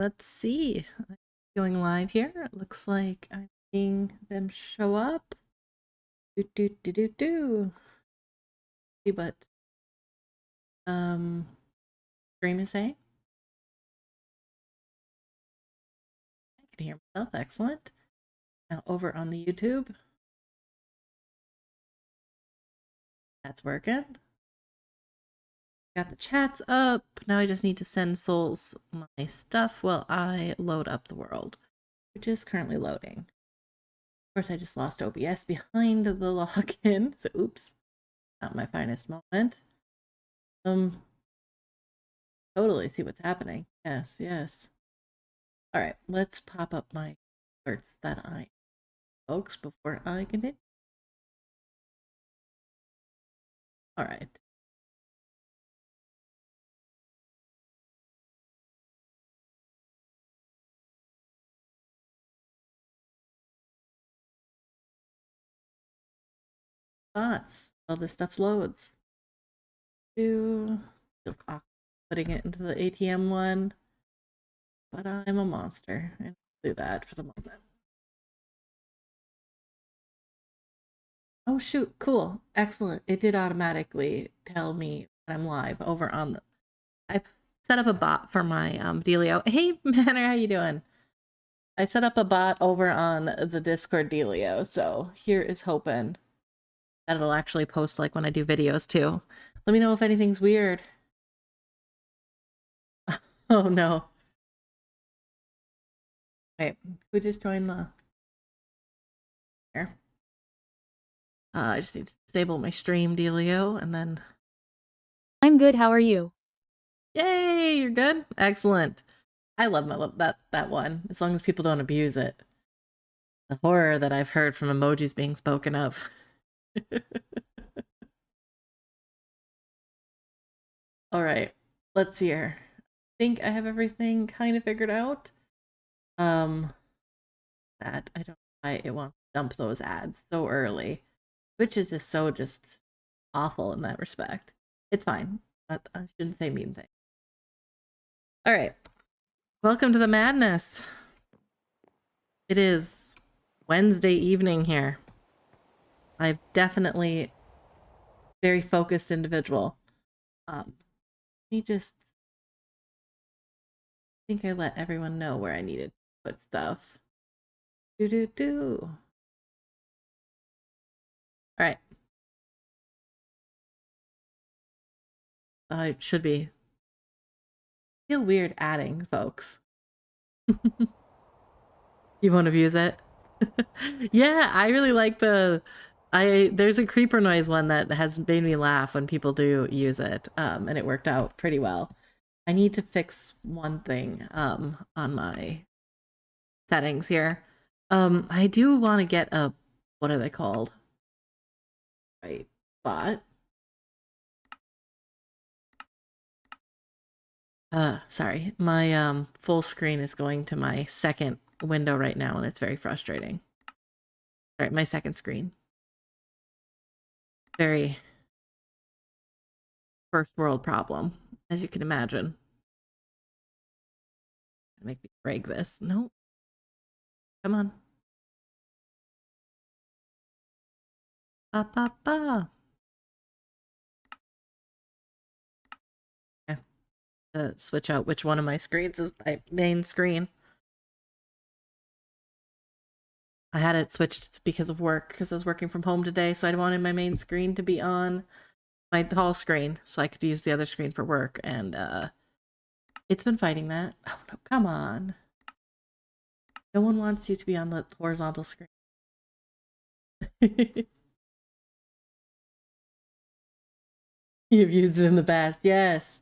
Let's see. I'm going live here. It looks like I'm seeing them show up. See what stream is saying. I can hear myself. Excellent. Now over on the YouTube. That's working. Got the chats up. Now I just need to send Souls my stuff while I load up the world, which is currently loading. Of course, I just lost OBS behind the login, so oops, not my finest moment. Totally see what's happening. Yes, yes. All right, let's pop up my alerts that I folks before I continue. All right. Bots. All this stuff loads. Feels awkward putting it into the ATM one, but I'm a monster and I'll do that for the moment. Oh shoot, cool, excellent. It did automatically tell me that I'm live over on the. I set up a bot for my Delio. Hey Manor, how you doing? I set up a bot over on the Discord Delio, so here is hoping that it'll actually post like when I do videos too. Let me know if anything's weird. Oh no. Wait, who just joined the... Here. I just need to disable my stream Delio and then... I'm good, how are you? Yay, you're good? Excellent. I love that one, as long as people don't abuse it. The horror that I've heard from emojis being spoken of. All right, let's see here. I think I have everything kind of figured out. That I don't know why it wants to dump those ads so early, which is just so awful in that respect. It's fine, but I shouldn't say mean things. All right, welcome to the madness. It is Wednesday evening here. I'm definitely very focused individual. Let me just think I let everyone know where I needed to put stuff. All right. I should be. Feel weird adding folks. You won't abuse it? Yeah, I really like there's a creeper noise one that has made me laugh when people do use it, and it worked out pretty well. I need to fix one thing on my settings here. I do want to get a, what are they called? Right, bot. Sorry, my full screen is going to my second window right now, and it's very frustrating. All right, my second screen. Very first world problem, as you can imagine. Make me break this. Nope. Come on. Ba ba ba. Okay. Switch out which one of my screens is my main screen. I had it switched because of work, because I was working from home today, so I wanted my main screen to be on my tall screen so I could use the other screen for work, and it's been fighting that. Oh no, come on. No one wants you to be on the horizontal screen. You've used it in the past, yes.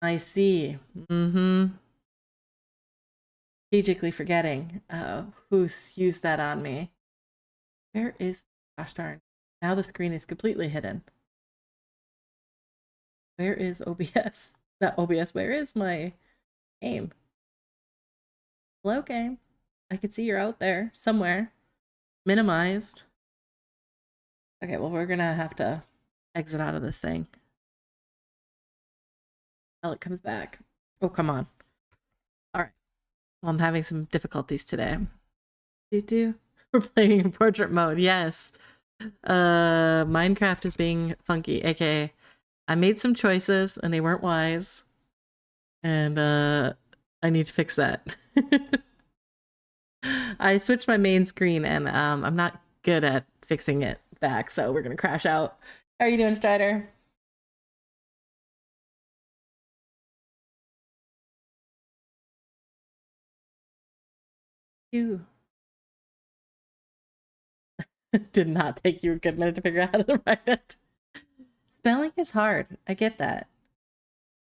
I see. Strategically forgetting who's used that on me. Where is... Gosh darn. Now the screen is completely hidden. Where is OBS? Not OBS, where is my game? Hello, game. I can see you're out there somewhere. Minimized. Okay, well, we're gonna have to exit out of this thing until it comes back. Oh, come on. All right. I'm having some difficulties today. We're playing in portrait mode, yes. Minecraft is being funky, aka I made some choices and they weren't wise. And I need to fix that. I switched my main screen and I'm not good at fixing it back, so we're gonna crash out. How are you doing, Strider? You did not take you a good minute to figure out how to write it. Spelling is hard. I get that.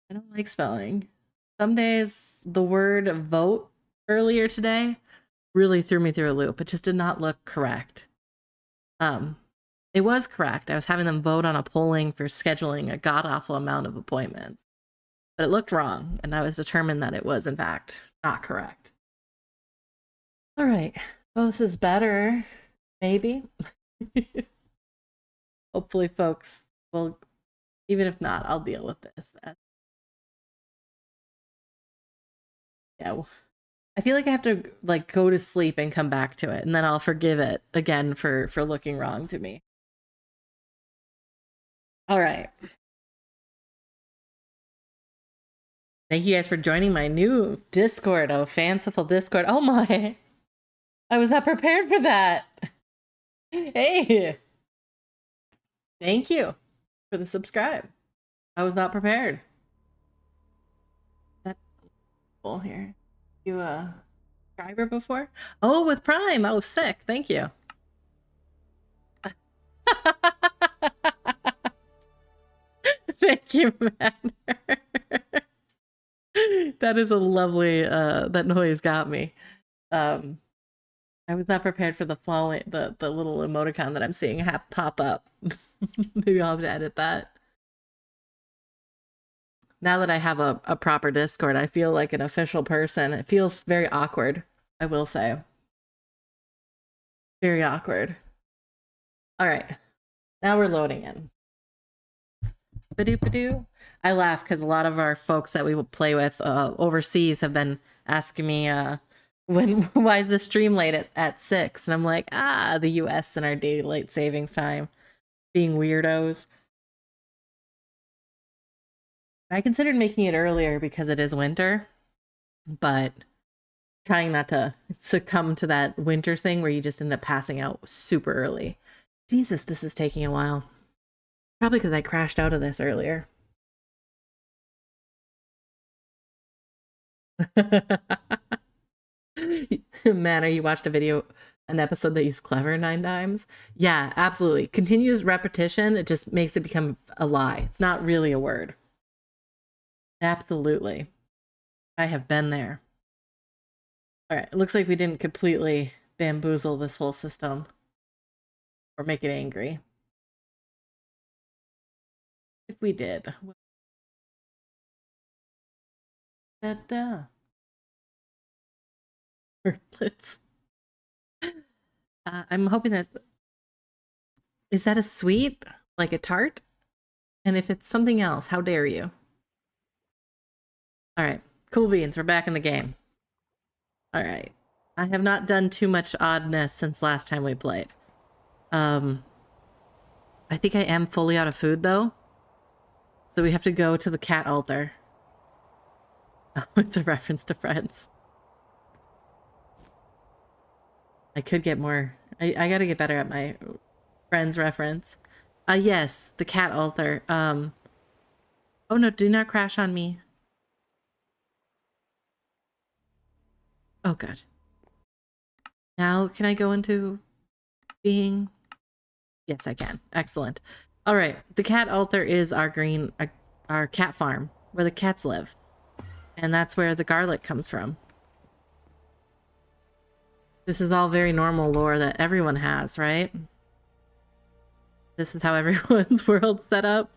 I don't like spelling. Some days the word vote earlier today really threw me through a loop. It just did not look correct. It was correct. I was having them vote on a polling for scheduling a god-awful amount of appointments. But it looked wrong, and I was determined that it was, in fact, not correct. All right. Well, this is better. Maybe. Hopefully, folks will, even if not, I'll deal with this. Yeah. Well, I feel like I have to like go to sleep and come back to it, and then I'll forgive it again for looking wrong to me. All right. Thank you guys for joining my new Discord. Oh, fanciful Discord. Oh my. I was not prepared for that. Hey. Thank you for the subscribe. I was not prepared. That's cool here. You subscriber before? Oh, with Prime. Oh, sick. Thank you. Thank you, man. That is a lovely that noise got me. I was not prepared for the falling the little emoticon that I'm seeing pop up. Maybe I'll have to edit that. Now that I have a proper Discord, I feel like an official person. It feels very awkward, I will say. Very awkward. All right. Now we're loading in. Ba-doop-a-doo. I laugh because a lot of our folks that we will play with overseas have been asking me why is the stream late at 6? And I'm like, the US and our daylight savings time being weirdos. I considered making it earlier because it is winter, but trying not to succumb to that winter thing where you just end up passing out super early. Jesus, this is taking a while. Probably because I crashed out of this earlier. Manner, you watched an episode that used clever 9 times? Yeah, absolutely. Continuous repetition, it just makes it become a lie. It's not really a word. Absolutely. I have been there. All right, it looks like we didn't completely bamboozle this whole system or make it angry. If we did. Da-da. Wortlets. I'm hoping that... Is that a sweet? Like a tart? And if it's something else, how dare you? Alright, cool beans, we're back in the game. Alright. I have not done too much oddness since last time we played. I think I am fully out of food, though. So we have to go to the cat altar. Oh, it's a reference to Friends. I could get more. I gotta get better at my Friends reference. Yes, the cat altar. Oh no, do not crash on me. Oh god. Now, can I go into being? Yes, I can. Excellent. All right, the cat altar is our our cat farm, where the cats live. And that's where the garlic comes from. This is all very normal lore that everyone has, right? This is how everyone's world's set up.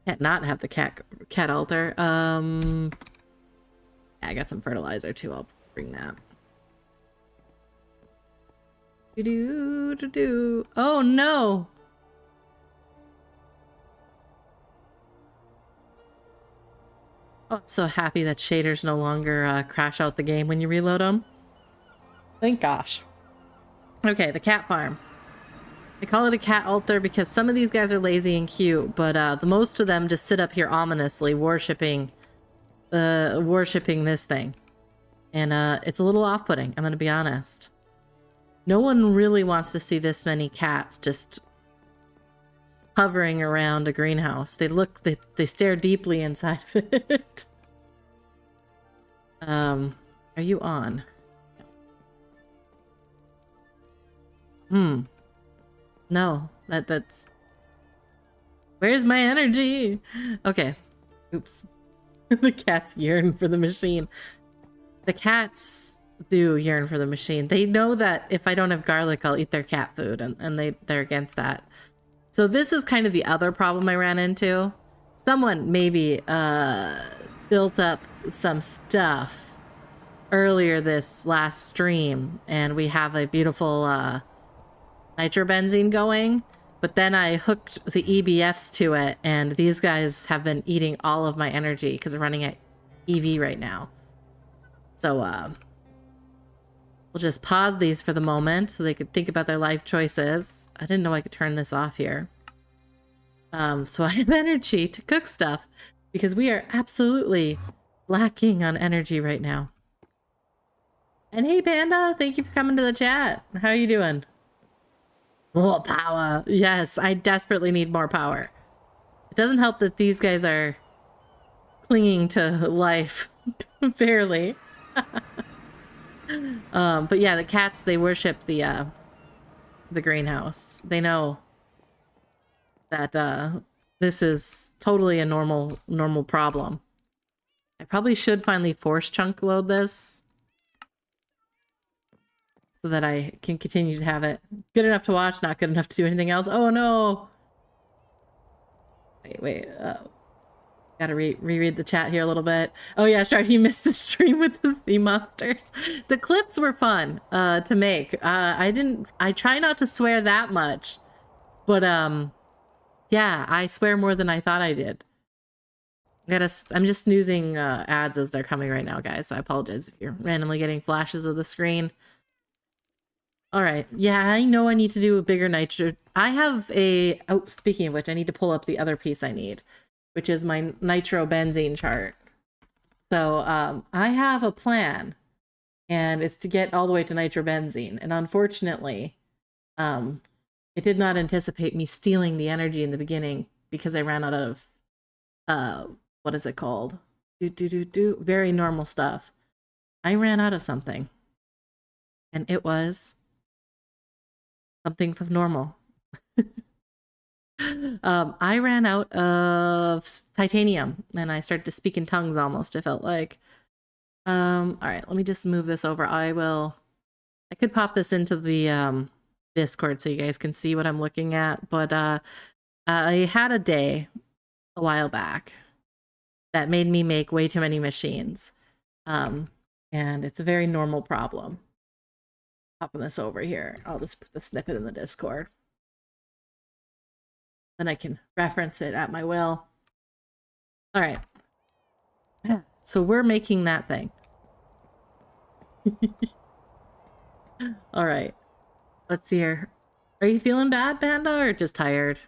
Can't not have the cat altar. Yeah, I got some fertilizer too. I'll bring that. Do. Oh no! Oh, I'm so happy that shaders no longer crash out the game when you reload them. Thank gosh. Okay, the cat farm. I call it a cat altar because some of these guys are lazy and cute, but the most of them just sit up here ominously worshipping this thing. And it's a little off-putting, I'm gonna be honest. No one really wants to see this many cats just hovering around a greenhouse. They stare deeply inside of it. Are you on? No, that's... Where's my energy? Okay. Oops. The cats yearn for the machine. The cats do yearn for the machine. They know that if I don't have garlic, I'll eat their cat food, and they're against that. So this is kind of the other problem I ran into. Someone maybe built up some stuff earlier this last stream, and we have a beautiful nitrobenzene going, but then I hooked the EBFs to it, and these guys have been eating all of my energy because they're running at EV right now. So we'll just pause these for the moment so they could think about their life choices. I didn't know I could turn this off here. So I have energy to cook stuff because we are absolutely lacking on energy right now. And hey Panda, thank you for coming to the chat. How are you doing? Oh, power. Yes, I desperately need more power. It doesn't help that these guys are clinging to life barely. But yeah, the cats, they worship the greenhouse. They know that this is totally a normal problem. I probably should finally force chunk load this so that I can continue to have it good enough to watch, not good enough to do anything else. Oh no! Wait. Gotta reread the chat here a little bit. Oh yeah, Stride, he missed the stream with the sea monsters. The clips were fun to make. I try not to swear that much, but yeah, I swear more than I thought I did. I'm just snoozing ads as they're coming right now, guys, so I apologize if you're randomly getting flashes of the screen. All right. Yeah, I know I need to do a bigger nitro. I have a... Oh, speaking of which, I need to pull up the other piece I need, which is my nitrobenzene chart. So I have a plan, and it's to get all the way to nitrobenzene. And unfortunately, it did not anticipate me stealing the energy in the beginning because I ran out of... what is it called? Very normal stuff. I ran out of something. And it was... something from normal. I ran out of titanium and I started to speak in tongues almost, it felt like. All right, let me just move this over. I could pop this into the Discord so you guys can see what I'm looking at, but I had a day a while back that made me make way too many machines. And it's a very normal problem. Popping this over here. I'll just put the snippet in the Discord. Then I can reference it at my will. All right. So we're making that thing. All right. Let's see here. Are you feeling bad, Panda, or just tired?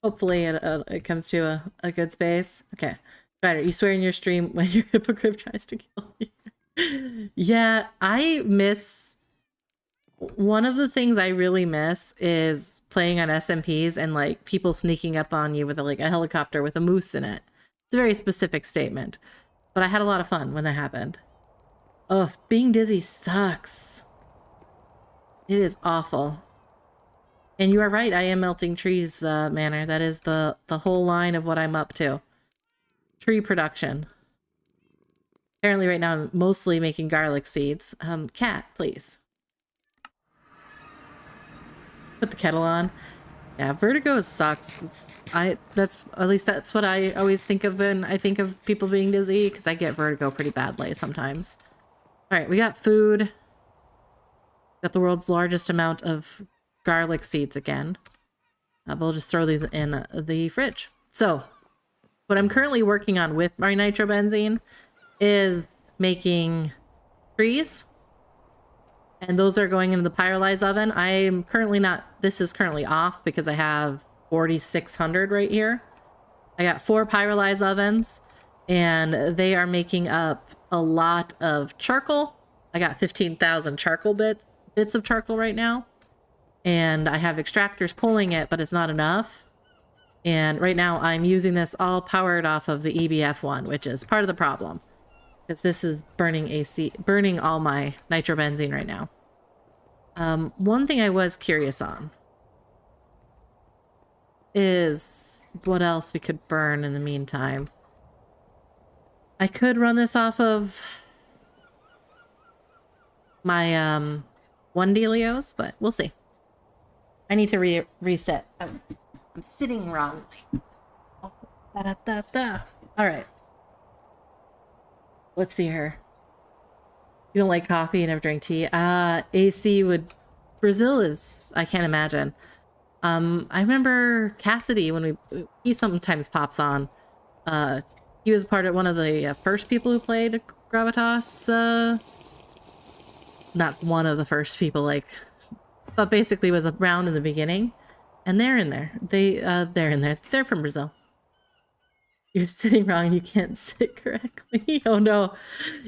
Hopefully it comes to a good space. Okay. Better. You swear in your stream when your hippogriff tries to kill you. Yeah, I miss... One of the things I really miss is playing on SMPs and like people sneaking up on you with a helicopter with a moose in it. It's a very specific statement, but I had a lot of fun when that happened. Oh, being dizzy sucks. It is awful. And you are right, I am melting trees, Manor. That is the whole line of what I'm up to. Tree production. Apparently right now I'm mostly making garlic seeds. Cat, please. Put the kettle on. Yeah, vertigo sucks. That's what I always think of when I think of people being dizzy, because I get vertigo pretty badly sometimes. Alright, we got food. Got the world's largest amount of garlic seeds again. We'll just throw these in the fridge. So, what I'm currently working on with my nitrobenzene is making trees. And those are going into the pyrolyzed oven. I'm currently not, this is currently off because I have 4,600 right here. I got 4 pyrolyzed ovens and they are making up a lot of charcoal. I got 15,000 charcoal bits of charcoal right now. And I have extractors pulling it, but it's not enough. And right now I'm using this all powered off of the EBF one, which is part of the problem. Because this is burning all my nitrobenzene right now. One thing I was curious on is what else we could burn in the meantime. I could run this off of my one dealios, but we'll see. I need to reset. I'm sitting wrong. All right. Let's see here. You don't like coffee, you never drink tea. AC would... Brazil is... I can't imagine. I remember Cassidy when he sometimes pops on. He was part of one of the first people who played Gravitas. Not one of the first people, like... But basically was around in the beginning. And they're in there. They're in there. They're from Brazil. You're sitting wrong. You can't sit correctly. Oh no.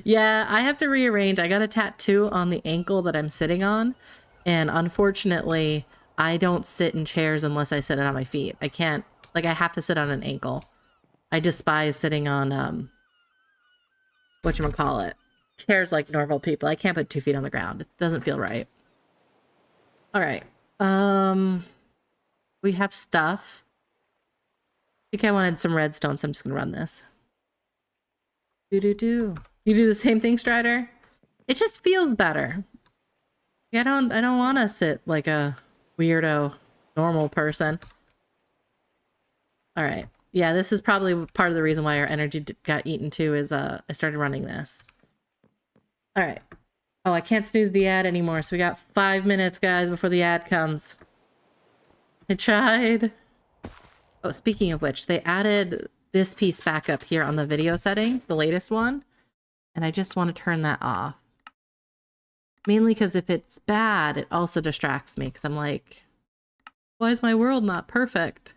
Yeah, I have to rearrange. I got a tattoo on the ankle that I'm sitting on. And unfortunately, I don't sit in chairs unless I sit on my feet. I can't, like, I have to sit on an ankle. I despise sitting on, whatchamacallit, chairs like normal people. I can't put 2 feet on the ground. It doesn't feel right. All right. We have stuff. I think I wanted some redstone, so I'm just gonna run this. You do the same thing, Strider? It just feels better. I don't want to sit like a weirdo normal person. All right. Yeah, this is probably part of the reason why our energy got eaten too, is I started running this. All right. Oh, I can't snooze the ad anymore, so we got 5 minutes, guys, before the ad comes. I tried. Oh, speaking of which, they added this piece back up here on the video setting, the latest one, and I just want to turn that off. Mainly because if it's bad, it also distracts me, because I'm like, why is my world not perfect?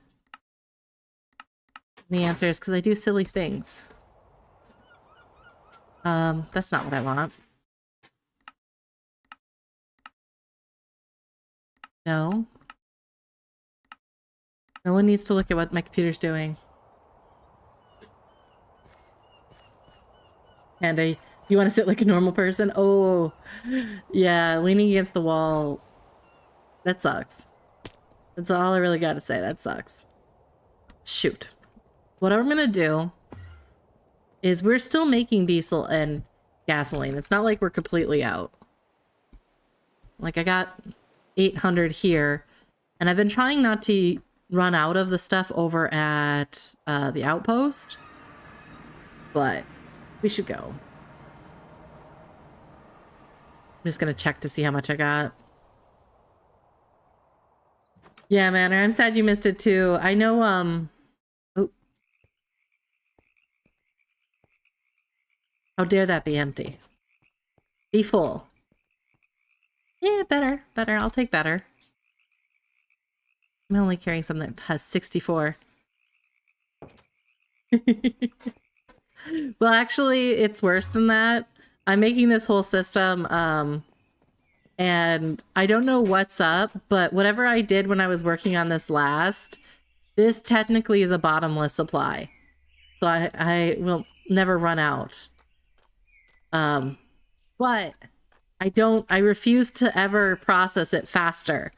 And the answer is because I do silly things. That's not what I want. No. No one needs to look at what my computer's doing. And you want to sit like a normal person? Oh, yeah, leaning against the wall. That sucks. That's all I really gotta say. That sucks. Shoot. What I'm gonna do is we're still making diesel and gasoline. It's not like we're completely out. Like, I got 800 here, and I've been trying not to run out of the stuff over at the outpost, but we should go. I'm just gonna check to see how much I got. Yeah, Manor, I'm sad you missed it too. I know, oh. How dare that be empty? Be full. Yeah, better. I'll take better. I'm only carrying something that has 64. Well, actually, it's worse than that. I'm making this whole system, and I don't know what's up, but whatever I did when I was working on this last, this technically is a bottomless supply. So I will never run out. But I refuse to ever process it faster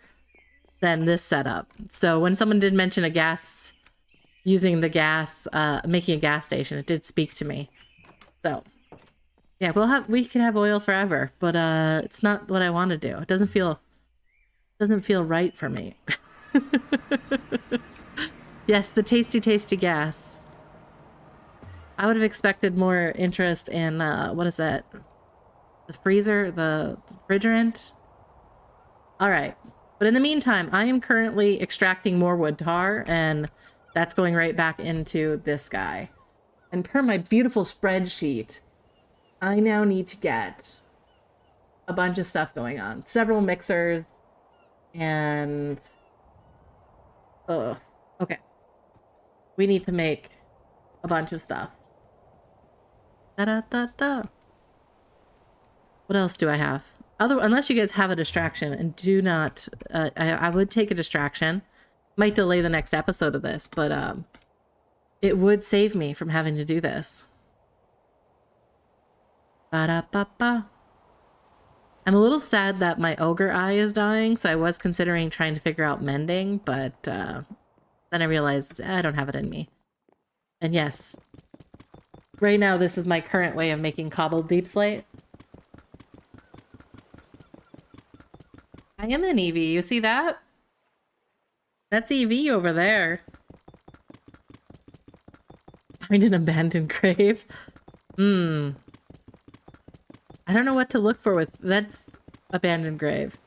than this setup. So when someone did mention using the gas, making a gas station, it did speak to me. So yeah, we can have oil forever, but it's not what I want to do. It doesn't feel right for me. Yes, the tasty gas. I would have expected more interest in what is that? The freezer, the refrigerant. All right. But in the meantime, I am currently extracting more wood tar, and That's going right back into this guy. And per my beautiful spreadsheet, I now need to get a bunch of stuff going on. Several mixers and... okay. We need to make a bunch of stuff. Da-da-da-da. What else do I have? Unless you guys have a distraction, and do not... I would take a distraction. Might delay the next episode of this, but it would save me from having to do this. Ba-da-ba-ba. I'm a little sad that my ogre eye is dying, so I was considering trying to figure out mending, but then I realized I don't have it in me. And yes, right now this is my current way of making cobbled deep slate. I am in EV, you see that? That's EV over there. Find an abandoned grave. I don't know what to look for with... That's abandoned grave.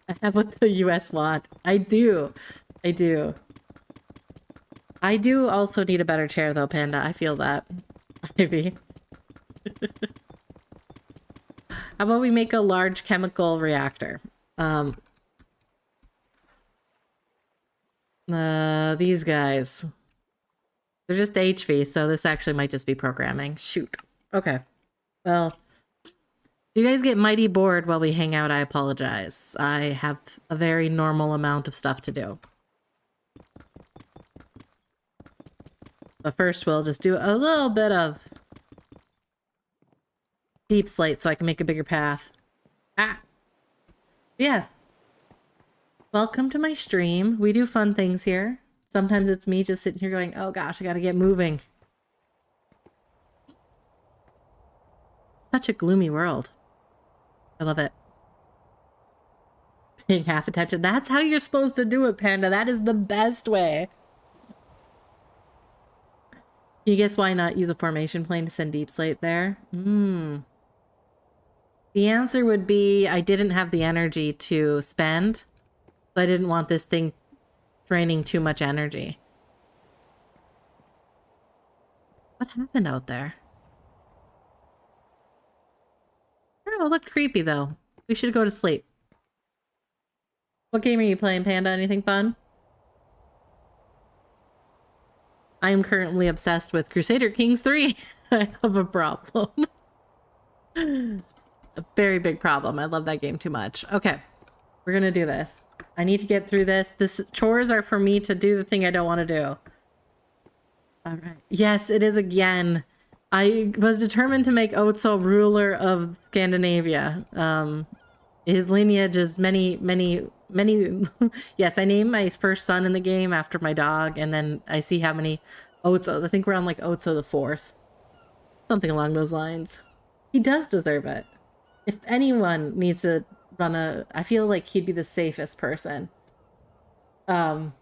I have what the US want. I do. I do. I do also need a better chair though, Panda. I feel that. Ivy. How about we make a large chemical reactor? These guys. They're just HV, so this actually might just be programming. Shoot. Okay. Well, if you guys get mighty bored while we hang out, I apologize. I have a very normal amount of stuff to do. But first, we'll just do a little bit of deep slate so I can make a bigger path. Ah! Yeah. Welcome to my stream. We do fun things here. Sometimes it's me just sitting here going, oh gosh, I gotta get moving. Such a gloomy world. I love it. Paying half attention. That's how you're supposed to do it, Panda. That is the best way. You guess why not use a formation plane to send deep slate there? The answer would be I didn't have the energy to spend. So I didn't want this thing draining too much energy. What happened out there? I don't know, it looked creepy though. We should go to sleep. What game are you playing, Panda? Anything fun? I am currently obsessed with Crusader Kings 3. I have a problem. A very big problem. I love that game too much. Okay, we're gonna do this. I need to get through this. Chores are for me to do the thing I don't want to do. All right. Yes, it is again. I was determined to make Otso ruler of Scandinavia. His lineage is many. Yes, I named my first son in the game after my dog, and then I see how many Otsos. I think we're on like Otso the 4th. Something along those lines. He does deserve it. If anyone needs to run a... I feel like he'd be the safest person. You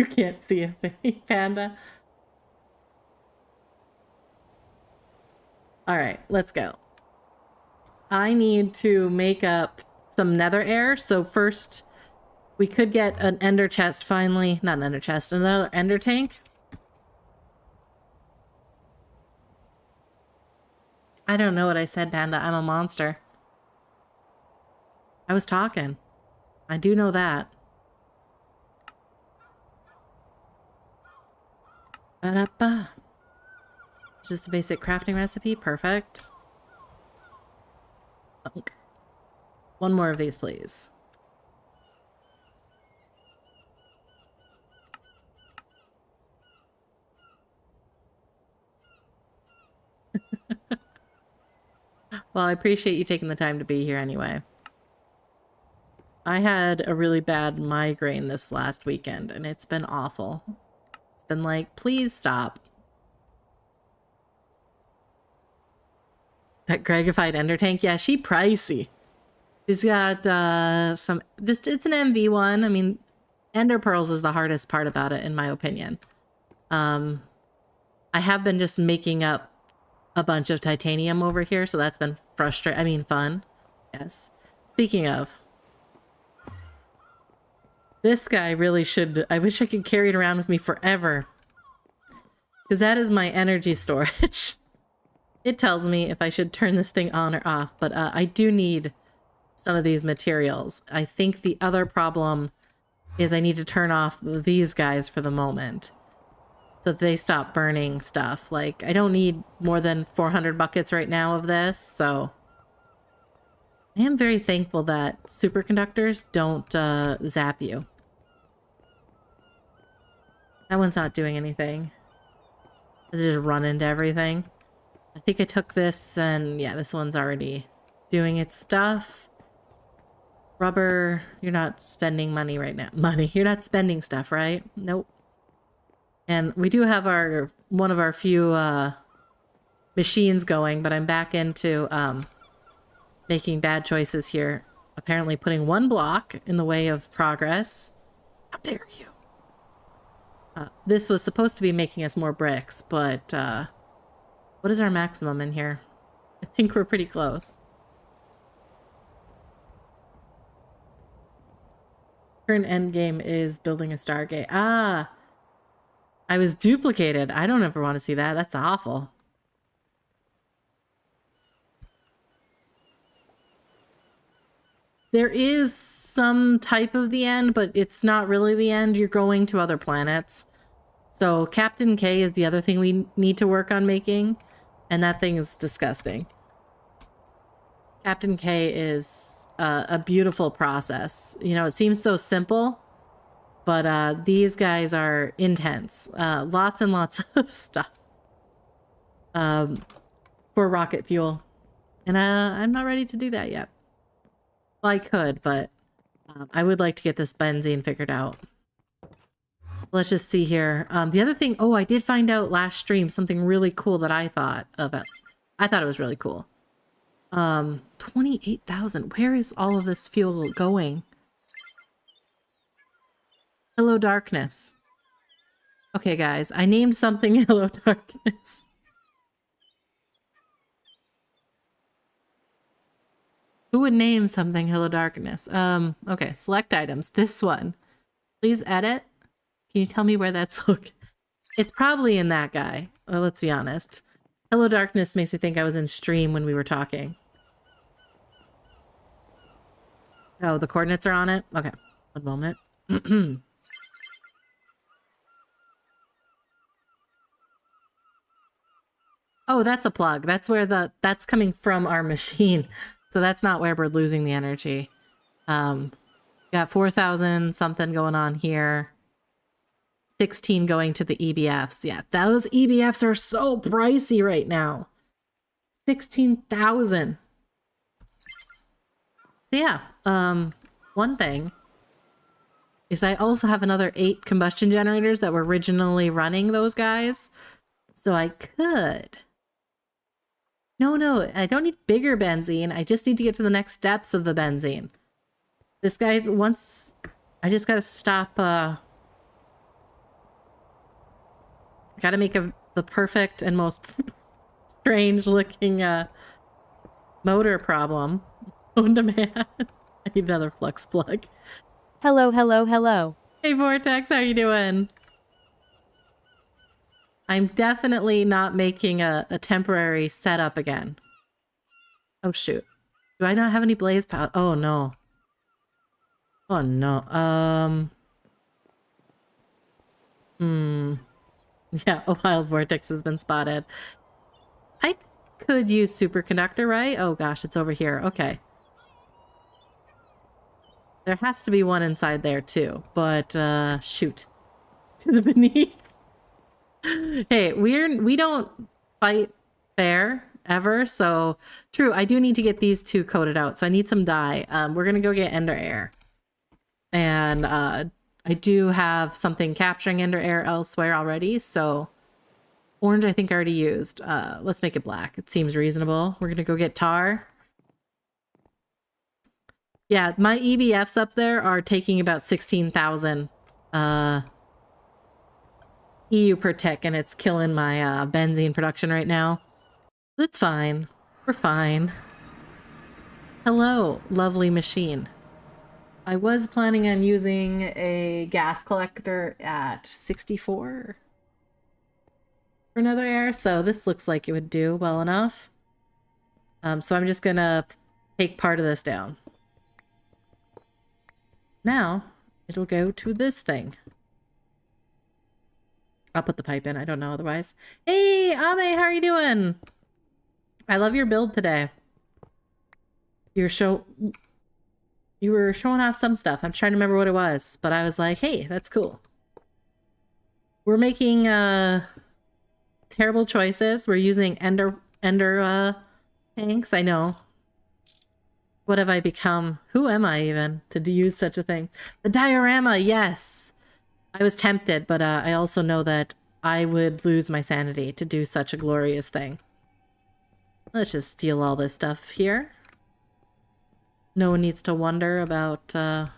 can't see a thing, Panda. Alright, let's go. I need to make up some nether air, so first we could get an ender chest finally. Not an ender chest, another ender tank. I don't know what I said, Panda. I'm a monster. I was talking. I do know that. Ba-da-ba. It's just a basic crafting recipe. Perfect. Thunk. One more of these, please. Well, I appreciate you taking the time to be here anyway. I had a really bad migraine this last weekend, and it's been awful. It's been like, please stop. That Gregified Ender Tank? Yeah, she pricey. She's got some... Just, it's an MV1. I mean, Ender Pearls is the hardest part about it, in my opinion. I have been just making up a bunch of titanium over here, so that's been frustrating. I mean, fun. Yes. Speaking of... This guy really should... I wish I could carry it around with me forever. Because that is my energy storage. It tells me if I should turn this thing on or off, but I do need some of these materials. I think the other problem is I need to turn off these guys for the moment, so that they stop burning stuff. Like, I don't need more than 400 buckets right now of this, so... I am very thankful that superconductors don't zap you. That one's not doing anything. Does it just run into everything? I think I took this, and yeah, this one's already doing its stuff. Rubber, you're not spending money right now. Money, you're not spending stuff, right? Nope. And we do have one of our few machines going, but I'm back into making bad choices here. Apparently putting one block in the way of progress. How dare you? This was supposed to be making us more bricks, but what is our maximum in here? I think we're pretty close. Current end game is building a Stargate. Ah! I was duplicated. I don't ever want to see that. That's awful. There is some type of the end, but it's not really the end. You're going to other planets. So Captain K is the other thing we need to work on making, and that thing is disgusting. Captain K is a beautiful process. You know, it seems so simple, but these guys are intense. Lots and lots of stuff for rocket fuel. And I'm not ready to do that yet. Well, I could, but I would like to get this benzene figured out. Let's just see here. The other thing... Oh, I did find out last stream something really cool that I thought of it. I thought it was really cool. 28,000. Where is all of this fuel going? Hello, darkness. Okay, guys. I named something Hello, darkness. Who would name something Hello, darkness? Okay. Select items. This one. Please edit. Can you tell me where that's located? It's probably in that guy. Well, let's be honest. Hello, darkness makes me think I was in stream when we were talking. Oh, the coordinates are on it? Okay. One moment. Oh, that's a plug. That's where that's coming from our machine. So that's not where we're losing the energy. Got 4,000 something going on here. 16 going to the EBFs. Yeah, those EBFs are so pricey right now. 16,000. So yeah, one thing is I also have another 8 combustion generators that were originally running those guys. So I could... No, I don't need bigger benzene. I just need to get to the next steps of the benzene. This guy, once... I just gotta stop, gotta make the perfect and most strange-looking, motor problem. On demand. I need another flux plug. Hello, hello, hello. Hey, Vortex, how you doing? I'm definitely not making a temporary setup again. Oh, shoot. Do I not have any blaze powder? Oh, no. Oh, no. Yeah, a wild vortex has been spotted. I could use superconductor, right? Oh, gosh, it's over here. Okay. There has to be one inside there, too. But, shoot. To the beneath. Hey, we don't fight fair ever, so true. I do need to get these 2 coated out, so I need some dye. We're gonna go get ender air, and I do have something capturing ender air elsewhere already. So orange, I think I already used. Let's make it black. It seems reasonable. We're gonna go get tar. Yeah, my EBFs up there are taking about 16,000. EU per tick, and it's killing my benzene production right now. That's fine. We're fine. Hello, lovely machine. I was planning on using a gas collector at 64 for another air, so this looks like it would do well enough. So I'm just gonna take part of this down. Now, it'll go to this thing. I'll put the pipe in, I don't know otherwise. Hey, Ame, how are you doing? I love your build today. You were showing off some stuff. I'm trying to remember what it was, but I was like, hey, that's cool. We're making terrible choices. We're using ender tanks. I know. What have I become? Who am I even to use such a thing? The diorama, yes. I was tempted, but I also know that I would lose my sanity to do such a glorious thing. Let's just steal all this stuff here. No one needs to wonder about the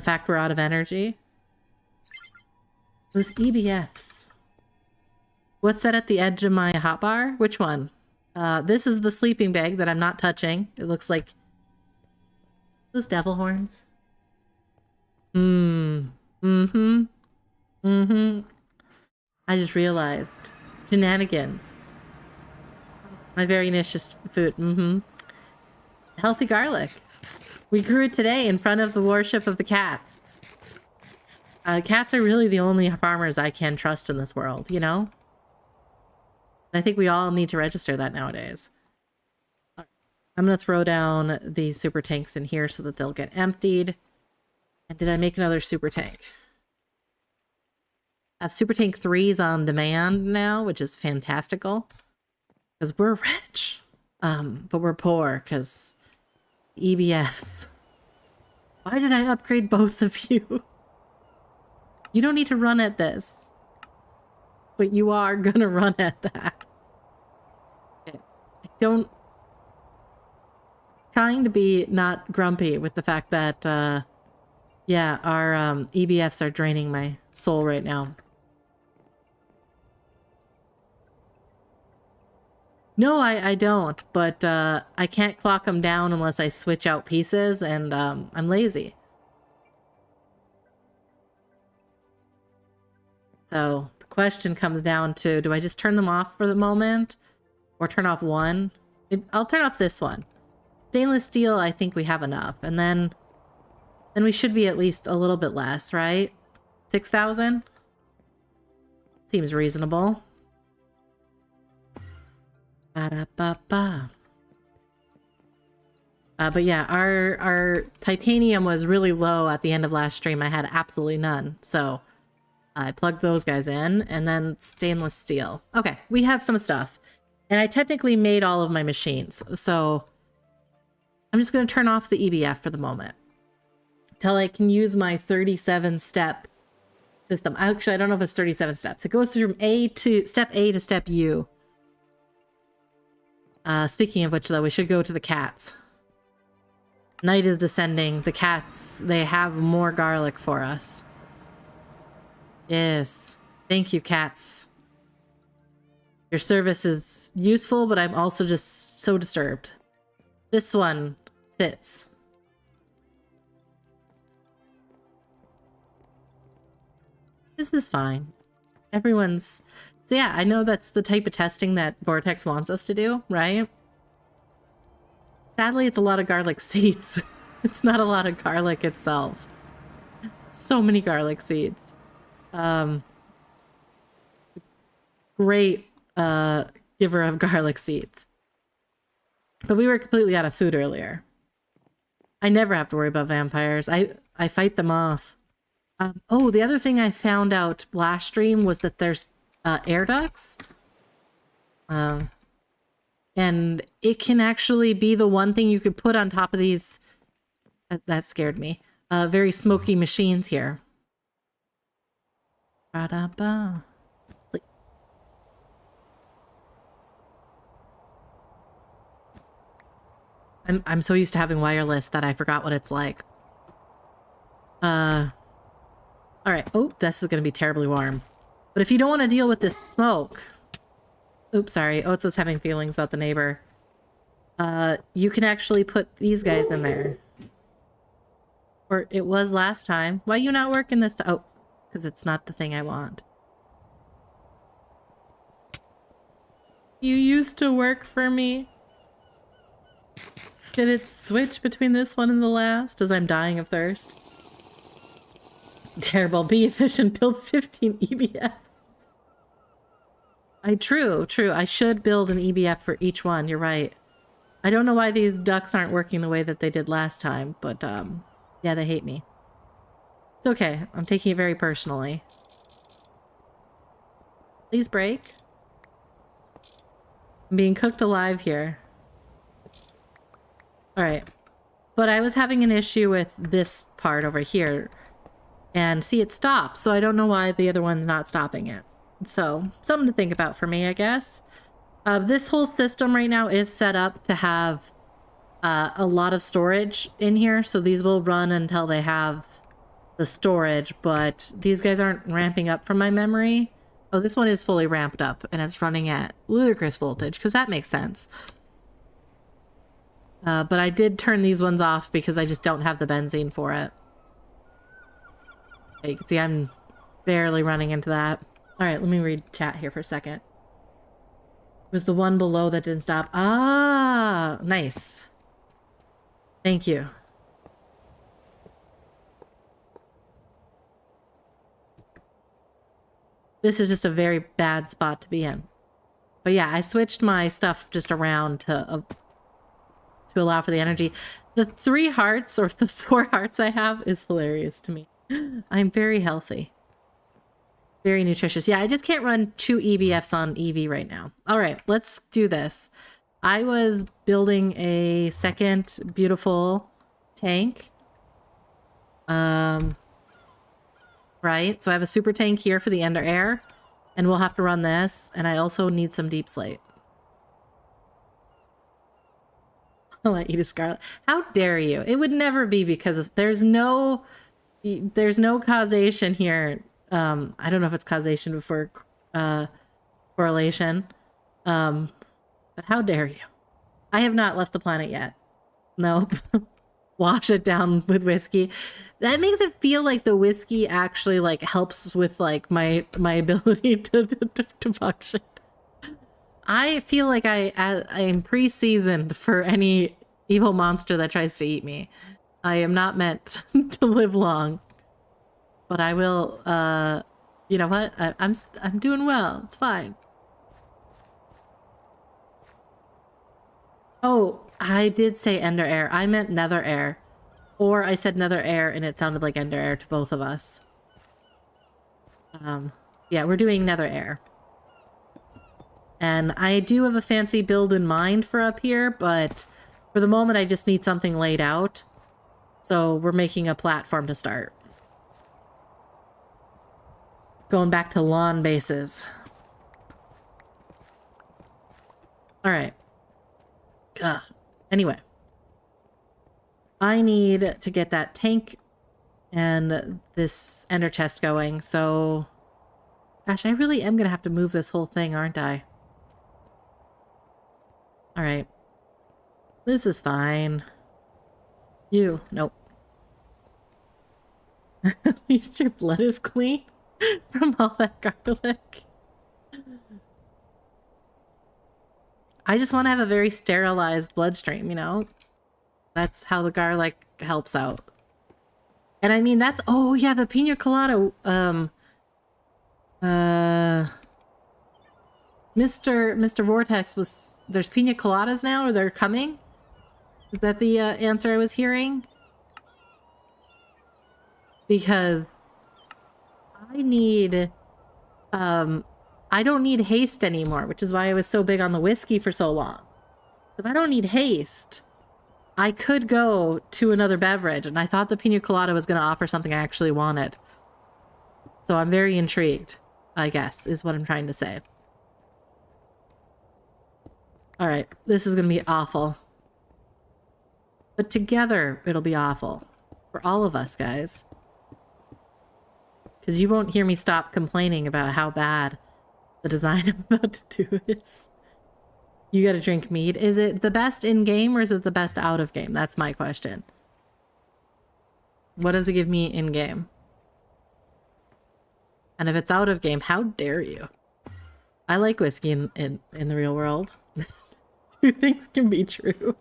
fact we're out of energy. Those EBFs. What's that at the edge of my hotbar? Which one? This is the sleeping bag that I'm not touching. It looks like those devil horns. I just realized. Shenanigans. My very delicious food. Healthy garlic. We grew it today in front of the worship of the cats. Cats are really the only farmers I can trust in this world, you know? And I think we all need to register that nowadays. I'm gonna throw down these super tanks in here so that they'll get emptied. And did I make another super tank? I have super tank 3s on demand now, which is fantastical. Because we're rich. But we're poor because EBFs. Why did I upgrade both of you? You don't need to run at this. But you are gonna run at that. Okay. I don't... Trying to be not grumpy with the fact that, yeah, our EBFs are draining my soul right now. No, I don't, but I can't clock them down unless I switch out pieces, and I'm lazy. So the question comes down to, do I just turn them off for the moment? Or turn off one? I'll turn off this one. Stainless steel, I think we have enough. And then we should be at least a little bit less, right? 6,000? Seems reasonable. Ba-da-ba-ba. But yeah, our titanium was really low at the end of last stream. I had absolutely none. So I plugged those guys in, and then stainless steel. Okay, we have some stuff. And I technically made all of my machines. So I'm just going to turn off the EBF for the moment. Till I can use my 37-step system. Actually, I don't know if it's 37 steps. It goes from step A to step U. Speaking of which, though, we should go to the cats. Night is descending. The cats, they have more garlic for us. Yes. Thank you, cats. Your service is useful, but I'm also just so disturbed. This one sits. This is fine. Everyone's... So yeah, I know that's the type of testing that Vortex wants us to do, right? Sadly, it's a lot of garlic seeds. It's not a lot of garlic itself. So many garlic seeds. Great giver of garlic seeds. But we were completely out of food earlier. I never have to worry about vampires. I fight them off. Oh, the other thing I found out last stream was that there's air ducts. And it can actually be the one thing you could put on top of these... That scared me. Very smoky machines here. Ba-da-ba. I'm so used to having wireless that I forgot what it's like. Alright. Oh, this is gonna be terribly warm. But if you don't want to deal with this smoke... Oops, sorry. Otso's having feelings about the neighbor. You can actually put these guys in there. Or it was last time. Why you not working this time? Oh, because it's not the thing I want. You used to work for me. Did it switch between this one and the last as I'm dying of thirst? Terrible. Be efficient. Build 15 EBFs. True. I should build an EBF for each one. You're right. I don't know why these ducks aren't working the way that they did last time, but yeah, they hate me. It's okay. I'm taking it very personally. Please break. I'm being cooked alive here. Alright. But I was having an issue with this part over here. And see, it stops, so I don't know why the other one's not stopping it. So, something to think about for me, I guess. This whole system right now is set up to have a lot of storage in here, so these will run until they have the storage, but these guys aren't ramping up from my memory. Oh, this one is fully ramped up, and it's running at ludicrous voltage, because that makes sense. But I did turn these ones off because I just don't have the benzene for it. You can see I'm barely running into that. Alright, let me read chat here for a second. It was the one below that didn't stop. Ah, nice. Thank you. This is just a very bad spot to be in. But yeah, I switched my stuff just around to allow for the energy. The 3 hearts, or the 4 hearts I have, is hilarious to me. I'm very healthy. Very nutritious. Yeah, I just can't run 2 EBFs on EV right now. All right, let's do this. I was building a second beautiful tank. Right, so I have a super tank here for the Ender Air, and we'll have to run this, and I also need some deep slate. I'll eat a scarlet. How dare you? It would never be because of, there's no causation here. I don't know if it's causation before correlation. But how dare you? I have not left the planet yet. Nope. Wash it down with whiskey. That makes it feel like the whiskey actually like helps with like my ability to function. I feel like I am pre-seasoned for any evil monster that tries to eat me. I am not meant to live long. But I will, you know what? I'm doing well. It's fine. Oh, I did say Ender Air. I meant Nether Air. Or I said Nether Air and it sounded like Ender Air to both of us. Yeah, we're doing Nether Air. And I do have a fancy build in mind for up here, but for the moment I just need something laid out. So we're making a platform to start. Going back to lawn bases. Alright. Ugh. Anyway. I need to get that tank and this ender chest going, so... Gosh, I really am gonna have to move this whole thing, aren't I? Alright. This is fine. You. Nope. At least your blood is clean from all that garlic. I just want to have a very sterilized bloodstream, you know? That's how the garlic helps out. And I mean, that's... Oh, yeah, the pina colada... Mr. Vortex was... There's pina coladas now, or they're coming? Is that the answer I was hearing? Because I need... I don't need haste anymore, which is why I was so big on the whiskey for so long. If I don't need haste, I could go to another beverage, and I thought the pina colada was going to offer something I actually wanted. So I'm very intrigued, I guess, is what I'm trying to say. Alright, this is going to be awful. But together, it'll be awful. For all of us, guys. Because you won't hear me stop complaining about how bad the design I'm about to do is. You gotta drink mead. Is it the best in-game or is it the best out-of-game? That's my question. What does it give me in game? And if it's out of game, how dare you? I like whiskey in the real world. Two things can be true.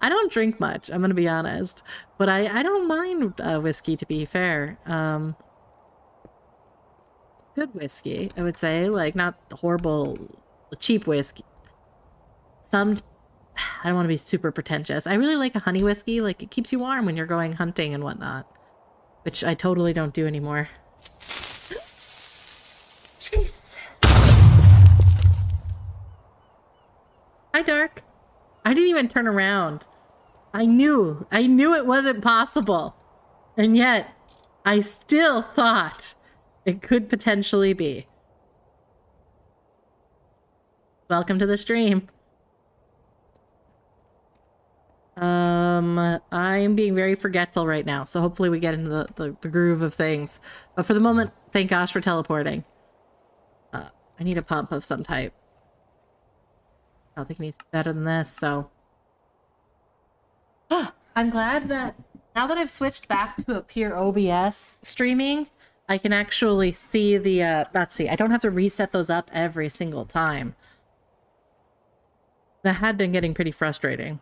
I don't drink much, I'm gonna be honest. But I don't mind whiskey, to be fair. Good whiskey, I would say. Like, not horrible, cheap whiskey. Some... I don't want to be super pretentious. I really like a honey whiskey. Like, it keeps you warm when you're going hunting and whatnot. Which I totally don't do anymore. Jesus. Hi, Dark. I didn't even turn around. I knew it wasn't possible. And yet, I still thought it could potentially be. Welcome to the stream. I am being very forgetful right now, so hopefully we get into the groove of things. But for the moment, thank gosh for teleporting. I need a pump of some type. I don't think it needs better than this, so... I'm glad that now that I've switched back to a pure OBS streaming, I can actually see the, let's see, I don't have to reset those up every single time. That had been getting pretty frustrating.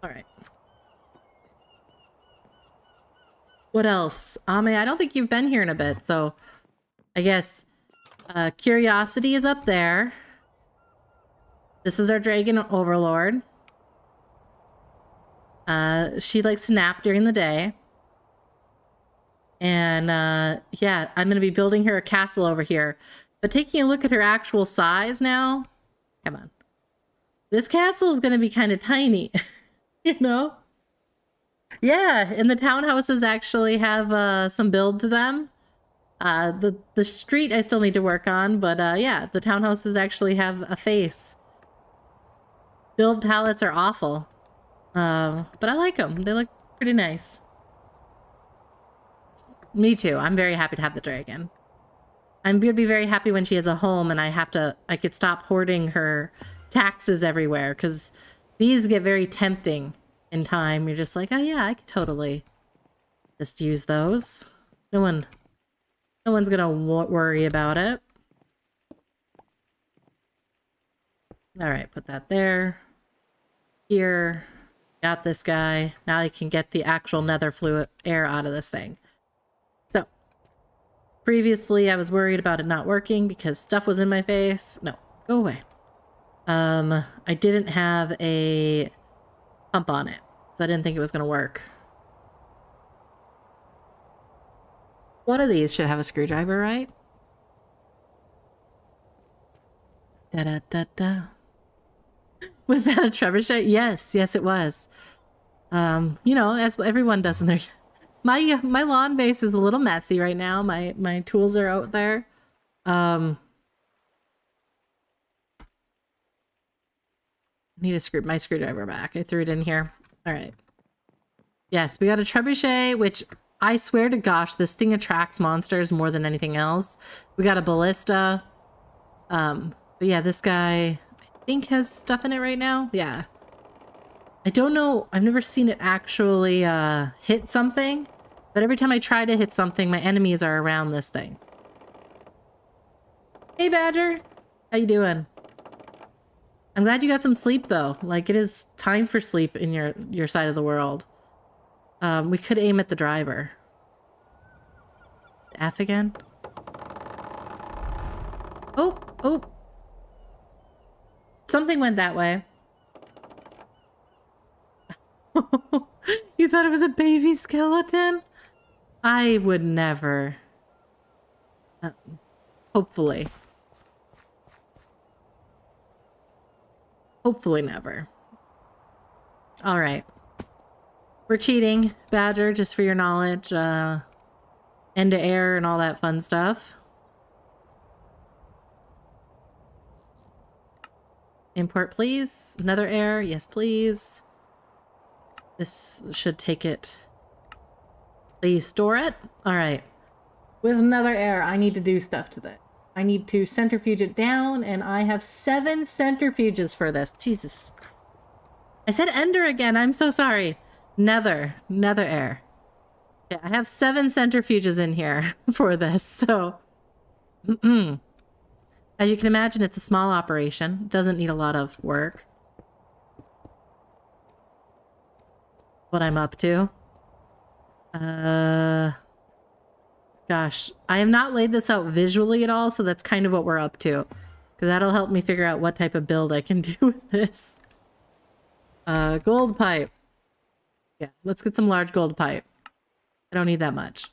Alright. What else? Ame, I don't think you've been here in a bit, so... I guess... Curiosity is up there. This is our Dragon Overlord. She likes to nap during the day. And, yeah, I'm gonna be building her a castle over here. But taking a look at her actual size now... Come on. This castle is gonna be kind of tiny. You know? Yeah, and the townhouses actually have some build to them. The street I still need to work on, but yeah, the townhouses actually have a face. Build palettes are awful. But I like them. They look pretty nice. Me too. I'm very happy to have the dragon. I'm gonna be very happy when she has a home and I could stop hoarding her taxes everywhere, because these get very tempting in time. You're just like, oh yeah, I could totally just use those. No one's gonna worry about it. Alright, put that there. Here. Got this guy. Now I can get the actual nether fluid air out of this thing. So, previously I was worried about it not working because stuff was in my face. No, go away. I didn't have a pump on it, so I didn't think it was gonna work. One of these should have a screwdriver, right? Da-da-da-da. Was that a trebuchet? Yes, yes it was. You know, as everyone does in their... My lawn base is a little messy right now. My tools are out there. Need my screwdriver back. I threw it in here. Alright. Yes, we got a trebuchet, which I swear to gosh, this thing attracts monsters more than anything else. We got a ballista. But yeah, this guy, I think, has stuff in it right now. Yeah. I don't know. I've never seen it actually hit something. But every time I try to hit something, my enemies are around this thing. Hey, Badger. How you doing? I'm glad you got some sleep, though. Like, it is time for sleep in your side of the world. We could aim at the driver. F again? Oh, oh. Something went that way. You thought it was a baby skeleton? I would never. Hopefully. Hopefully never. Alright. We're cheating, Badger, just for your knowledge. End to air and all that fun stuff. Import, please. Another air. Yes, please. This should take it. Please store it. Alright. With another air, I need to do stuff to that. I need to centrifuge it down, and I have 7 centrifuges for this. Jesus. I said ender again. I'm so sorry. Nether air. Yeah, I have 7 centrifuges in here for this, so as you can imagine, it's a small operation. It doesn't need a lot of work. What I'm up to. Gosh, I have not laid this out visually at all, so that's kind of what we're up to. Because that'll help me figure out what type of build I can do with this. Gold pipe. Yeah, let's get some large gold pipe. I don't need that much.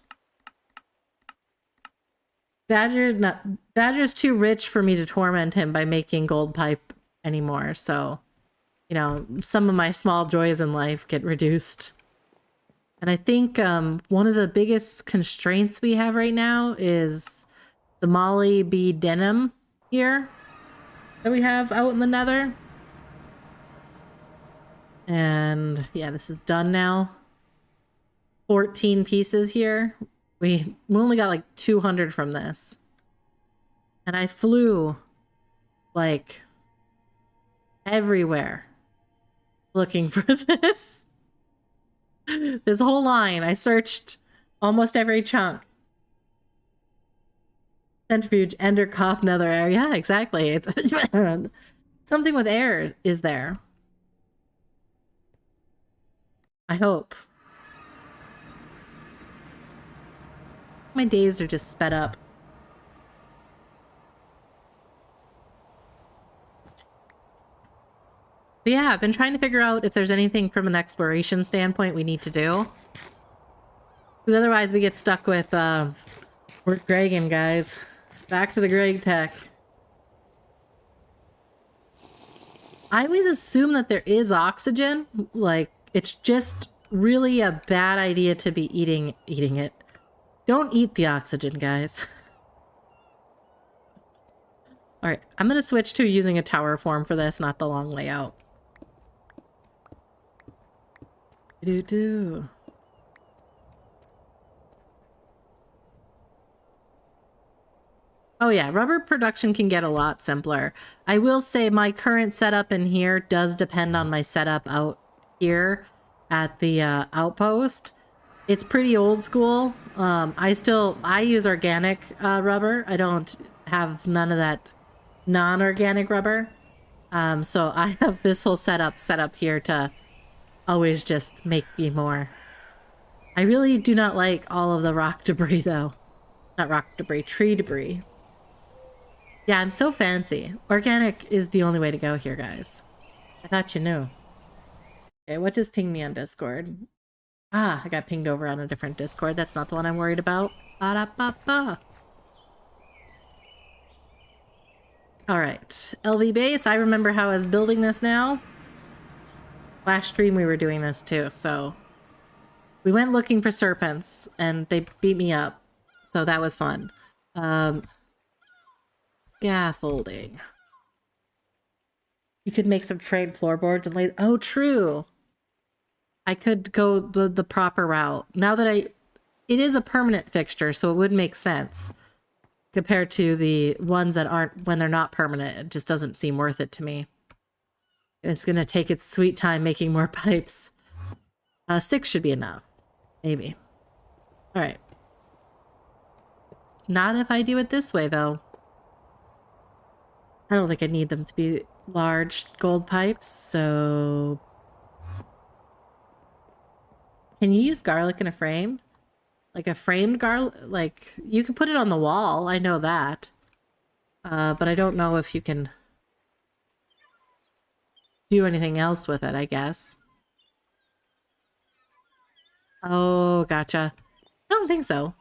Badger's too rich for me to torment him by making gold pipe anymore, so, you know, some of my small joys in life get reduced. And I think one of the biggest constraints we have right now is the Molly Bee denim here that we have out in the Nether. And yeah, this is done now. 14 pieces here. We only got like 200 from this. And I flew like everywhere looking for this. This whole line, I searched almost every chunk. Centrifuge, ender, cough, nether air. Yeah, exactly. It's something with air is there. I hope. My days are just sped up. But yeah, I've been trying to figure out if there's anything from an exploration standpoint we need to do. Because otherwise we get stuck with, we're Gregging, guys. Back to the Gregtech. I always assume that there is oxygen. Like, it's just really a bad idea to be eating it. Don't eat the oxygen, guys. Alright, I'm gonna switch to using a tower form for this, not the long layout. Do-do. Oh yeah, rubber production can get a lot simpler. I will say my current setup in here does depend on my setup out here at the outpost. It's pretty old school. I use organic rubber. I don't have none of that non-organic rubber. So I have this whole setup set up here to always just make me more. I really do not like all of the rock debris though. Not rock debris, tree debris. Yeah, I'm so fancy. Organic is the only way to go here, guys. I thought you knew. Okay, what does ping me on Discord? Ah, I got pinged over on a different Discord. That's not the one I'm worried about. Ba-da-ba-ba. Alright, LV base. I remember how I was building this now. Last stream we were doing this too, so... We went looking for serpents, and they beat me up. So that was fun. Scaffolding. You could make some trade floorboards and lay... Oh, true! I could go the proper route. Now that it is a permanent fixture, so it would make sense. Compared to the ones that aren't, when they're not permanent, it just doesn't seem worth it to me. It's gonna take its sweet time making more pipes. 6 should be enough. Maybe. Alright. Not if I do it this way, though. I don't think I need them to be large gold pipes, so... Can you use garlic in a frame? Like a framed garlic? Like, you can put it on the wall, I know that. But I don't know if you can do anything else with it, I guess. Oh, gotcha. I don't think so.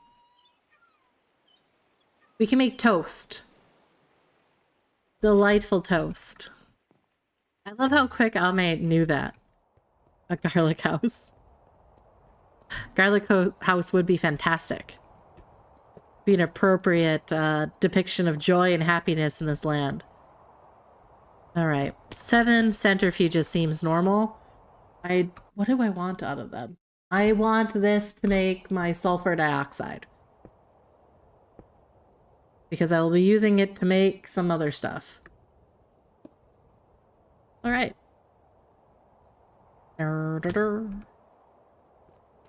We can make toast. Delightful toast. I love how quick Alme knew that. A garlic house. Garlic house would be fantastic. Be an appropriate depiction of joy and happiness in this land. Alright. 7 centrifuges seems normal. What do I want out of them? I want this to make my sulfur dioxide. Because I will be using it to make some other stuff. Alright.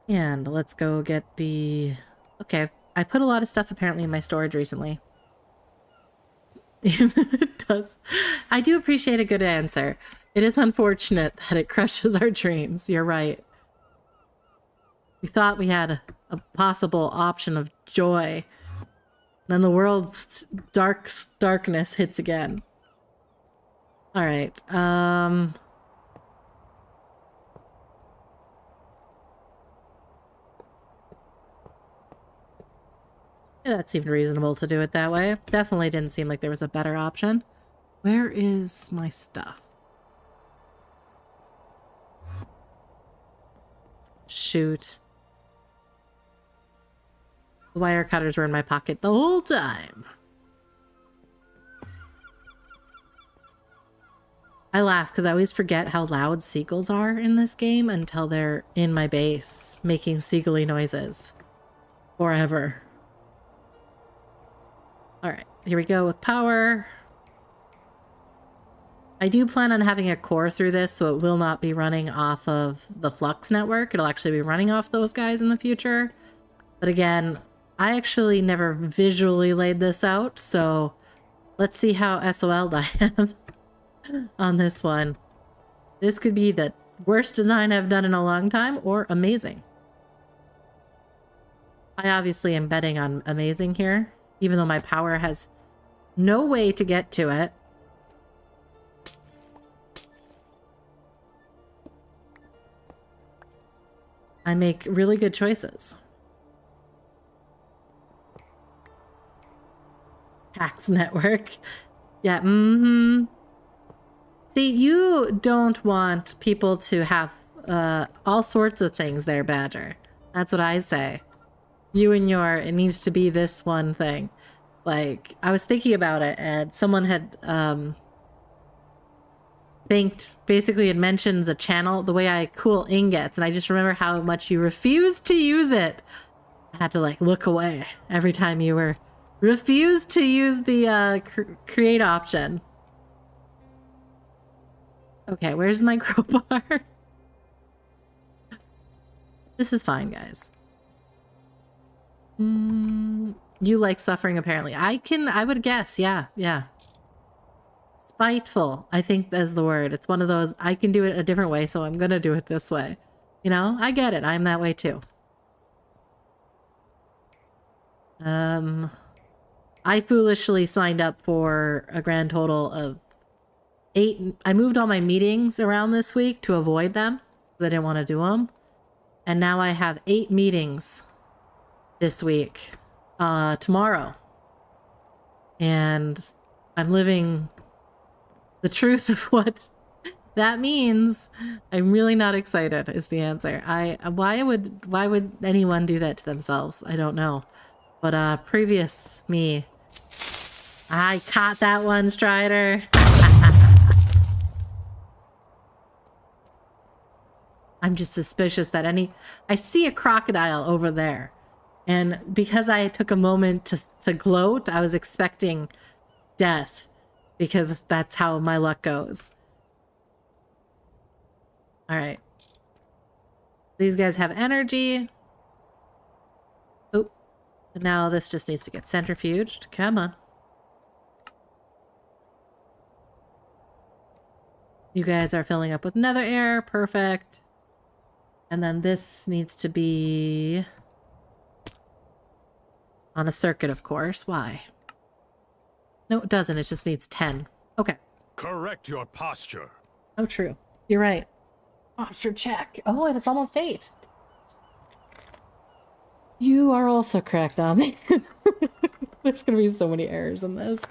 And let's go get the... Okay, I put a lot of stuff apparently in my storage recently. It does. I do appreciate a good answer. It is unfortunate that it crushes our dreams. You're right. We thought we had a possible option of joy. Then the world's darkness hits again. All right. Yeah, that seemed reasonable to do it that way. Definitely didn't seem like there was a better option. Where is my stuff? Shoot. The wire cutters were in my pocket the whole time. I laugh because I always forget how loud seagulls are in this game until they're in my base, making seagull-y noises. Forever. Alright, here we go with power. I do plan on having a core through this, so it will not be running off of the Flux network. It'll actually be running off those guys in the future. But again, I actually never visually laid this out, so let's see how SOL'd I am on this one. This could be the worst design I've done in a long time, or amazing. I obviously am betting on amazing here, even though my power has no way to get to it. I make really good choices. Tax network. Yeah, See, you don't want people to have all sorts of things there, Badger. That's what I say. You and your, it needs to be this one thing. Like, I was thinking about it, and someone had basically had mentioned the channel, the way I cool ingots, and I just remember how much you refused to use it. I had to, like, look away every time you were refused to use the create option. Okay, where's my crowbar? This is fine, guys. You like suffering, apparently. I would guess, yeah. Spiteful, I think that's the word. It's one of those, I can do it a different way, so I'm gonna do it this way. You know, I get it. I'm that way too. I foolishly signed up for a grand total of 8. I moved all my meetings around this week to avoid them because I didn't want to do them. And now I have 8 meetings this week, tomorrow. And I'm living the truth of what that means. I'm really not excited is the answer. Why would anyone do that to themselves? I don't know. But previous me, I caught that one, Strider. I'm just suspicious that I see a crocodile over there. And because I took a moment to gloat, I was expecting death. Because that's how my luck goes. Alright. These guys have energy. Oh. But now this just needs to get centrifuged. Come on. You guys are filling up with nether air. Perfect. And then this needs to be on a circuit, of course. Why? No, it doesn't. It just needs 10. Okay. Correct your posture. Oh, true. You're right. Posture check. Oh, and it's almost 8. You are also correct on me. There's gonna be so many errors in this.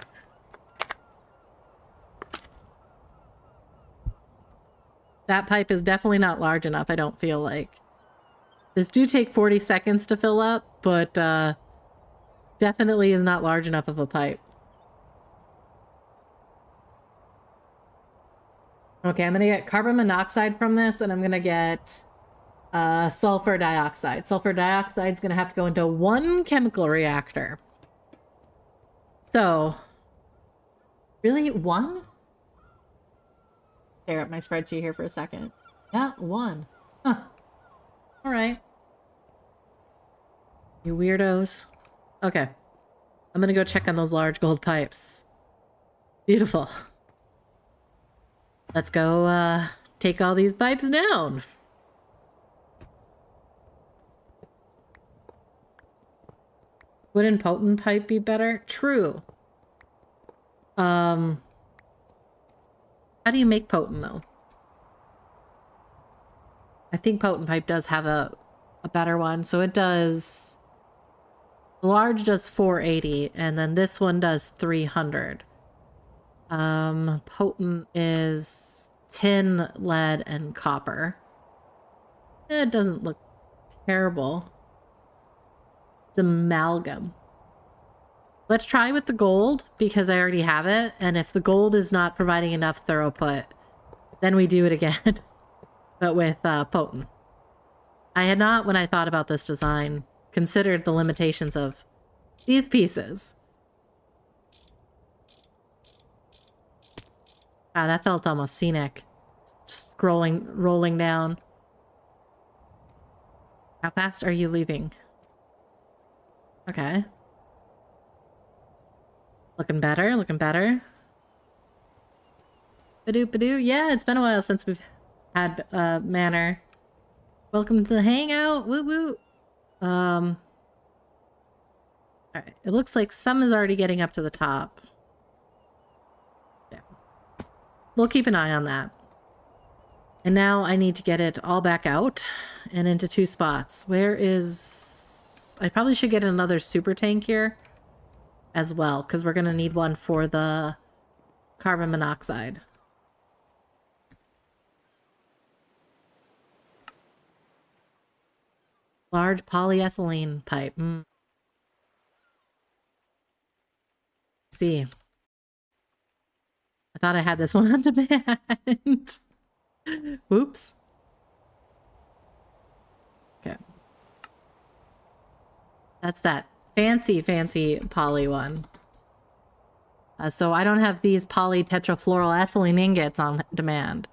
That pipe is definitely not large enough, I don't feel like. This do take 40 seconds to fill up, but definitely is not large enough of a pipe. Okay, I'm gonna get carbon monoxide from this, and I'm gonna get sulfur dioxide. Sulfur dioxide is gonna have to go into one chemical reactor. So, really, 1? Tear up my spreadsheet here for a second. Yeah, 1. Huh. Alright. You weirdos. Okay. I'm gonna go check on those large gold pipes. Beautiful. Let's go, take all these pipes down. Wouldn't potent pipe be better? True. How do you make potent, though? I think potent pipe does have a better one. So it does... Large does 480, and then this one does 300. Potent is tin, lead, and copper. It doesn't look terrible. It's amalgam. Let's try with the gold, because I already have it, and if the gold is not providing enough throughput, then we do it again. But with potent. I had not, when I thought about this design, considered the limitations of these pieces. Ah, that felt almost scenic. Just rolling down. How fast are you leaving? Okay. Looking better, looking better. Badoo. Yeah, it's been a while since we've had manor. Welcome to the hangout. Woo woo. Alright. It looks like some is already getting up to the top. Yeah. We'll keep an eye on that. And now I need to get it all back out and into 2 spots. Where is... I probably should get another super tank here as well, because we're going to need one for the carbon monoxide. Large polyethylene pipe. See. I thought I had this one on demand. Whoops. Okay. That's that fancy poly one. So I don't have these polytetrafluoroethylene ingots on demand.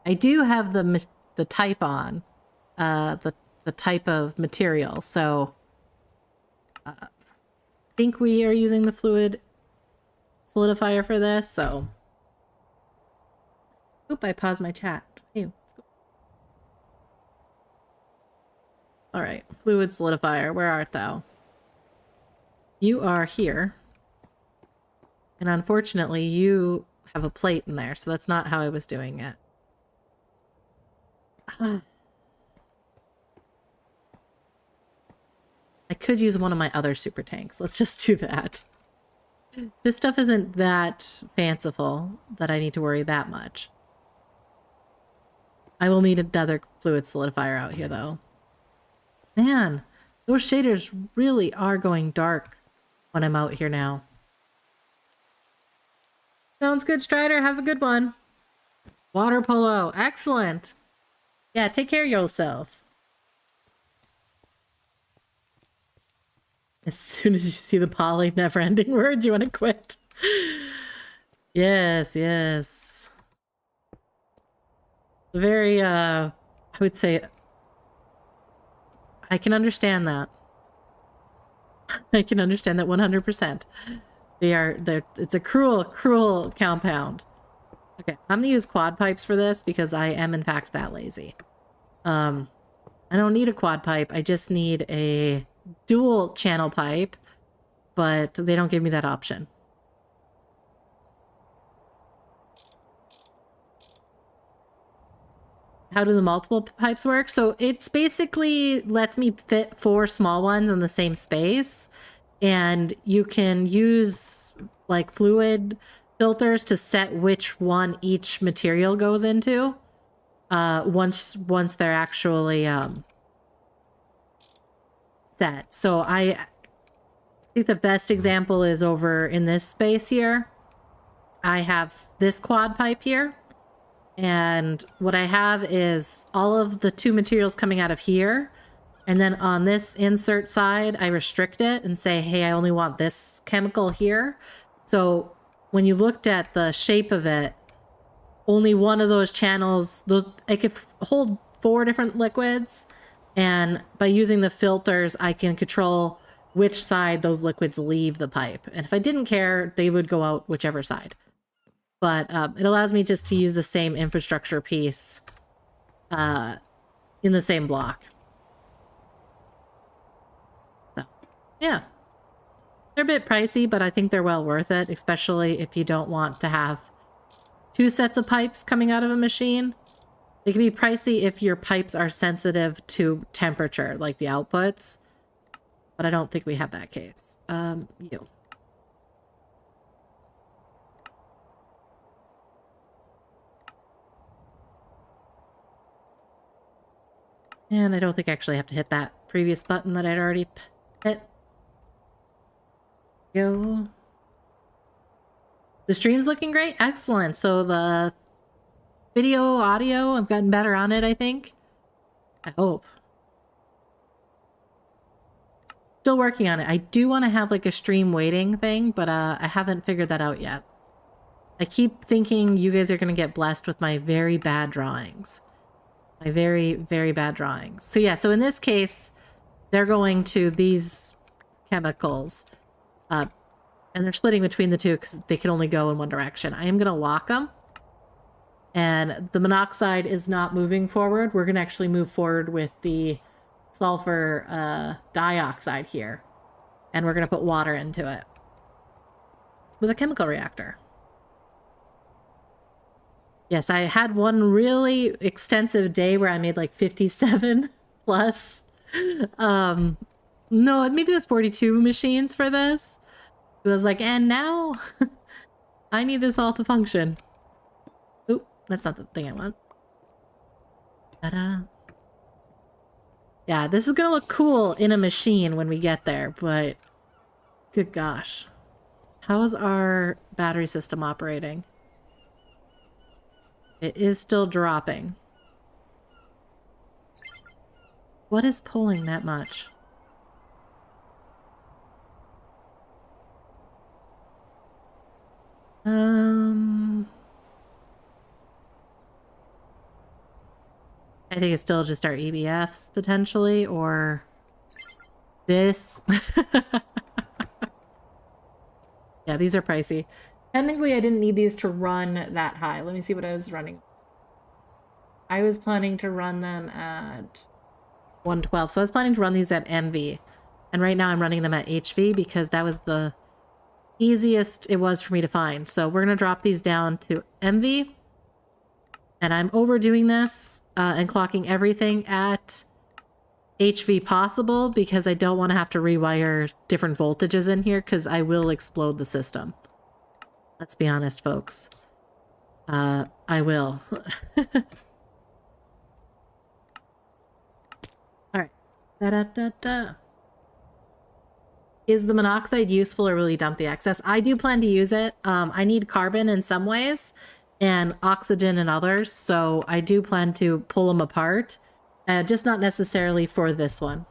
I do have the type on. The type of material. So I think we are using the fluid solidifier for this, so... Oop, I paused my chat. Hey, let's go. Alright, fluid solidifier, where art thou? You are here. And unfortunately, you have a plate in there, so that's not how I was doing it. I could use one of my other super tanks. Let's just do that. This stuff isn't that fanciful that I need to worry that much. I will need another fluid solidifier out here, though. Man, those shaders really are going dark when I'm out here now. Sounds good, Strider. Have a good one. Water polo. Excellent. Yeah, take care of yourself. As soon as you see the poly never-ending word, you want to quit. Yes. Very, I would say... I can understand that. I can understand that 100%. It's a cruel compound. Okay, I'm gonna use quad pipes for this because I am in fact that lazy. I don't need a quad pipe, I just need a dual channel pipe, but they don't give me that option. How do the multiple pipes work? So it's basically lets me fit 4 small ones in the same space, and you can use like fluid filters to set which one each material goes into once they're actually set. So I think the best example is over in this space here. I have this quad pipe here. And what I have is all of the 2 materials coming out of here. And then on this insert side, I restrict it and say, hey, I only want this chemical here. So when you looked at the shape of it, only one of those channels, I could hold 4 different liquids, And by using the filters, I can control which side those liquids leave the pipe. And if I didn't care, they would go out whichever side. But it allows me just to use the same infrastructure piece in the same block. So, yeah. They're a bit pricey, but I think they're well worth it, especially if you don't want to have 2 sets of pipes coming out of a machine. They can be pricey if your pipes are sensitive to temperature, like the outputs. But I don't think we have that case. You. And I don't think I actually have to hit that previous button that I'd already hit. Go. The stream's looking great. Excellent. So the video, audio, I've gotten better on it, I think. I hope. Still working on it. I do want to have like a stream waiting thing, but I haven't figured that out yet. I keep thinking you guys are going to get blessed with my very bad drawings. My very, very bad drawings. So yeah, so in this case, they're going to these chemicals. And they're splitting between the two because they can only go in one direction. I am going to lock them. And the monoxide is not moving forward. We're going to actually move forward with the sulfur dioxide here. And we're going to put water into it. With a chemical reactor. Yes, I had one really extensive day where I made like 57 plus. No, maybe it was 42 machines for this. I was like, and now I need this all to function. Oop, that's not the thing I want. Ta-da. Yeah, this is gonna look cool in a machine when we get there, but good gosh. How's our battery system operating? It is still dropping. What is pulling that much? I think it's still just our EBFs, potentially, or this. Yeah, these are pricey. Technically, I didn't need these to run that high. Let me see what I was running. I was planning to run them at 112. So I was planning to run these at MV. And right now I'm running them at HV because that was the easiest it was for me to find. So we're going to drop these down to MV. And I'm overdoing this and clocking everything at HV possible because I don't want to have to rewire different voltages in here because I will explode the system. Let's be honest, folks. I will. Alright. Da-da-da-da. Is the monoxide useful or really dump the excess? I do plan to use it. I need carbon in some ways and oxygen in others, so I do plan to pull them apart. Just not necessarily for this one.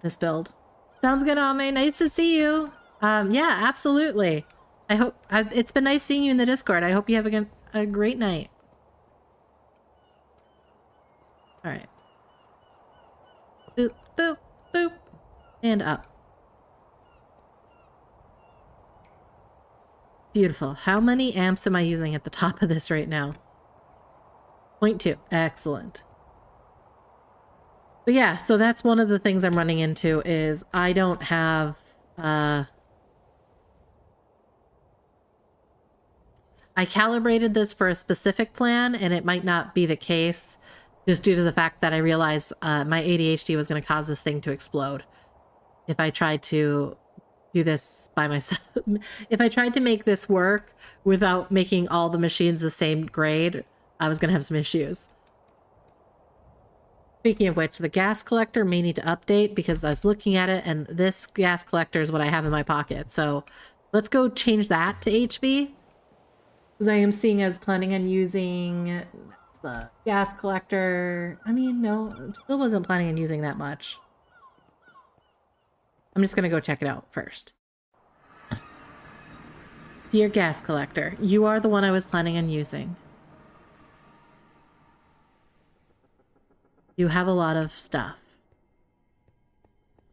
This build. Sounds good, Ame. Nice to see you. Yeah, absolutely. I hope it's been nice seeing you in the Discord. I hope you have a great night. All right. Boop, boop, boop. And up. Beautiful. How many amps am I using at the top of this right now? 0.2. Excellent. But yeah, so that's one of the things I'm running into is I don't have... I calibrated this for a specific plan, and it might not be the case just due to the fact that I realized my ADHD was going to cause this thing to explode. If I tried to do this by myself, if I tried to make this work without making all the machines the same grade, I was going to have some issues. Speaking of which, the gas collector may need to update because I was looking at it and this gas collector is what I have in my pocket. So let's go change that to HV. Because I am seeing I was planning on using the gas collector. I mean, no, still wasn't planning on using that much. I'm just going to go check it out first. Dear gas collector, you are the one I was planning on using. You have a lot of stuff.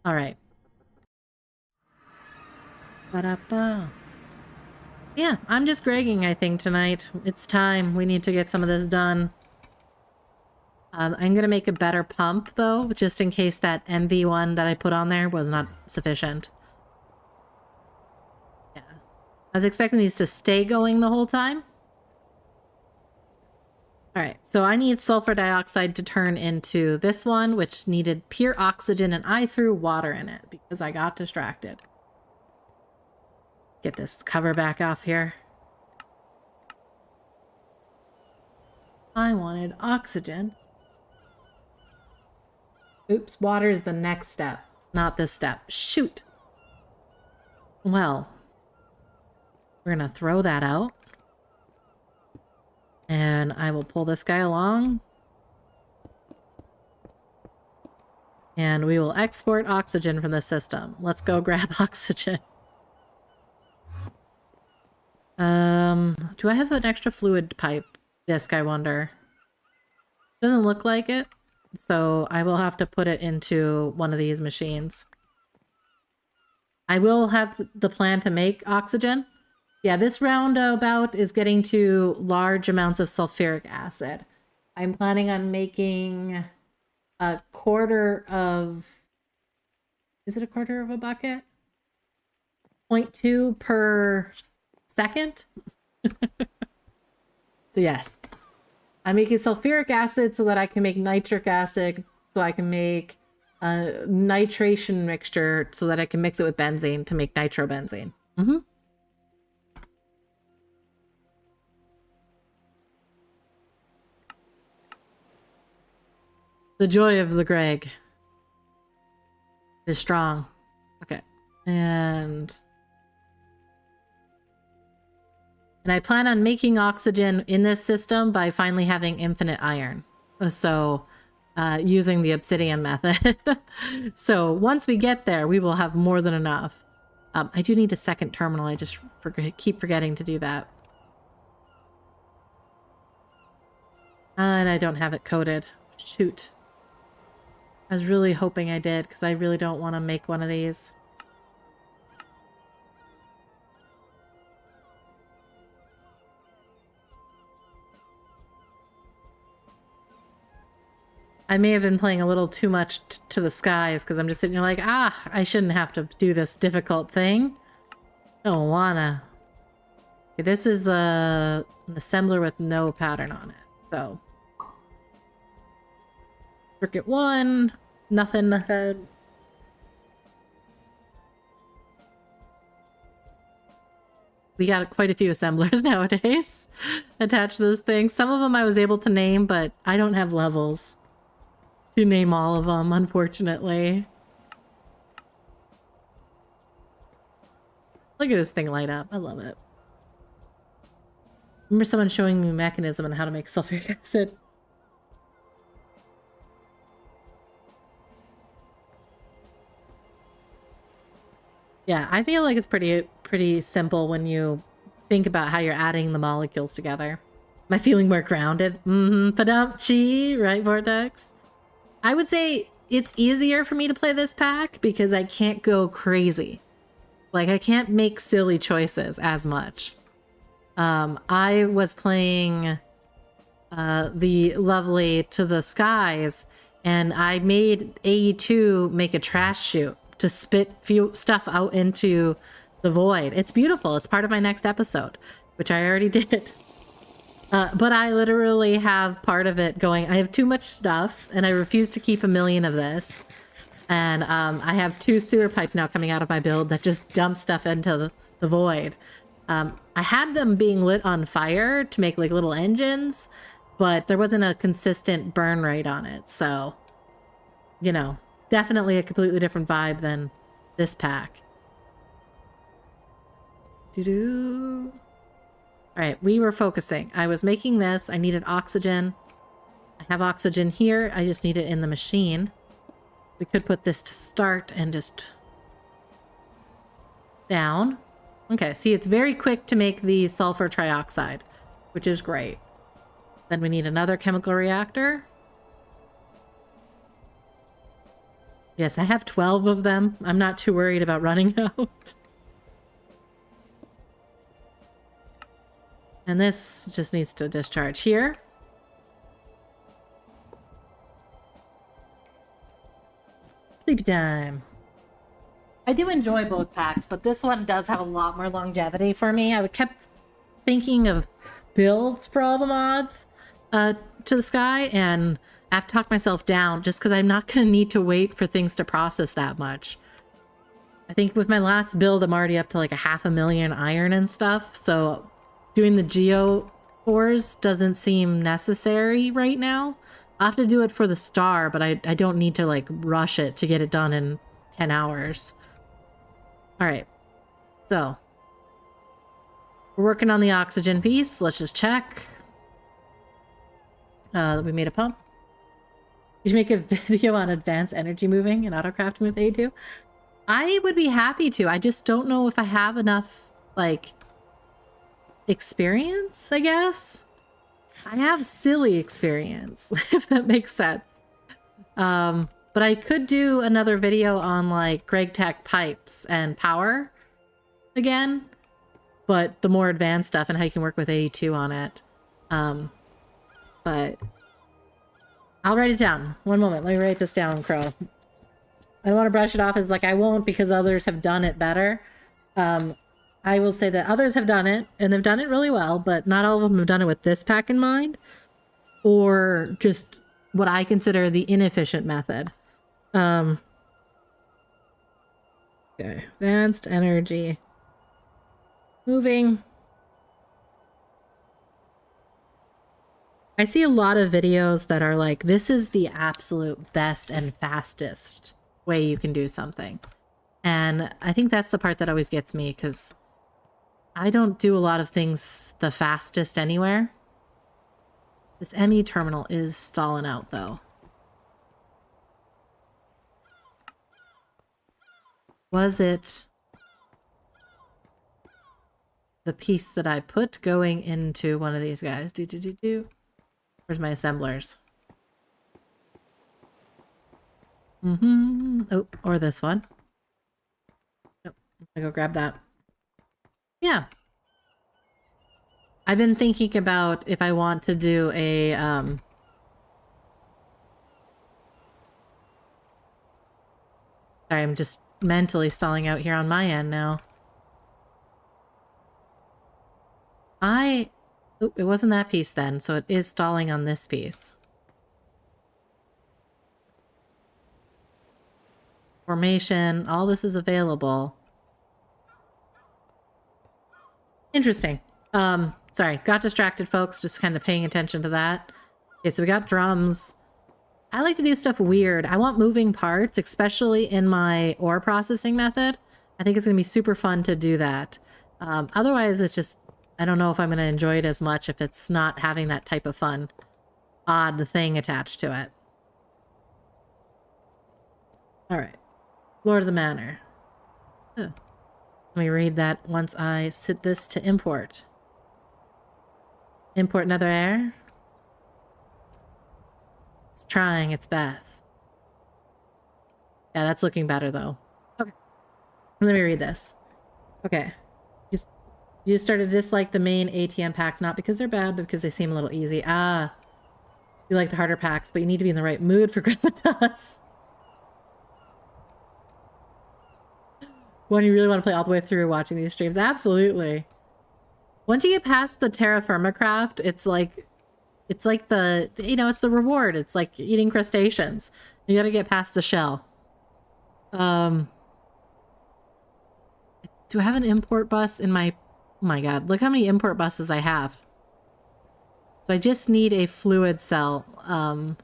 All right. Ba-da-ba. Yeah, I'm just Gregging, I think, tonight. It's time. We need to get some of this done. I'm gonna make a better pump, though, just in case that MV one that I put on there was not sufficient. Yeah. I was expecting these to stay going the whole time. Alright, so I need sulfur dioxide to turn into this one, which needed pure oxygen, and I threw water in it because I got distracted. Get this cover back off here. I wanted oxygen. Oops, water is the next step, not this step. Shoot! Well, we're gonna throw that out. And I will pull this guy along. And we will export oxygen from the system. Let's go grab oxygen. Do I have an extra fluid pipe disc, I wonder? Doesn't look like it. So I will have to put it into one of these machines. I will have the plan to make oxygen. Yeah, this roundabout is getting to large amounts of sulfuric acid. I'm planning on making a quarter of... Is it a quarter of a bucket? 0.2 per second? So yes. I'm making sulfuric acid so that I can make nitric acid, so I can make a nitration mixture so that I can mix it with benzene to make nitrobenzene. Mm-hmm. The joy of the Greg is strong. Okay. And I plan on making oxygen in this system by finally having infinite iron. So, using the obsidian method. So once we get there, we will have more than enough. I do need a second terminal. I just keep forgetting to do that. And I don't have it coded. Shoot. I was really hoping I did, because I really don't want to make one of these. I may have been playing a little too much to the skies, because I'm just sitting here like, I shouldn't have to do this difficult thing. Don't wanna. Okay, this is an assembler with no pattern on it, so. Circuit 1, nothing ahead. We got quite a few assemblers nowadays attached to this thing. Some of them I was able to name, but I don't have levels to name all of them, unfortunately. Look at this thing light up. I love it. Remember someone showing me mechanism and how to make sulfuric acid. Yeah, I feel like it's pretty simple when you think about how you're adding the molecules together. Am I feeling more grounded? Padumchi, right, Vortex? I would say it's easier for me to play this pack because I can't go crazy. Like, I can't make silly choices as much. I was playing the lovely To the Skies, and I made AE2 make a trash chute to spit stuff out into the void. It's beautiful. It's part of my next episode, which I already did. But I literally have part of it going, I have too much stuff, and I refuse to keep a million of this. And I have 2 sewer pipes now coming out of my build that just dump stuff into the void. I had them being lit on fire to make like little engines, but there wasn't a consistent burn rate on it. So, you know, definitely a completely different vibe than this pack. Doo-doo. Alright, we were focusing. I was making this. I needed oxygen. I have oxygen here. I just need it in the machine. We could put this to start and just down. Okay, see, it's very quick to make the sulfur trioxide, which is great. Then we need another chemical reactor. Yes, I have 12 of them. I'm not too worried about running out. And this just needs to discharge here. Sleepy time. I do enjoy both packs, but this one does have a lot more longevity for me. I kept thinking of builds for all the mods to the sky, and I have to talk myself down just because I'm not going to need to wait for things to process that much. I think with my last build, I'm already up to like 500,000 iron and stuff, so doing the geo ores doesn't seem necessary right now. I'll have to do it for the star, but I don't need to like rush it to get it done in 10 hours. All right, so we're working on the oxygen piece. Let's just check that we made a pump. You should make a video on advanced energy moving and autocrafting with A2. I would be happy to. I just don't know if I have enough, like, experience, I guess. I have silly experience, if that makes sense. But I could do another video on, like, Gregtech pipes and power again, but the more advanced stuff and how you can work with A2 on it. But I'll write it down. One moment. Let me write this down, Crow. I don't want to brush it off as like I won't because others have done it better. I will say that others have done it, and they've done it really well, but not all of them have done it with this pack in mind, or just what I consider the inefficient method. Okay, advanced energy. Moving. I see a lot of videos that are like, this is the absolute best and fastest way you can do something. And I think that's the part that always gets me, because I don't do a lot of things the fastest anywhere. This ME terminal is stalling out, though. Was it the piece that I put going into one of these guys? Where's my assemblers? Oh, or this one. Nope. I'm gonna go grab that. Yeah. I've been thinking about if I want to do a, Sorry, I'm just mentally stalling out here on my end now. Oh, it wasn't that piece then, so it is stalling on this piece. Formation, all this is available. Interesting. Sorry, got distracted, folks, just kind of paying attention to that. Okay, so we got drums. I like to do stuff weird. I want moving parts, especially in my ore processing method. I think it's going to be super fun to do that. Otherwise, it's just, I don't know if I'm going to enjoy it as much if it's not having that type of fun, odd thing attached to it. All right. Lord of the Manor. Oh. Let me read that once I set this to import. Import another air. It's trying its best. Yeah, that's looking better though. Okay. Let me read this. Okay. You started to dislike the main ATM packs, not because they're bad, but because they seem a little easy. Ah. You like the harder packs, but you need to be in the right mood for Gravitas. When you really want to play all the way through watching these streams. Absolutely. Once you get past the terra firma craft, it's like the, you know, it's the reward. It's like eating crustaceans. You gotta get past the shell. Do I have an import bus in my, oh my god, look how many import buses I have. So I just need a fluid cell. Oh,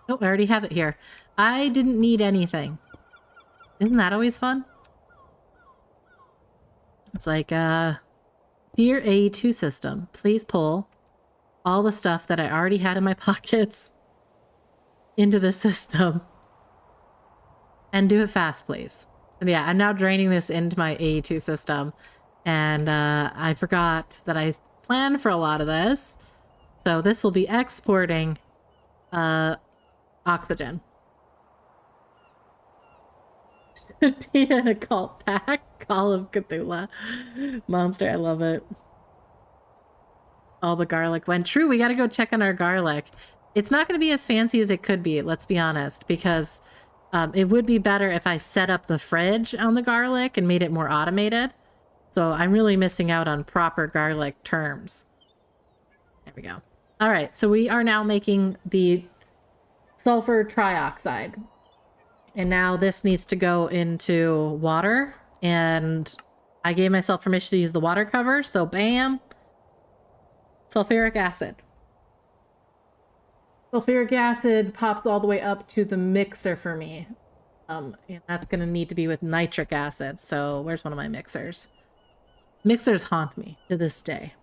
I already have it here. I didn't need anything. Isn't that always fun? It's like, dear A2 system, please pull all the stuff that I already had in my pockets into the system. And do it fast, please. And yeah, I'm now draining this into my A2 system. And I forgot that I planned for a lot of this. So this will be exporting oxygen. Should be in a cult pack. Call of Cthulhu. Monster, I love it. All the garlic went. True, we gotta go check on our garlic. It's not gonna be as fancy as it could be, let's be honest, because it would be better if I set up the fridge on the garlic and made it more automated. So I'm really missing out on proper garlic terms. There we go. All right, so we are now making the sulfur trioxide. And now this needs to go into water. And I gave myself permission to use the water cover. So bam, sulfuric acid. Sulfuric acid pops all the way up to the mixer for me. And that's going to need to be with nitric acid. So where's one of my mixers? Mixers haunt me to this day.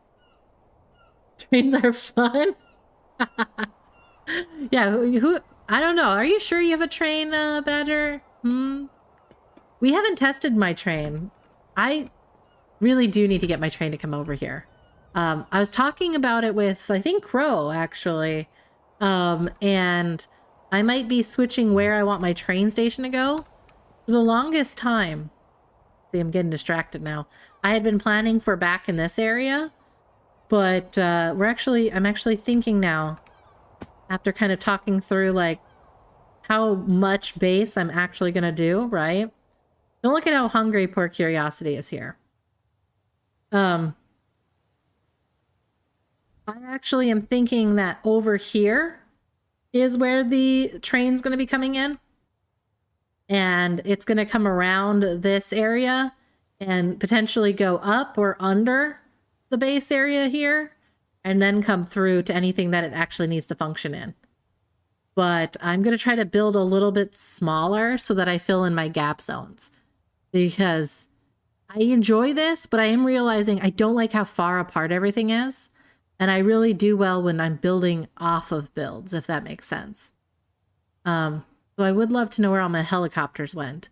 Trains are fun. Yeah, who I don't know. Are you sure you have a train, Badger? We haven't tested my train. I really do need to get my train to come over here. I was talking about it with, I think, Crow, actually. And I might be switching where I want my train station to go. For the longest time. See, I'm getting distracted now. I had been planning for back in this area. But I'm actually thinking now, after kind of talking through, like, how much base I'm actually going to do, right? Don't look at how hungry poor Curiosity is here. I actually am thinking that over here is where the train's going to be coming in. And it's going to come around this area and potentially go up or under the base area here, and then come through to anything that it actually needs to function in. But I'm going to try to build a little bit smaller so that I fill in my gap zones. Because I enjoy this, but I am realizing I don't like how far apart everything is. And I really do well when I'm building off of builds, if that makes sense. So I would love to know where all my helicopters went.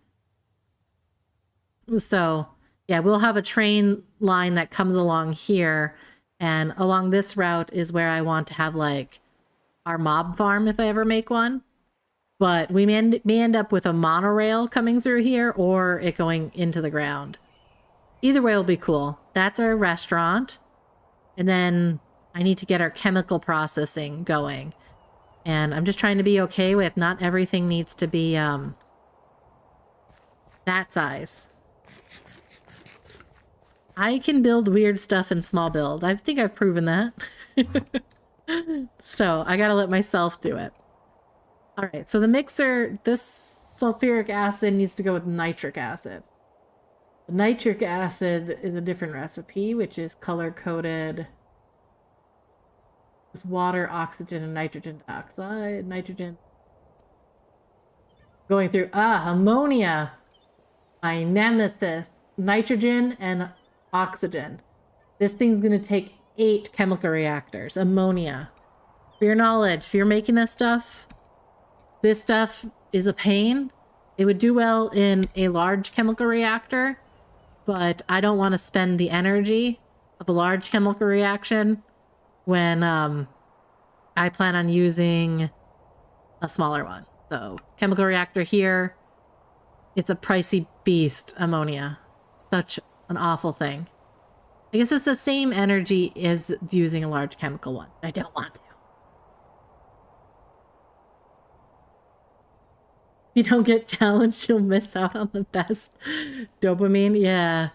So yeah, we'll have a train line that comes along here, and along this route is where I want to have, like, our mob farm if I ever make one. But we may end up with a monorail coming through here, or it going into the ground. Either way will be cool. That's our restaurant. And then I need to get our chemical processing going. And I'm just trying to be okay with not everything needs to be that size. I can build weird stuff in small build. I think I've proven that. So I gotta let myself do it. All right, so the mixer, this sulfuric acid needs to go with nitric acid. The nitric acid is a different recipe, which is color-coded. It's water, oxygen, and nitrogen dioxide. Nitrogen. Going through, ammonia. My nemesis. Nitrogen and oxygen. This thing's going to take 8 chemical reactors. Ammonia. For your knowledge, if you're making this stuff is a pain. It would do well in a large chemical reactor, but I don't want to spend the energy of a large chemical reaction when I plan on using a smaller one. So, chemical reactor here. It's a pricey beast, ammonia. Such an awful thing. I guess it's the same energy as using a large chemical one. I don't want to. If you don't get challenged, you'll miss out on the best dopamine. Yeah.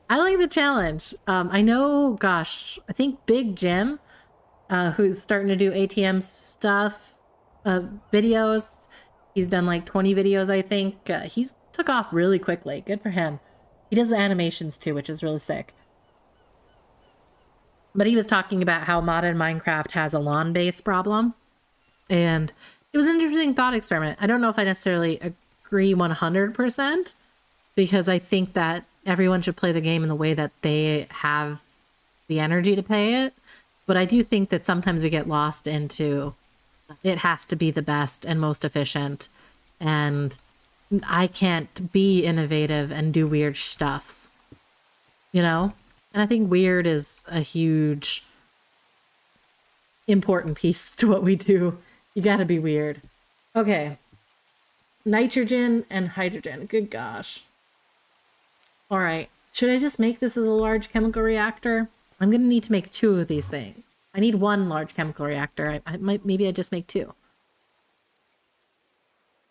I like the challenge. I know, gosh, I think Big Jim, who's starting to do ATM stuff, videos. He's done like 20 videos, I think. He took off really quickly. Good for him. He does the animations too, which is really sick. But he was talking about how modded Minecraft has a lawn-based problem. And it was an interesting thought experiment. I don't know if I necessarily agree 100%, because I think that everyone should play the game in the way that they have the energy to play it. But I do think that sometimes we get lost into it has to be the best and most efficient. And I can't be innovative and do weird stuffs, you know? And I think weird is a huge, important piece to what we do. You gotta be weird. Okay. nitrogen and hydrogen. Good gosh. All right. Should I just make this as a large chemical reactor? I'm going to need to make 2 of these things. I need 1 large chemical reactor. Maybe I just make 2.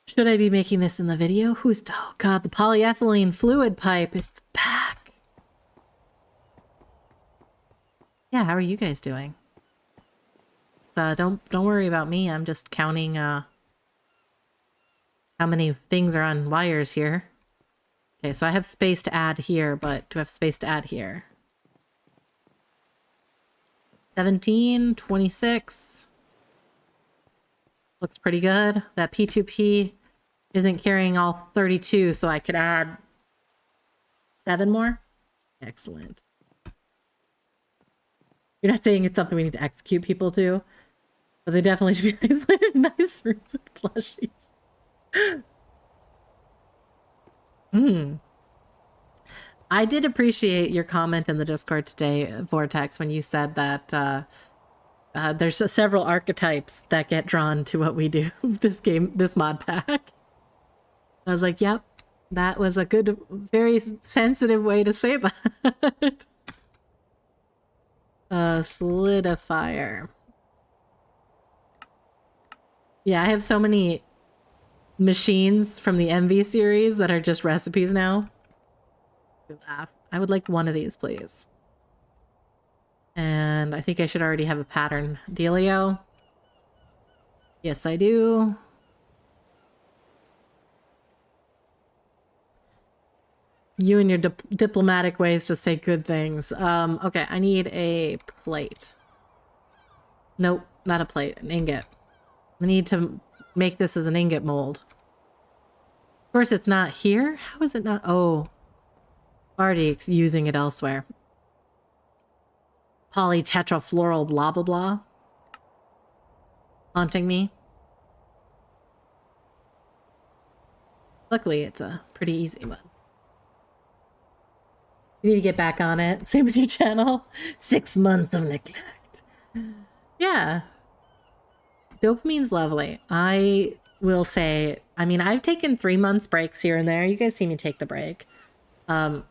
Should I be making this in the video? Oh god, the polyethylene fluid pipe. It's back. Yeah, how are you guys doing? Don't worry about me. I'm just counting how many things are on wires here. Okay, so I have space to add here, but do I have space to add here? 17, 26. Looks pretty good. That P2P isn't carrying all 32, so I could add 7 more. Excellent. You're not saying it's something we need to execute people to, but they definitely should be isolated in nice rooms with plushies. I did appreciate your comment in the Discord today, Vortex, when you said that there's several archetypes that get drawn to what we do this mod pack. I was like, yep, that was a good, very sensitive way to say that. Solidifier. Yeah, I have so many machines from the MV series that are just recipes now. I would like 1 of these, please. And I think I should already have a pattern. Dealio. Yes, I do. You and your diplomatic ways to say good things. Okay, I need a plate. Nope, not a plate, an ingot. I need to make this as an ingot mold. Of course, it's not here. How is it not? Oh, already using it elsewhere. Polytetrafluoral blah blah blah. Haunting me. Luckily, it's a pretty easy one. You need to get back on it. Same with your channel. 6 months of neglect. Yeah. Dopamine's lovely. I will say, I mean, I've taken 3 months breaks here and there. You guys see me take the break. I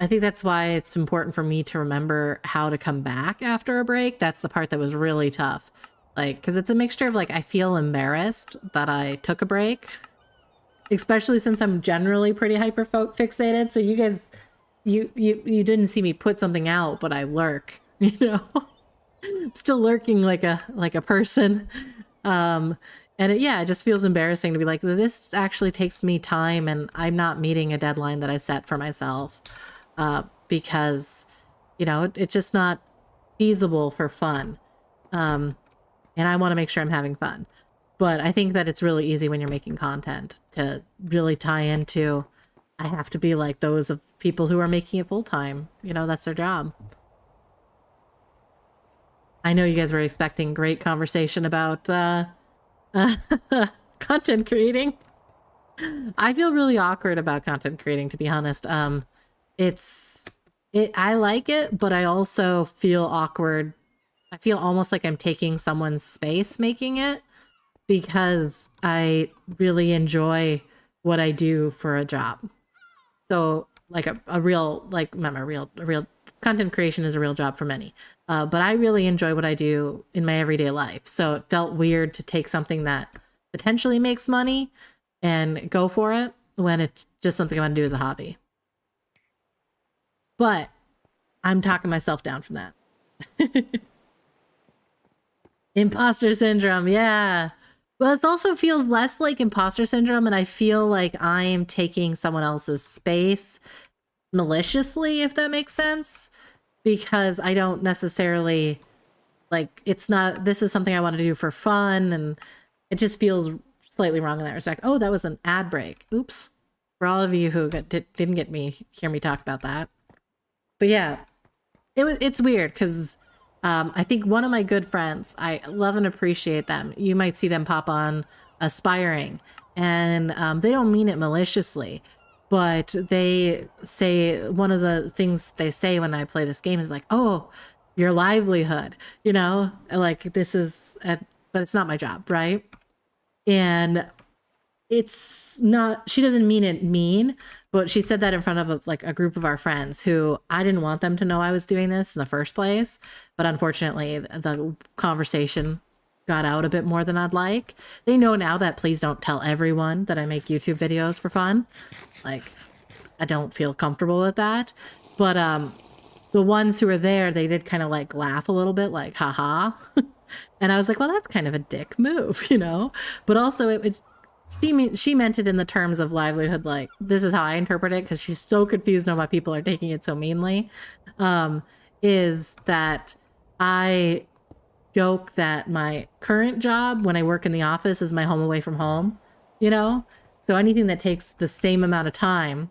think that's why it's important for me to remember how to come back after a break. That's the part that was really tough. Like, because it's a mixture of like, I feel embarrassed that I took a break. Especially since I'm generally pretty hyper fixated. So you guys, you didn't see me put something out, but I lurk, you know? I'm still lurking like a person. And yeah, it just feels embarrassing to be like, this actually takes me time and I'm not meeting a deadline that I set for myself. Because, you know, it's just not feasible for fun. And I want to make sure I'm having fun. But I think that it's really easy when you're making content to really tie into, I have to be like those of people who are making it full time. You know, that's their job. I know you guys were expecting great conversation about content creating. I feel really awkward about content creating, to be honest. I like it, but I also feel awkward. I feel almost like I'm taking someone's space making it, because I really enjoy what I do for a job. So like a real, like, not a real content creation is a real job for many. But I really enjoy what I do in my everyday life. So it felt weird to take something that potentially makes money and go for it when it's just something I want to do as a hobby. But I'm talking myself down from that. Imposter syndrome, yeah. Well, it also feels less like imposter syndrome, and I feel like I am taking someone else's space maliciously, if that makes sense, because I don't necessarily, like, it's not, this is something I want to do for fun, and it just feels slightly wrong in that respect. Oh, that was an ad break. Oops. For all of you who didn't hear me talk about that. But yeah, it's weird, because I think one of my good friends, I love and appreciate them. You might see them pop on Aspiring, and they don't mean it maliciously, but they say, one of the things they say when I play this game is like, oh, your livelihood, you know, like this is, but it's not my job, right? And it's not, she doesn't mean it mean, but she said that in front of like a group of our friends who I didn't want them to know I was doing this in the first place. But unfortunately, the conversation got out a bit more than I'd like. They know now that please don't tell everyone that I make YouTube videos for fun. Like, I don't feel comfortable with that. But the ones who were there, they did kind of like laugh a little bit, like, haha. And I was like, well, that's kind of a dick move, you know? But also, she meant it in the terms of livelihood, like, this is how I interpret it, because she's so confused on why people are taking it so meanly, is that I joke that my current job, when I work in the office, is my home away from home, you know? So anything that takes the same amount of time,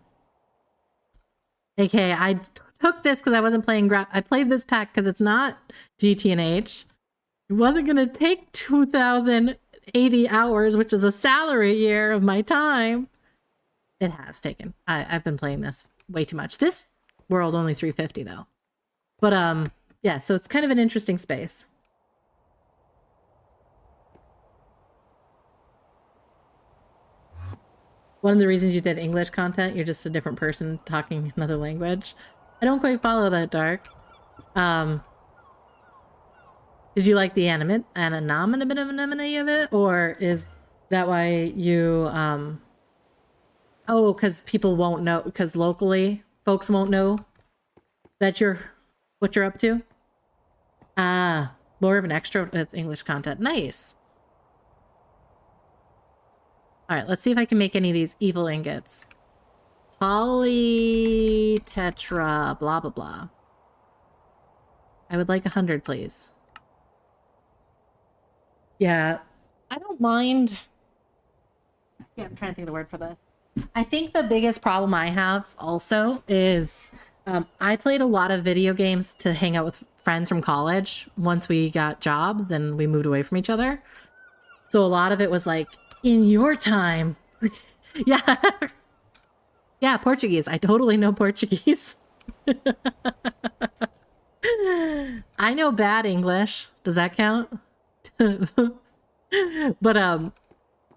aka I took this because I wasn't playing I played this pack because it's not GT&H. It wasn't going to take 2,080 hours, which is a salary year of my time. It has taken. I've been playing this way too much. This world only 350 though. But yeah, so it's kind of an interesting space. One of the reasons you did English content, you're just a different person talking another language. I don't quite follow that, Dark. Did you like the anonymity of it, or is that why you oh, because people won't know, because locally folks won't know that what you're up to? Ah, more of an extra with English content. Nice. All right, let's see if I can make any of these evil ingots. Polytetra, blah, blah, blah. I would like 100, please. Yeah, I don't mind. Yeah, I'm trying to think of the word for this. I think the biggest problem I have also is I played a lot of video games to hang out with friends from college once we got jobs and we moved away from each other. So a lot of it was like, in your time. Yeah. Yeah, Portuguese. I totally know Portuguese. I know bad English. Does that count? But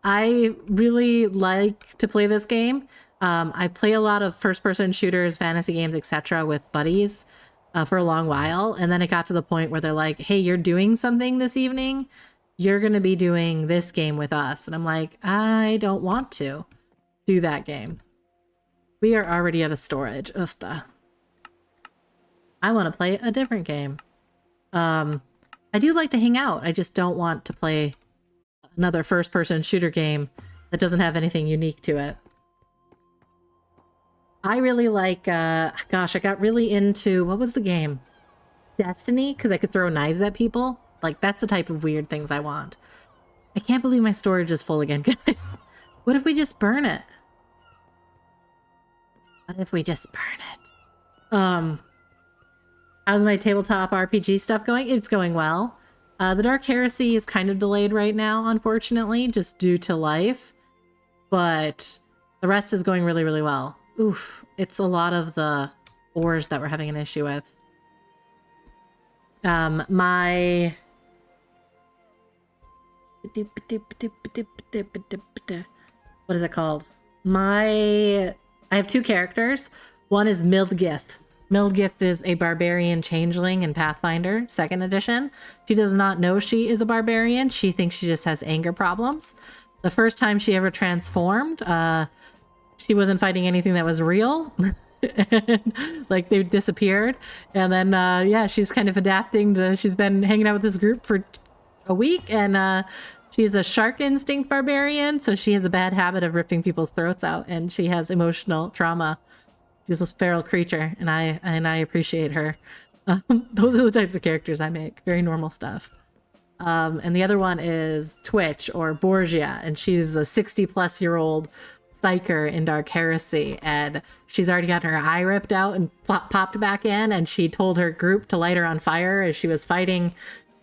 I really like to play this game. I play a lot of first-person shooters, fantasy games, etc. with buddies for a long while, and then it got to the point where they're like, "Hey, you're doing something this evening. You're gonna be doing this game with us," and I'm like, "I don't want to do that game. We are already out of storage. Ufta. I want to play a different game." I do like to hang out. I just don't want to play another first-person shooter game that doesn't have anything unique to it. I really like, gosh, I got really into, what was the game? Destiny, because I could throw knives at people. Like, that's the type of weird things I want. I can't believe my storage is full again, guys. What if we just burn it? What if we just burn it? How's my tabletop RPG stuff going? It's going well. The Dark Heresy is kind of delayed right now, unfortunately, just due to life. But the rest is going really, really well. Oof, it's a lot of the ores that we're having an issue with. My... What is it called? I have two characters. One is Mildgith. Mildgith is a barbarian changeling in Pathfinder, 2nd edition. She does not know she is a barbarian. She thinks she just has anger problems. The first time she ever transformed, she wasn't fighting anything that was real. Like, they disappeared. And then, yeah, she's kind of adapting to... She's been hanging out with this group for a week, and she's a shark instinct barbarian, so she has a bad habit of ripping people's throats out, and she has emotional trauma. She's a feral creature, and I appreciate her. Those are the types of characters I make. Very normal stuff. And the other one is Twitch, or Borgia, and she's a 60-plus-year-old psyker in Dark Heresy, and she's already got her eye ripped out and popped back in, and she told her group to light her on fire as she was fighting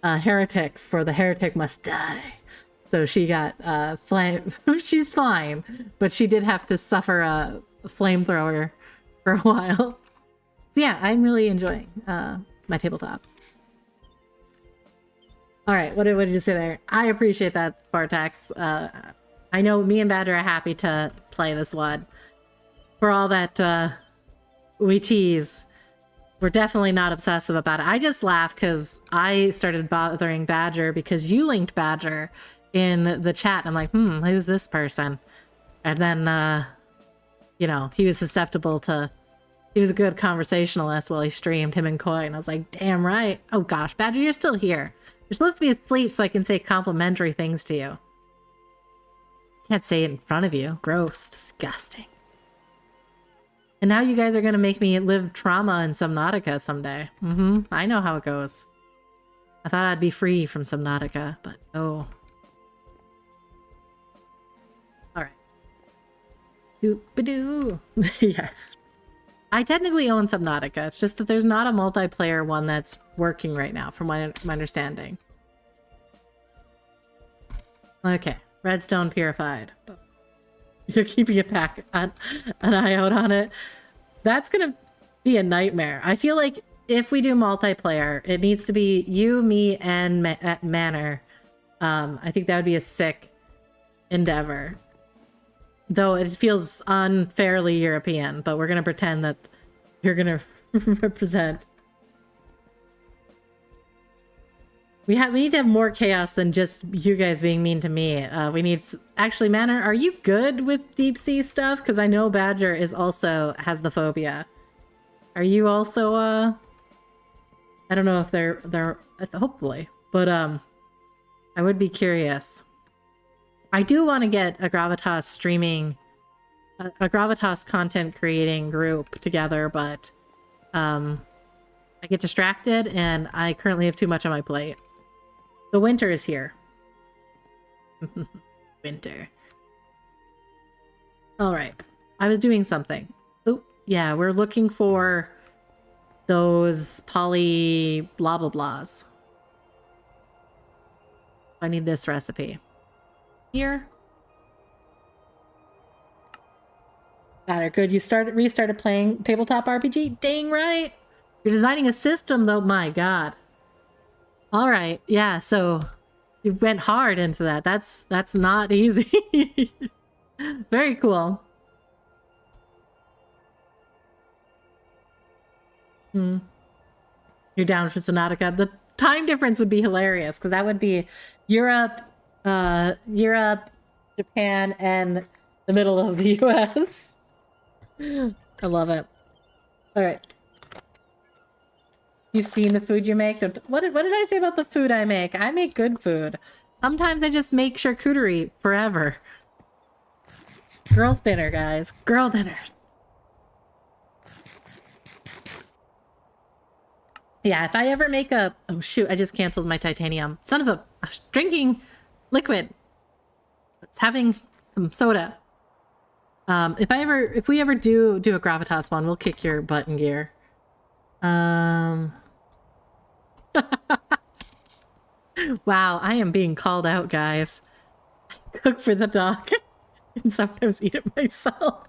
a heretic, for the heretic must die. So she got flame. She's fine, but she did have to suffer a flamethrower for a while. So yeah, I'm really enjoying my tabletop. All right, what did you say there? I appreciate that, Spartax. I know me and Badger are happy to play this one. For all that we tease, we're definitely not obsessive about it. I just laugh because I started bothering Badger because you linked Badger in the chat. I'm like, who's this person? And then, you know, he was susceptible to... He was a good conversationalist while he streamed, him and Koi, and I was like, damn right. Oh gosh, Badger, you're still here. You're supposed to be asleep so I can say complimentary things to you. Can't say it in front of you. Gross. Disgusting. And now you guys are gonna make me live trauma in Subnautica someday. I know how it goes. I thought I'd be free from Subnautica, but no. Alright. Doop-a-doo. Yes. I technically own Subnautica. It's just that there's not a multiplayer one that's working right now, from my understanding. Okay. Redstone purified. You're keeping an eye out on it. That's gonna be a nightmare. I feel like if we do multiplayer, it needs to be you, me, and Manor. I think that would be a sick endeavor. Though it feels unfairly European, but we're gonna pretend that you're gonna represent. We need to have more chaos than just you guys being mean to me. We need... Actually, Manor, are you good with deep sea stuff? Because I know Badger is also... has the phobia. Are you also, I don't know if they're... Hopefully. But, I would be curious. I do want to get a Gravitas streaming... a Gravitas content creating group together, but... I get distracted, and I currently have too much on my plate. The winter is here. Winter. Alright. I was doing something. Oh, yeah, we're looking for those poly blah blah blahs. I need this recipe. Here. Better. Good. You restarted playing tabletop RPG? Dang right. You're designing a system though. My god. All right. Yeah, so you went hard into that. That's not easy. Very cool. You're down for Subnautica. The time difference would be hilarious because that would be Europe, Japan, and the middle of the US. I love it. All right. You've seen the food you make? What did I say about the food I make? I make good food. Sometimes I just make charcuterie forever. Girl dinner, guys. Girl dinner. Yeah, if I ever make a... Oh, shoot. I just canceled my titanium. Son of a... I was drinking liquid. I was having some soda. If we ever do a Gravitas one, we'll kick your butt in gear. Wow, I am being called out, guys. I cook for the dog and sometimes eat it myself.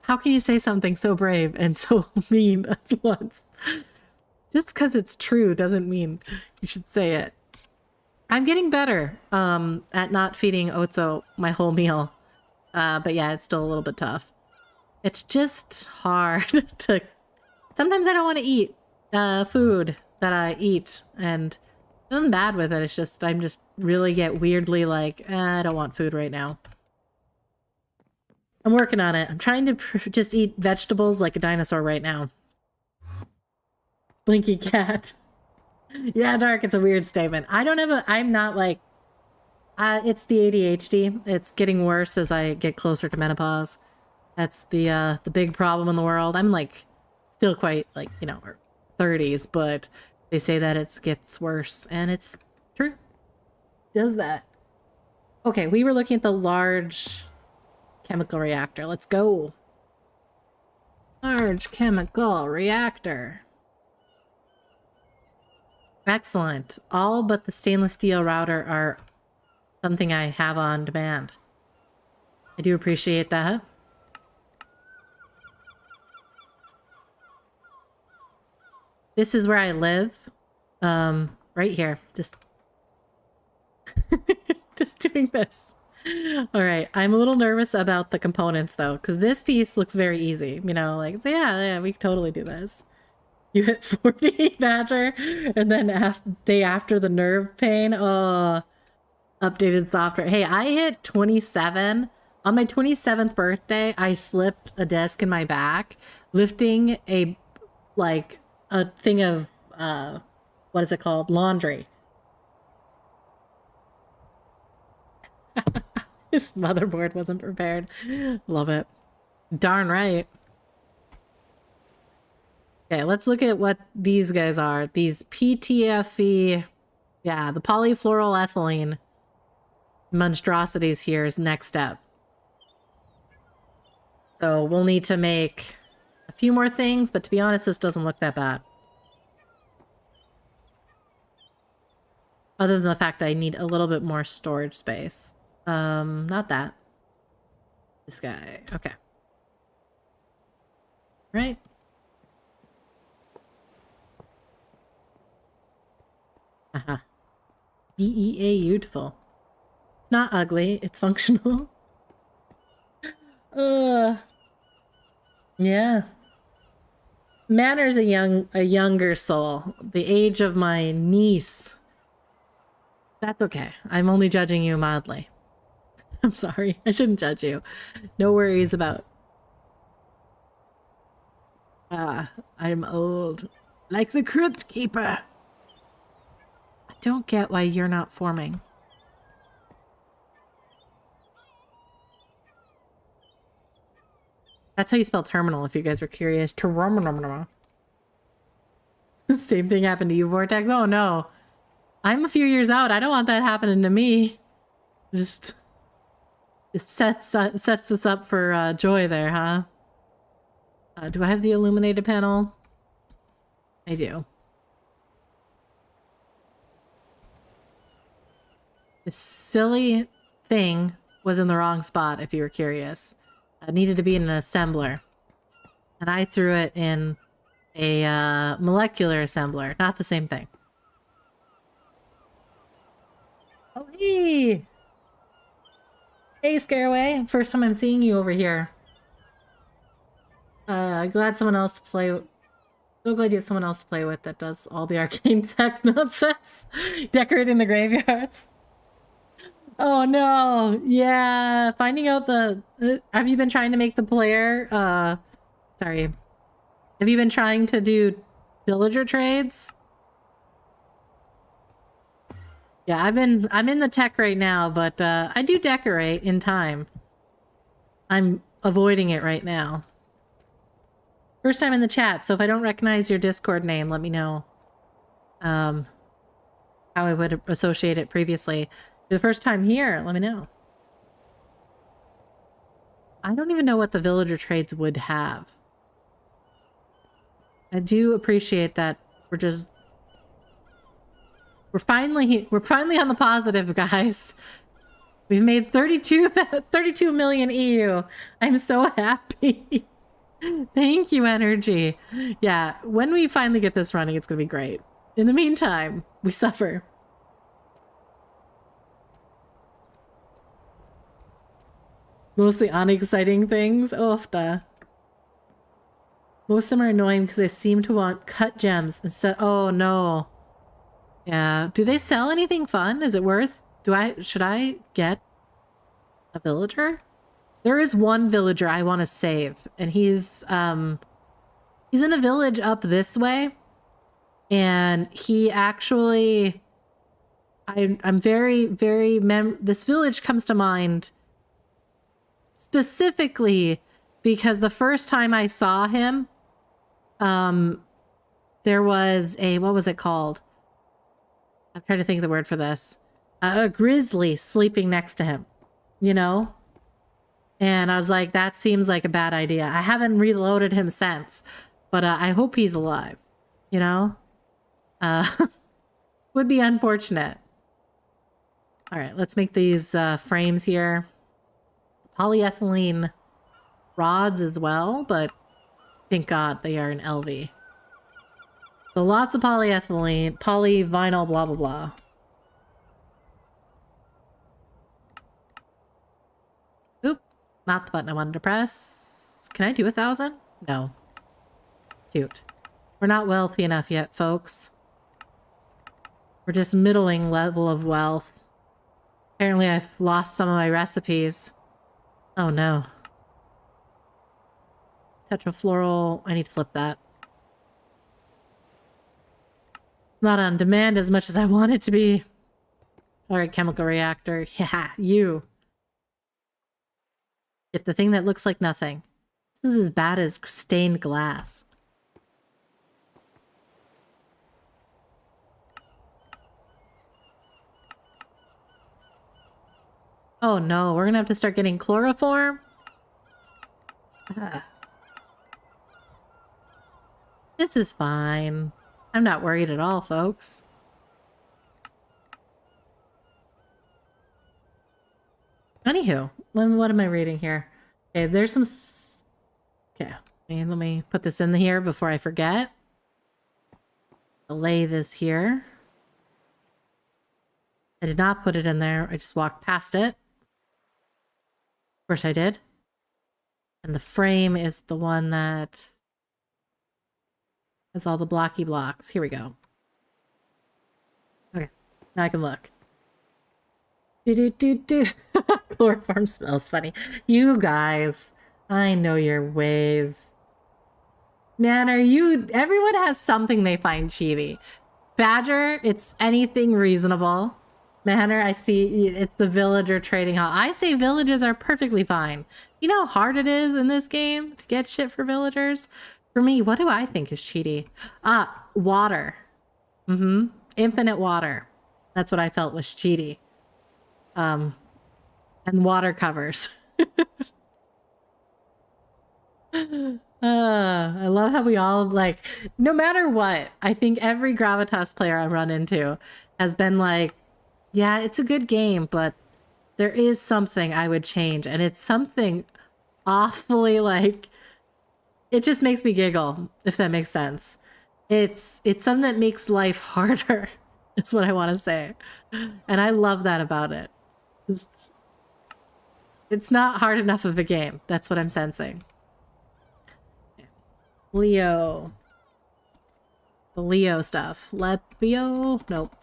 How can you say something so brave and so mean at once? Just because it's true doesn't mean you should say it. I'm getting better at not feeding Otso my whole meal. But yeah, it's still a little bit tough. It's just hard to... Sometimes I don't want to eat food that I eat, and nothing bad with it. It's just, I'm just really get weirdly like, I don't want food right now. I'm working on it. I'm trying to just eat vegetables like a dinosaur right now. Blinky cat. Yeah, Dark, it's a weird statement. I'm not like, it's the ADHD. It's getting worse as I get closer to menopause. That's the big problem in the world. I'm like, still quite like, you know, 30s, but they say that it gets worse, and it's true. It does that. Okay, we were looking at the large chemical reactor. Let's go. Large chemical reactor. Excellent. All but the stainless steel router are something I have on demand. I do appreciate that. This is where I live. Right here. Just just doing this. All right, I'm a little nervous about the components though, because this piece looks very easy. You know, like, so yeah, we can totally do this. You hit 48 Badger, and then day after the nerve pain, oh, updated software. Hey, I hit 27. On my 27th birthday, I slipped a disc in my back, lifting a thing of, what is it called? Laundry. His motherboard wasn't prepared. Love it. Darn right. Okay, let's look at what these guys are. These PTFE, yeah, the polyfluoroethylene monstrosities here is next step. So we'll need to make a few more things, but to be honest, this doesn't look that bad. Other than the fact that I need a little bit more storage space. Not that. This guy. Okay. Right. Uh-huh. BEA beautiful. It's not ugly, it's functional. Yeah. Manner's a younger soul. The age of my niece. That's okay. I'm only judging you mildly. I'm sorry. I shouldn't judge you. No worries about... I'm old. Like the Crypt Keeper. I don't get why you're not forming. That's how you spell terminal, if you guys were curious. Same thing happened to you, Vortex? Oh no. I'm a few years out. I don't want that happening to me. Just sets us up for joy there, huh? Do I have the illuminated panel? I do. This silly thing was in the wrong spot, if you were curious. It needed to be in an assembler. And I threw it in a molecular assembler. Not the same thing. Oh, hey! Hey, Scareaway. First time I'm seeing you over here. Glad someone else to play with. So glad you have someone else to play with that does all the arcane tech nonsense. Decorating the graveyards. Oh no, yeah, finding out the... have you been trying to make the player, sorry. Have you been trying to do villager trades? Yeah, I'm in the tech right now, but, I do decorate in time. I'm avoiding it right now. First time in the chat, so if I don't recognize your Discord name, let me know. How I would associate it previously. For the first time here, let me know. I don't even know what the villager trades would have. I do appreciate that we're finally on the positive, guys. We've made 32 million EU. I'm so happy. Thank you, energy. Yeah, when we finally get this running, it's gonna be great. In the meantime, we suffer. Mostly unexciting things. Ofta. Most of them are annoying because they seem to want cut gems instead. Oh no. Yeah. Do they sell anything fun? Is it worth? Should I get a villager? There is one villager I want to save, and he's in a village up this way, and he actually, I'm very, this village comes to mind specifically because the first time I saw him, there was what was it called? I'm trying to think of the word for this. A grizzly sleeping next to him, you know? And I was like, that seems like a bad idea. I haven't reloaded him since, but I hope he's alive, you know? Would be unfortunate. All right, let's make these frames here. Polyethylene rods as well, but thank God they are in LV. So lots of polyethylene, polyvinyl, blah, blah, blah. not the button I wanted to press. Can I do 1,000? No. Shoot. We're not wealthy enough yet, folks. We're just middling level of wealth. Apparently I've lost some of my recipes. Oh no. Tetrafloral. I need to flip that. Not on demand as much as I want it to be. Alright, chemical reactor. Yeah, you. Get the thing that looks like nothing. This is as bad as stained glass. Oh no, we're gonna have to start getting chloroform? This is fine. I'm not worried at all, folks. Anywho, what am I reading here? Okay, there's some... Okay, let me put this in here before I forget. Lay this here. I did not put it in there. I just walked past it. Of course I did. And the frame is the one that has all the blocky blocks. Here we go. Okay, now I can look. Do. Chloroform smells funny. You guys, I know your ways. Man, everyone has something they find cheaty. Badger, it's anything reasonable. Manor, I see it's the villager trading hall. I say villagers are perfectly fine. You know how hard it is in this game to get shit for villagers? For me, what do I think is cheaty? Water. Infinite water. That's what I felt was cheaty. And water covers. I love how we all, like, no matter what, I think every Gravitas player I run into has been like, yeah, it's a good game, but there is something I would change, and it's something awfully, like, it just makes me giggle, if that makes sense. It's something that makes life harder, is what I want to say. And I love that about it. It's not hard enough of a game. That's what I'm sensing. Leo. The Leo stuff. Lepio? Nope.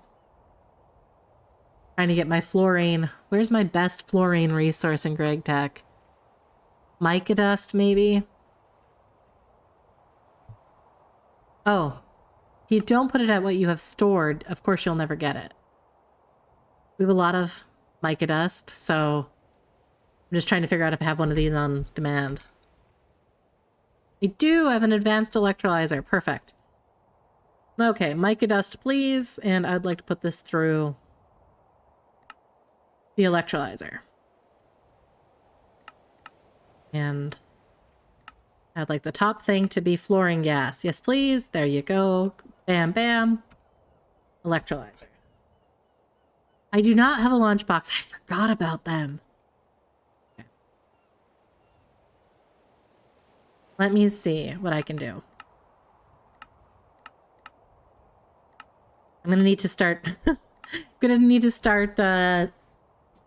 Trying to get my fluorine. Where's my best fluorine resource in Gregtech? Mica dust, maybe? Oh. If you don't put it at what you have stored, of course you'll never get it. We have a lot of mica dust, so I'm just trying to figure out if I have one of these on demand. I do have an advanced electrolyzer. Perfect. Okay, mica dust, please. And I'd like to put this through the electrolyzer. And I'd like the top thing to be fluorine gas. Yes, please. There you go. Bam, bam. Electrolyzer. I do not have a lunchbox. I forgot about them. Okay. Let me see what I can do. I'm gonna need to start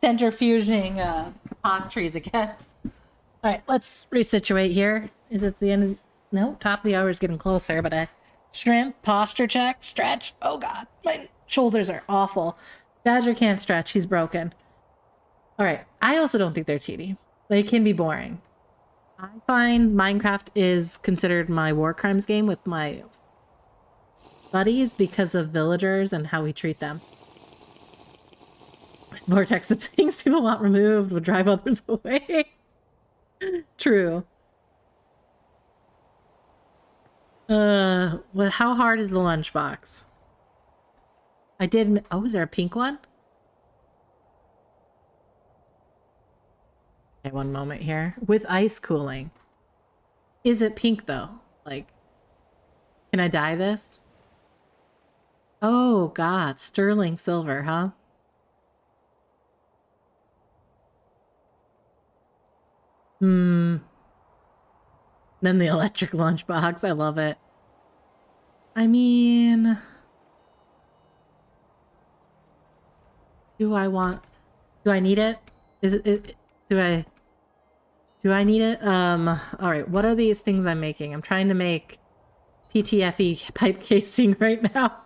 centrifuging palm trees again. Alright, let's resituate here. Is it the end of... No, top of the hour is getting closer, but a shrimp, posture check, stretch. Oh god, my shoulders are awful. Badger can't stretch, he's broken. Alright, I also don't think they're cheaty. They can be boring. I find Minecraft is considered my war crimes game with my buddies because of villagers and how we treat them. Vortex, the things people want removed would drive others away. True. Well, how hard is the lunchbox? I did... Oh, is there a pink one? Okay, one moment here. With ice cooling. Is it pink, though? Like, can I dye this? Oh, God. Sterling silver, huh? Then the electric lunchbox. I love it. I mean... Do I need it? Do I... Do I need it? All right. What are these things I'm making? I'm trying to make PTFE pipe casing right now.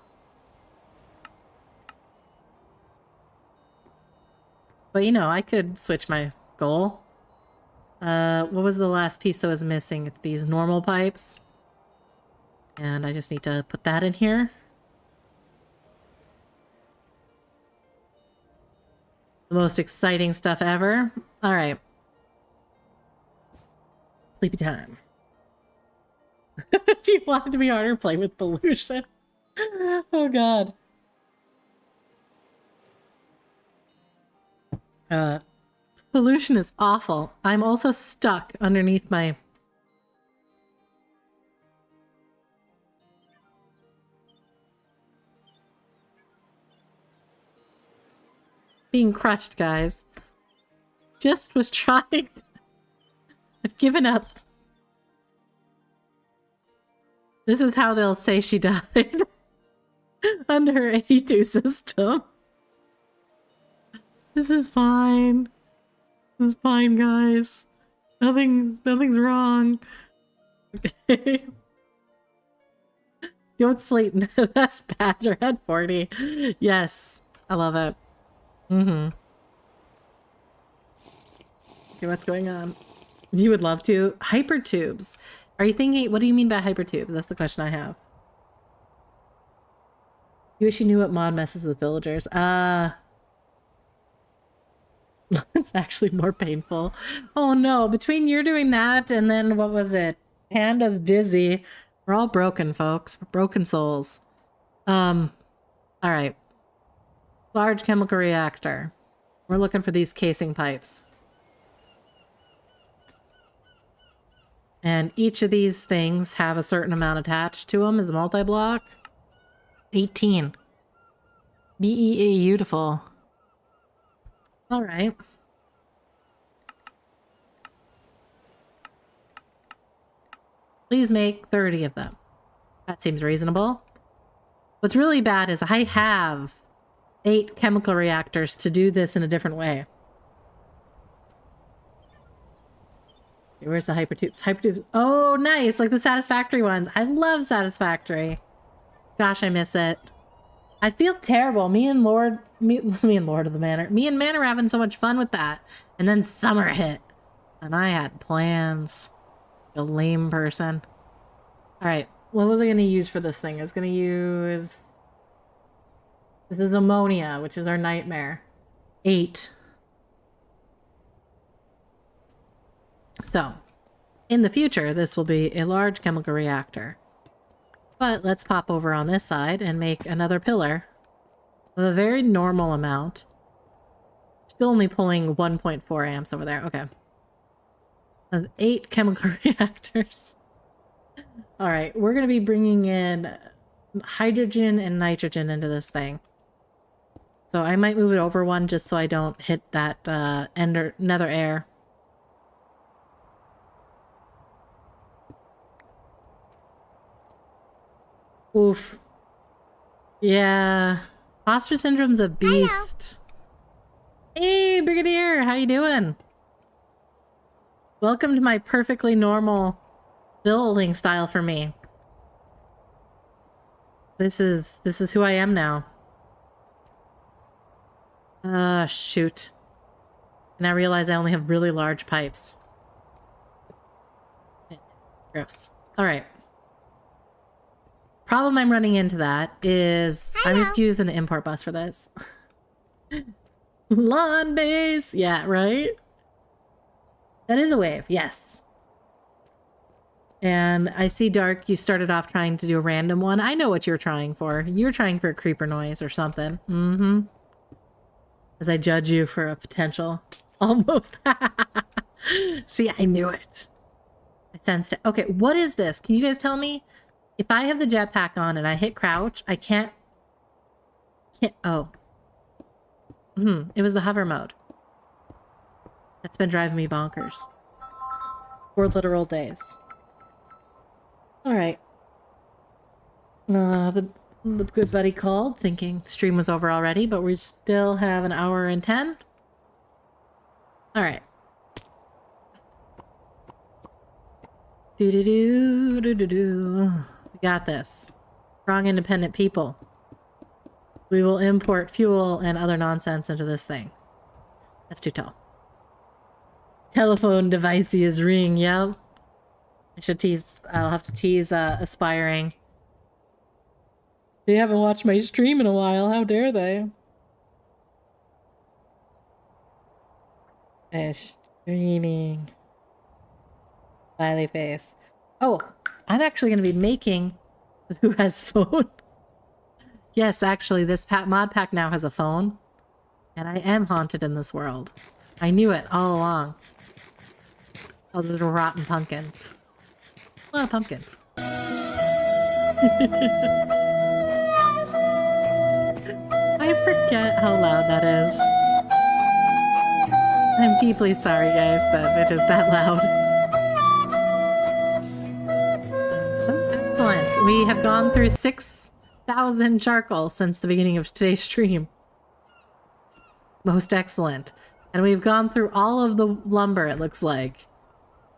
But you know, I could switch my goal. What was the last piece that was missing? It's these normal pipes. And I just need to put that in here. The most exciting stuff ever. All right. Sleepy time. If you wanted to be harder, play with pollution. Oh god. Pollution is awful. I'm also stuck underneath my... being crushed, guys. Just was trying. I've given up. This is how they'll say she died. Under her 82 system. This is fine. This is fine, guys. Nothing's wrong. Okay. Don't sleep. That's bad. You're at 40. Yes. I love it. Mm-hmm. Okay, what's going on? You would love to. Hypertubes. Are you thinking, what do you mean by hypertubes? That's the question I have. You wish you knew what mod messes with villagers. It's actually more painful. Oh no, between you're doing that and then what was it? Panda's dizzy. We're all broken, folks. We're broken souls. Alright. Large chemical reactor. We're looking for these casing pipes. And each of these things have a certain amount attached to them as a multi-block. 18. Beautiful. Alright. Please make 30 of them. That seems reasonable. What's really bad is I have 8 chemical reactors to do this in a different way. Okay, where's the hypertubes? Hypertubes. Oh, nice! Like the Satisfactory ones. I love Satisfactory. Gosh, I miss it. I feel terrible. Me and Lord of the Manor. Me and Man are having so much fun with that. And then summer hit. And I had plans. A lame person. Alright, what was I going to use for this thing? I was going to use... This is ammonia, which is our nightmare. 8. So, in the future, this will be a large chemical reactor. But let's pop over on this side and make another pillar with a very normal amount. Still only pulling 1.4 amps over there. Okay. Of 8 chemical reactors. Alright, we're going to be bringing in hydrogen and nitrogen into this thing. So I might move it over one just so I don't hit that nether air. Oof. Yeah. Imposter syndrome's a beast. Hello. Hey, Brigadier, how you doing? Welcome to my perfectly normal building style for me. This is who I am now. Shoot. And I realize I only have really large pipes. Gross. Alright. Problem I'm running into that is I'm just using an import bus for this. Lawn base! Yeah, right? That is a wave, yes. And I see, Dark, you started off trying to do a random one. I know what you're trying for. You're trying for a creeper noise or something. Mm-hmm. As I judge you for a potential. Almost. See, I knew it. I sensed it. Okay, what is this? Can you guys tell me? If I have the jetpack on and I hit crouch, I can't... Oh. It was the hover mode. That's been driving me bonkers. 4 literal days. Alright. The good buddy called, thinking stream was over already, but we still have an hour and 10. Alright. We got this. Strong, independent people. We will import fuel and other nonsense into this thing. That's too tall. Telephone devices ring, yep. I'll have to tease aspiring. They haven't watched my stream in a while, how dare they? Streaming. Smiley face. Oh, I'm actually going to be making who has phone. Yes, actually, this mod pack now has a phone. And I am haunted in this world. I knew it all along. Oh, the little rotten pumpkins. A lot of pumpkins. I forget how loud that is. I'm deeply sorry, guys, that it is that loud. Excellent. We have gone through 6,000 charcoal since the beginning of today's stream. Most excellent. And we've gone through all of the lumber, it looks like.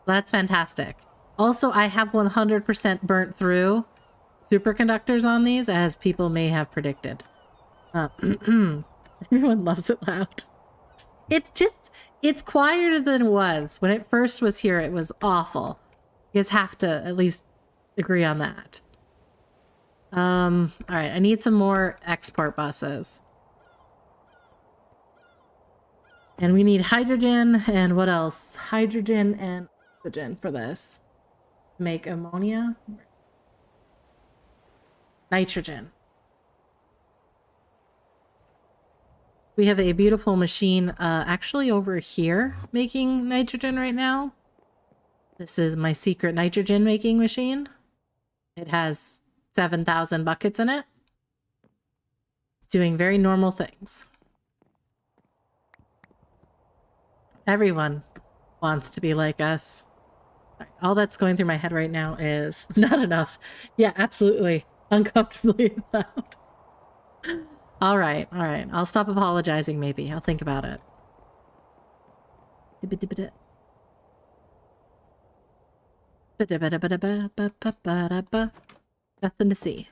That's fantastic. Also, I have 100% burnt through superconductors on these, as people may have predicted. Everyone loves it loud. It's quieter than it was. When it first was here, it was awful. You guys have to at least agree on that. Alright, I need some more export buses. And we need hydrogen and what else? Hydrogen and oxygen for this. Make ammonia. Nitrogen. We have a beautiful machine actually over here making nitrogen right now. This is my secret nitrogen making machine. It has 7,000 buckets in it. It's doing very normal things. Everyone wants to be like us. All that's going through my head right now is not enough. Yeah, absolutely. Uncomfortably loud. All right. I'll stop apologizing, maybe. I'll think about it. Nothing to see.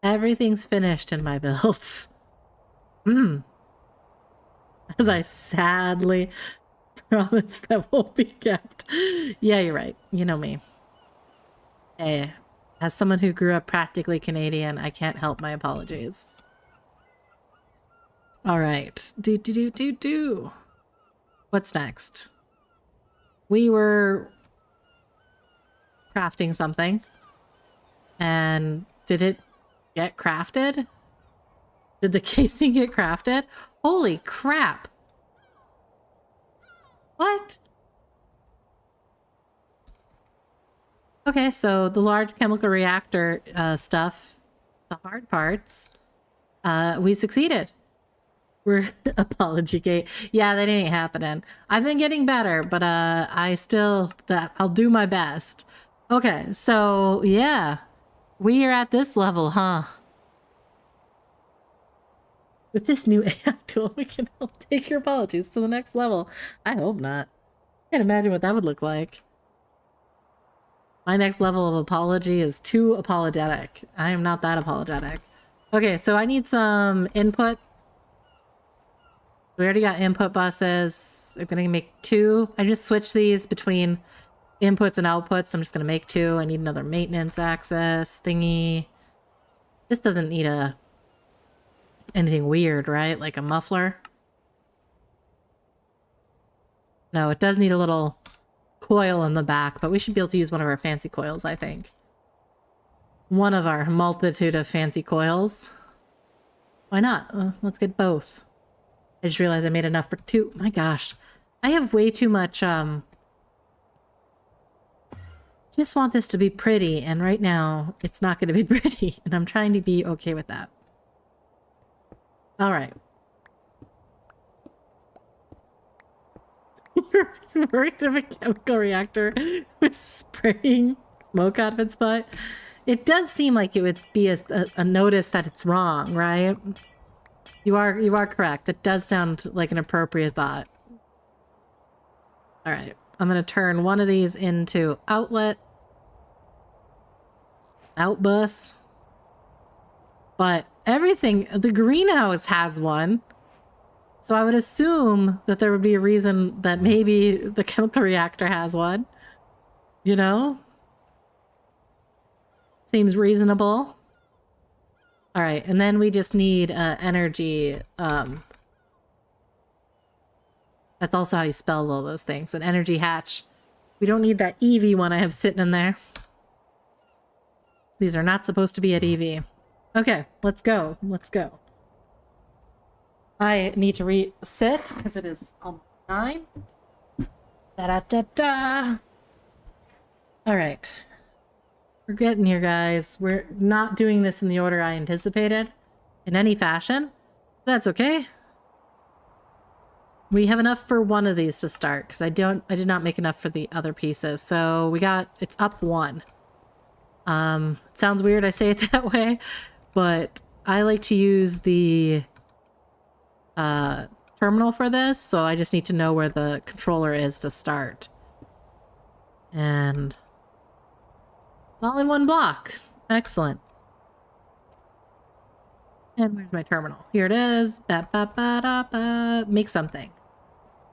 Everything's finished in my builds. As I sadly promise that won't be kept. Yeah, you're right. You know me. Hey, as someone who grew up practically Canadian, I can't help my apologies. Alright. What's next? We were crafting something. And did it get crafted? Did the casing get crafted? Holy crap! What? Okay, so the large chemical reactor stuff, the hard parts, we succeeded. We're apology gate. Yeah, that ain't happening. I've been getting better, but I'll do my best. Okay, so yeah, we are at this level, huh? With this new AI tool, we can help take your apologies to the next level. I hope not. I can't imagine what that would look like. My next level of apology is too apologetic. I am not that apologetic. Okay, so I need some inputs. We already got input buses. I'm gonna make 2. I just switched these between inputs and outputs. So I'm just gonna make 2. I need another maintenance access thingy. This doesn't need anything weird, right? Like a muffler? No, it does need a little coil in the back, but we should be able to use one of our fancy coils, I think. One of our multitude of fancy coils. Why not? Let's get both. I just realized I made enough for 2. My gosh. I have way too much, just want this to be pretty, and right now, it's not going to be pretty, and I'm trying to be okay with that. Alright. You're worried of a chemical reactor with spraying smoke out of its butt? It does seem like it would be a notice that it's wrong, right? You are correct. It does sound like an appropriate thought. Alright. I'm going to turn one of these into outlet. Outbus. But everything, the greenhouse has one. So I would assume that there would be a reason that maybe the chemical reactor has one. You know? Seems reasonable. All right, and then we just need energy. That's also how you spell all those things. An energy hatch. We don't need that EV one I have sitting in there. These are not supposed to be at EV. Okay, let's go. Let's go. I need to resit because it is almost 9. Da-da-da-da. All right. We're getting here, guys. We're not doing this in the order I anticipated in any fashion. That's okay. We have enough for one of these to start because I did not make enough for the other pieces. So it's up 1. It sounds weird I say it that way, but I like to use the terminal for this, so I just need to know where the controller is to start. And it's all in one block. Excellent. And where's my terminal? Here it is. Ba-ba-ba-da-ba. Make something.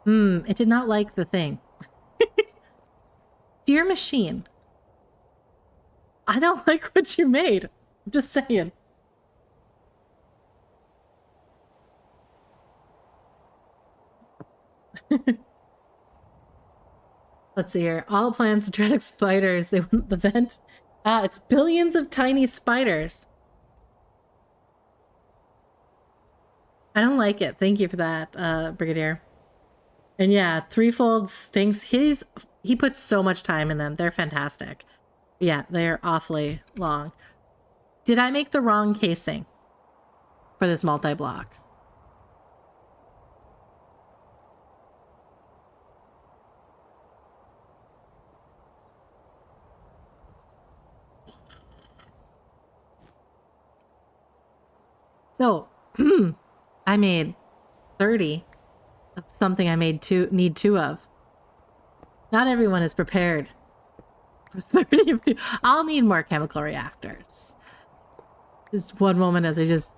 It did not like the thing. Dear machine, I don't like what you made. I'm just saying. Let's see here. All plants attract spiders. They want the vent. It's billions of tiny spiders. I don't like it. Thank you for that, Brigadier. And yeah, threefold things. He puts so much time in them. They're fantastic. Yeah, they're awfully long. Did I make the wrong casing for this multi-block? So, I made 30 of something I need 2 of. Not everyone is prepared for 30 of 2. I'll need more chemical reactors. Just one moment as I just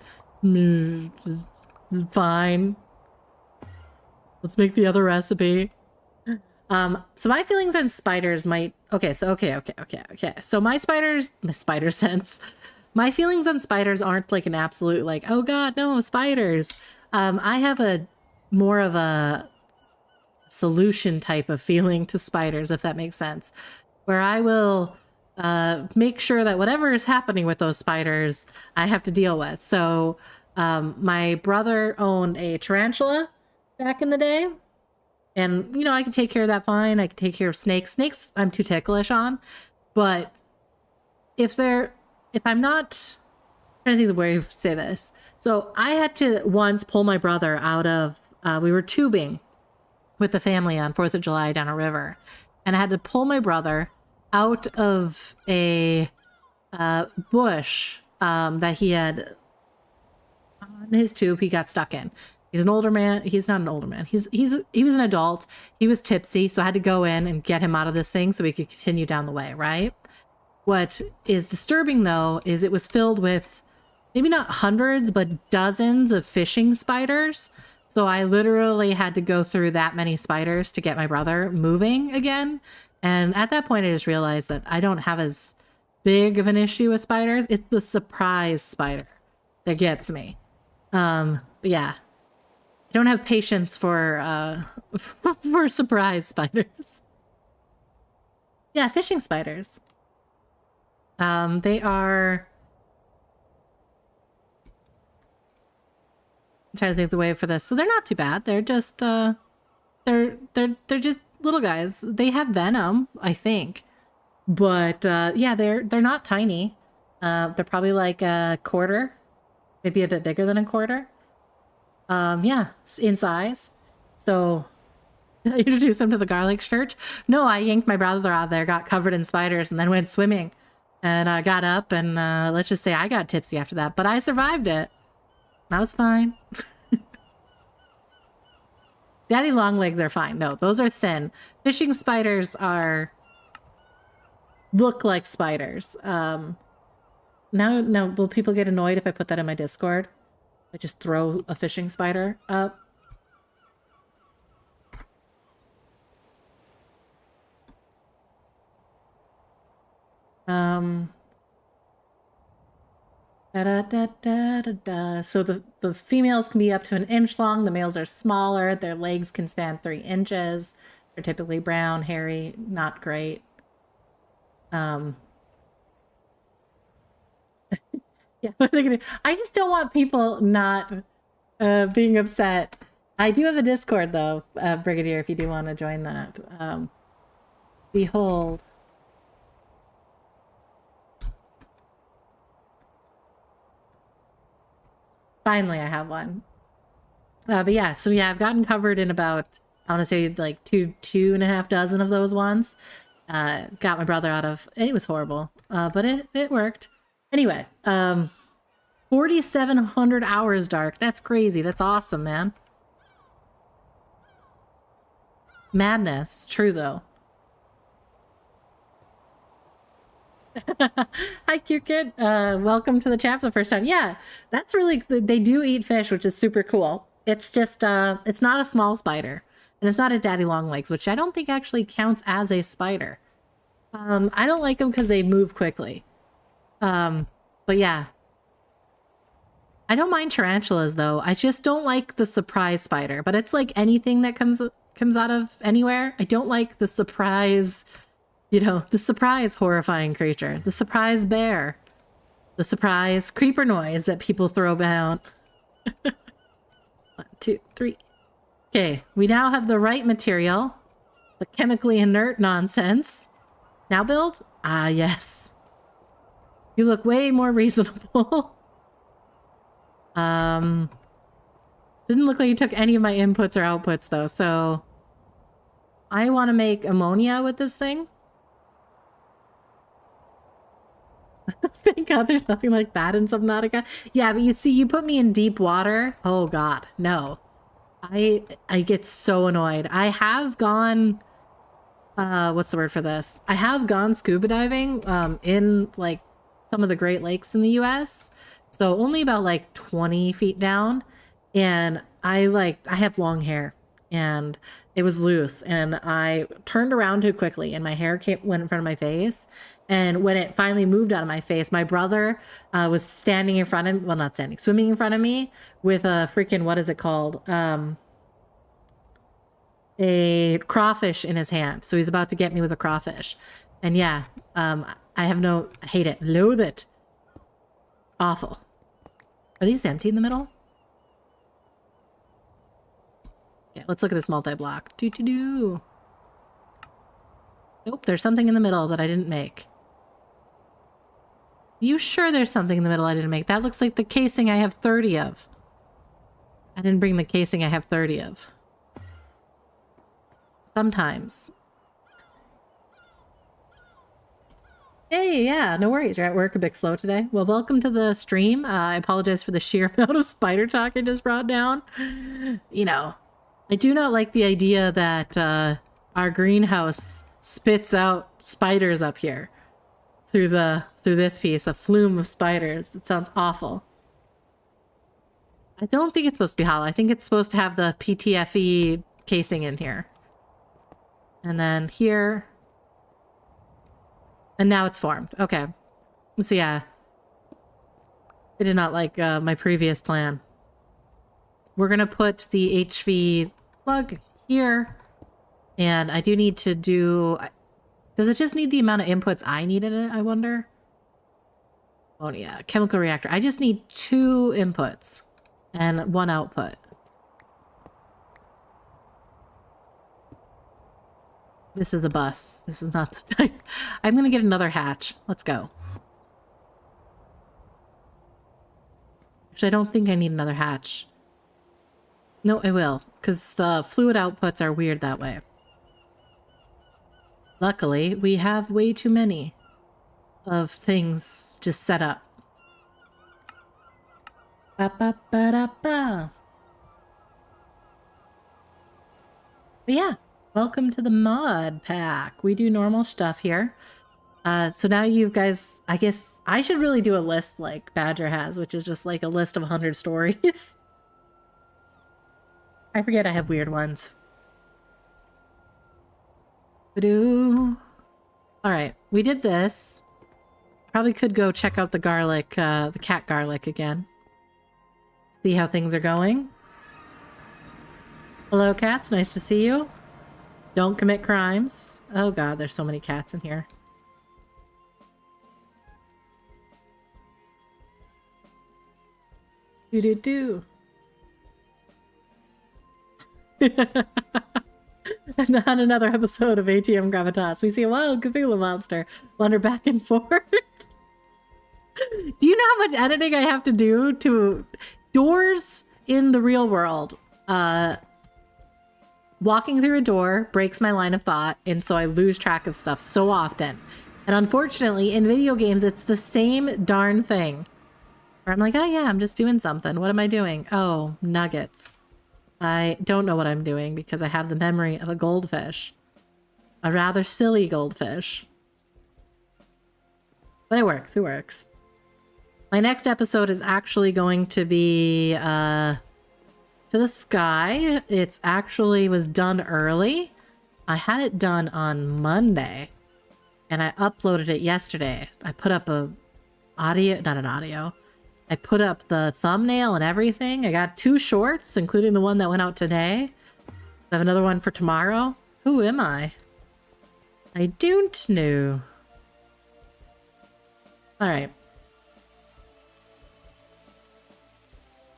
fine. Let's make the other recipe. So my feelings on spiders might okay. So my spider sense. My feelings on spiders aren't like an absolute like, oh god, no, spiders. I have a more of a solution type of feeling to spiders, if that makes sense, where I will make sure that whatever is happening with those spiders, I have to deal with. So my brother owned a tarantula back in the day, and you know, I could take care of that fine. I could take care of snakes. Snakes I'm too ticklish on, but if I'm not trying to think of the way to say this. So I had to once pull my brother out of, we were tubing with the family on 4th of July down a river. And I had to pull my brother out of a bush that he had on his tube he got stuck in. He's an older man. He's not an older man. He was an adult. He was tipsy, so I had to go in and get him out of this thing so we could continue down the way, right? What is disturbing, though, is it was filled with maybe not hundreds, but dozens of fishing spiders. So I literally had to go through that many spiders to get my brother moving again. And at that point, I just realized that I don't have as big of an issue with spiders. It's the surprise spider that gets me. But yeah, I don't have patience for for surprise spiders. Yeah, fishing spiders. They are. I'm trying to think of the way for this. So they're not too bad. They're just they're just little guys. They have venom, I think. But yeah, they're not tiny. They're probably like a quarter, maybe a bit bigger than a quarter. Yeah, in size. So did I introduce them to the garlic church? No, I yanked my brother out there, got covered in spiders, and then went swimming. And I got up and let's just say I got tipsy after that, but I survived it. That was fine. Daddy long legs are fine. No, those are thin. Fishing spiders look like spiders. Now, will people get annoyed if I put that in my Discord? I just throw a fishing spider up. So the females can be up to 1 inch long. The males are smaller. Their legs can span 3 inches. They're typically brown, hairy, not great. Yeah, what are they gonna do? I just don't want people not being upset. I do have a Discord though, Brigadier, if you do want to join that. Behold. Finally, I have one. But yeah, so yeah, I've gotten covered in about, I want to say like two and a half dozen of those ones. Got my brother out of, it was horrible, but it worked. Anyway, 4,700 hours, Dark. That's crazy. That's awesome, man. Madness. True, though. Hi, cute kid. Welcome to the chat for the first time. Yeah, that's really, they do eat fish, which is super cool. It's just, it's not a small spider. And it's not a daddy long legs, which I don't think actually counts as a spider. I don't like them because they move quickly. But yeah. I don't mind tarantulas, though. I just don't like the surprise spider. But it's like anything that comes out of anywhere. I don't like the surprise... You know, the surprise horrifying creature. The surprise bear. The surprise creeper noise that people throw down. 1, 2, 3. Okay, we now have the right material. The chemically inert nonsense. Now build? Ah, yes. You look way more reasonable. Didn't look like you took any of my inputs or outputs, though, so... I want to make ammonia with this thing. Thank God there's nothing like that in Subnautica. Yeah, but you see, you put me in deep water. Oh God, no. I get so annoyed. I have gone, what's the word for this? I have gone scuba diving in like some of the Great Lakes in the US. So only about like 20 feet down. And I have long hair and it was loose and I turned around too quickly and my hair went in front of my face. And when it finally moved out of my face, my brother was standing in front of, well, not standing, swimming in front of me with a freaking, what is it called? A crawfish in his hand. So he's about to get me with a crawfish. And yeah, I hate it, loathe it. Awful. Are these empty in the middle? Okay, let's look at this multi-block. Nope, there's something in the middle that I didn't make. You sure there's something in the middle I didn't make? That looks like the casing I have 30 of. I didn't bring the casing I have 30 of. Sometimes. Hey, yeah, no worries. You're at work a bit slow today. Well, welcome to the stream. I apologize for the sheer amount of spider talk I just brought down. You know, I do not like the idea that our greenhouse spits out spiders up here. Through this piece, a flume of spiders. That sounds awful. I don't think it's supposed to be hollow. I think it's supposed to have the PTFE casing in here. And then here. And now it's formed. Okay. So yeah. I did not like my previous plan. We're gonna put the HV plug here. And I do need to do... Does it just need the amount of inputs I need in it, I wonder? Oh yeah, chemical reactor. I just need 2 inputs and 1 output. This is a bus. This is not the type. I'm gonna get another hatch. Let's go. Actually, I don't think I need another hatch. No, I will, because the fluid outputs are weird that way. Luckily, we have way too many of things just set up. Ba, ba, ba, da, ba. But yeah, welcome to the mod pack. We do normal stuff here. So now you guys, I guess I should really do a list like Badger has, which is just like a list of 100 stories. I forget I have weird ones. Ba-doo. All right, we did this. Probably could go check out the garlic, the cat garlic again. See how things are going. Hello, cats. Nice to see you. Don't commit crimes. Oh god, there's so many cats in here. Do-do-do. Not another episode of ATM Gravitas. We see a wild Cthulhu monster wander back and forth. Do you know how much editing I have to do to doors in the real world? Walking through a door breaks my line of thought, and so I lose track of stuff so often. And unfortunately, in video games, it's the same darn thing. Where I'm like, oh yeah, I'm just doing something. What am I doing? Oh, nuggets. I don't know what I'm doing because I have the memory of a goldfish. A rather silly goldfish. But it works, it works. My next episode is actually going to be to the sky. It's actually was done early. I had it done on Monday and I uploaded it yesterday. I put up a audio, not an audio. I put up the thumbnail and everything. I got 2 shorts, including the one that went out today. I have another one for tomorrow. Who am I? I don't know. All right.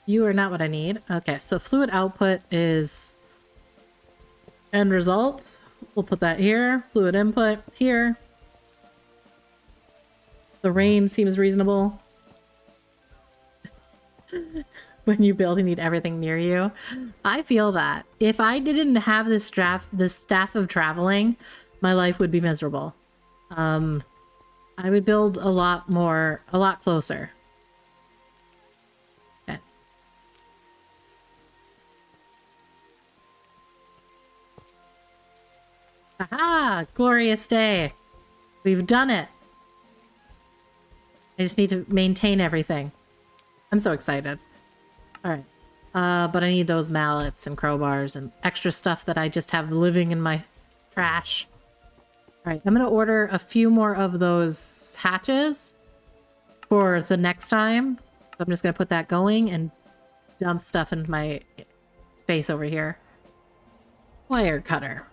You are not what I need. Okay, so fluid output is end result. We'll put that here. Fluid input here. The rain seems reasonable. When you build, you need everything near you. I feel that. If I didn't have this staff of traveling, my life would be miserable. I would build a lot closer. Okay. Aha! Glorious day. We've done it. I just need to maintain everything. I'm so excited. All right. But I need those mallets and crowbars and extra stuff that I just have living in my trash. All right. I'm going to order a few more of those hatches for the next time. So I'm just going to put that going and dump stuff into my space over here. Wire cutter.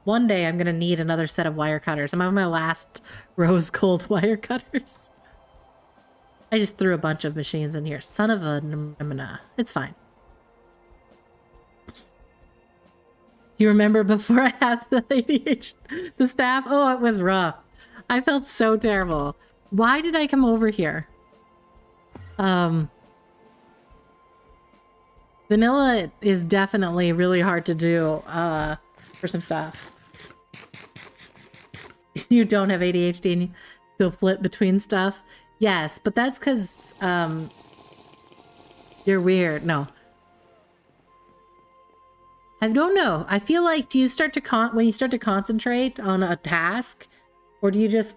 One day I'm going to need another set of wire cutters. I'm on my last rose gold wire cutters. I just threw a bunch of machines in here. Son of a... It's fine. You remember before I had the ADHD, the staff? Oh, it was rough. I felt so terrible. Why did I come over here? Vanilla is definitely really hard to do for some stuff. You don't have ADHD and you still flip between stuff? Yes, but that's because you're weird. No. I don't know. I feel like, do you start to when you start to concentrate on a task, or do you just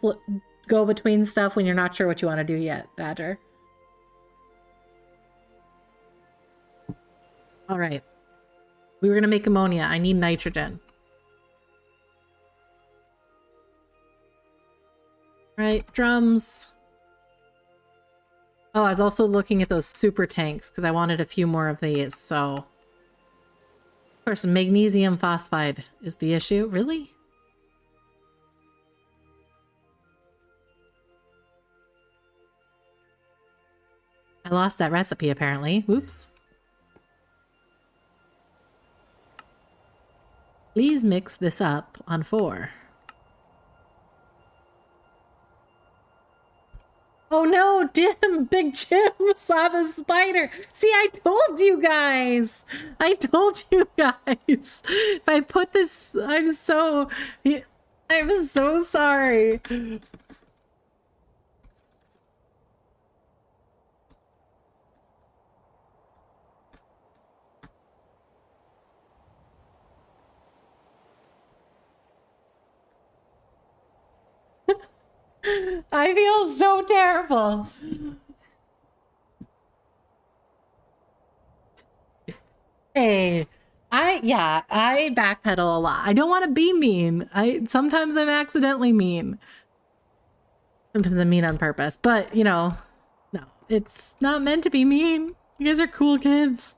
go between stuff when you're not sure what you want to do yet, Badger? All right. We were going to make ammonia. I need nitrogen. Right, drums. Oh, I was also looking at those super tanks because I wanted a few more of these, so... Of course, magnesium phosphide is the issue. Really? I lost that recipe, apparently. Whoops. Please mix this up on 4. Oh no, Jim! Big Jim saw the spider! See, I told you guys! I told you guys! If I put this... I'm so sorry! I feel so terrible. Hey, I backpedal a lot. I don't want to be mean. Sometimes I'm accidentally mean. Sometimes I'm mean on purpose, but you know, no, it's not meant to be mean. You guys are cool kids.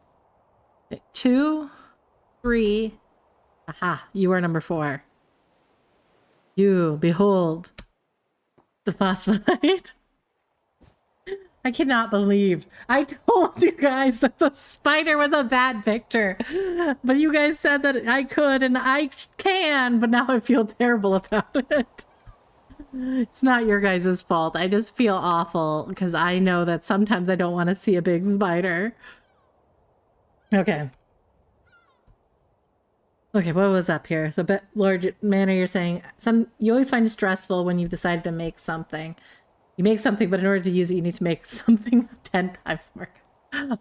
Okay, 2, 3. Aha, you are number 4. You behold the phosphide. I cannot believe I told you guys that the spider was a bad picture, but you guys said that I could and I can, but now I feel terrible about it. It's not your guys' fault. I just feel awful because I know that sometimes I don't want to see a big spider. Okay. Okay, what was up here? So, Lord Manor, you're saying you always find it stressful when you've decided to make something. You make something, but in order to use it, you need to make something 10 times more.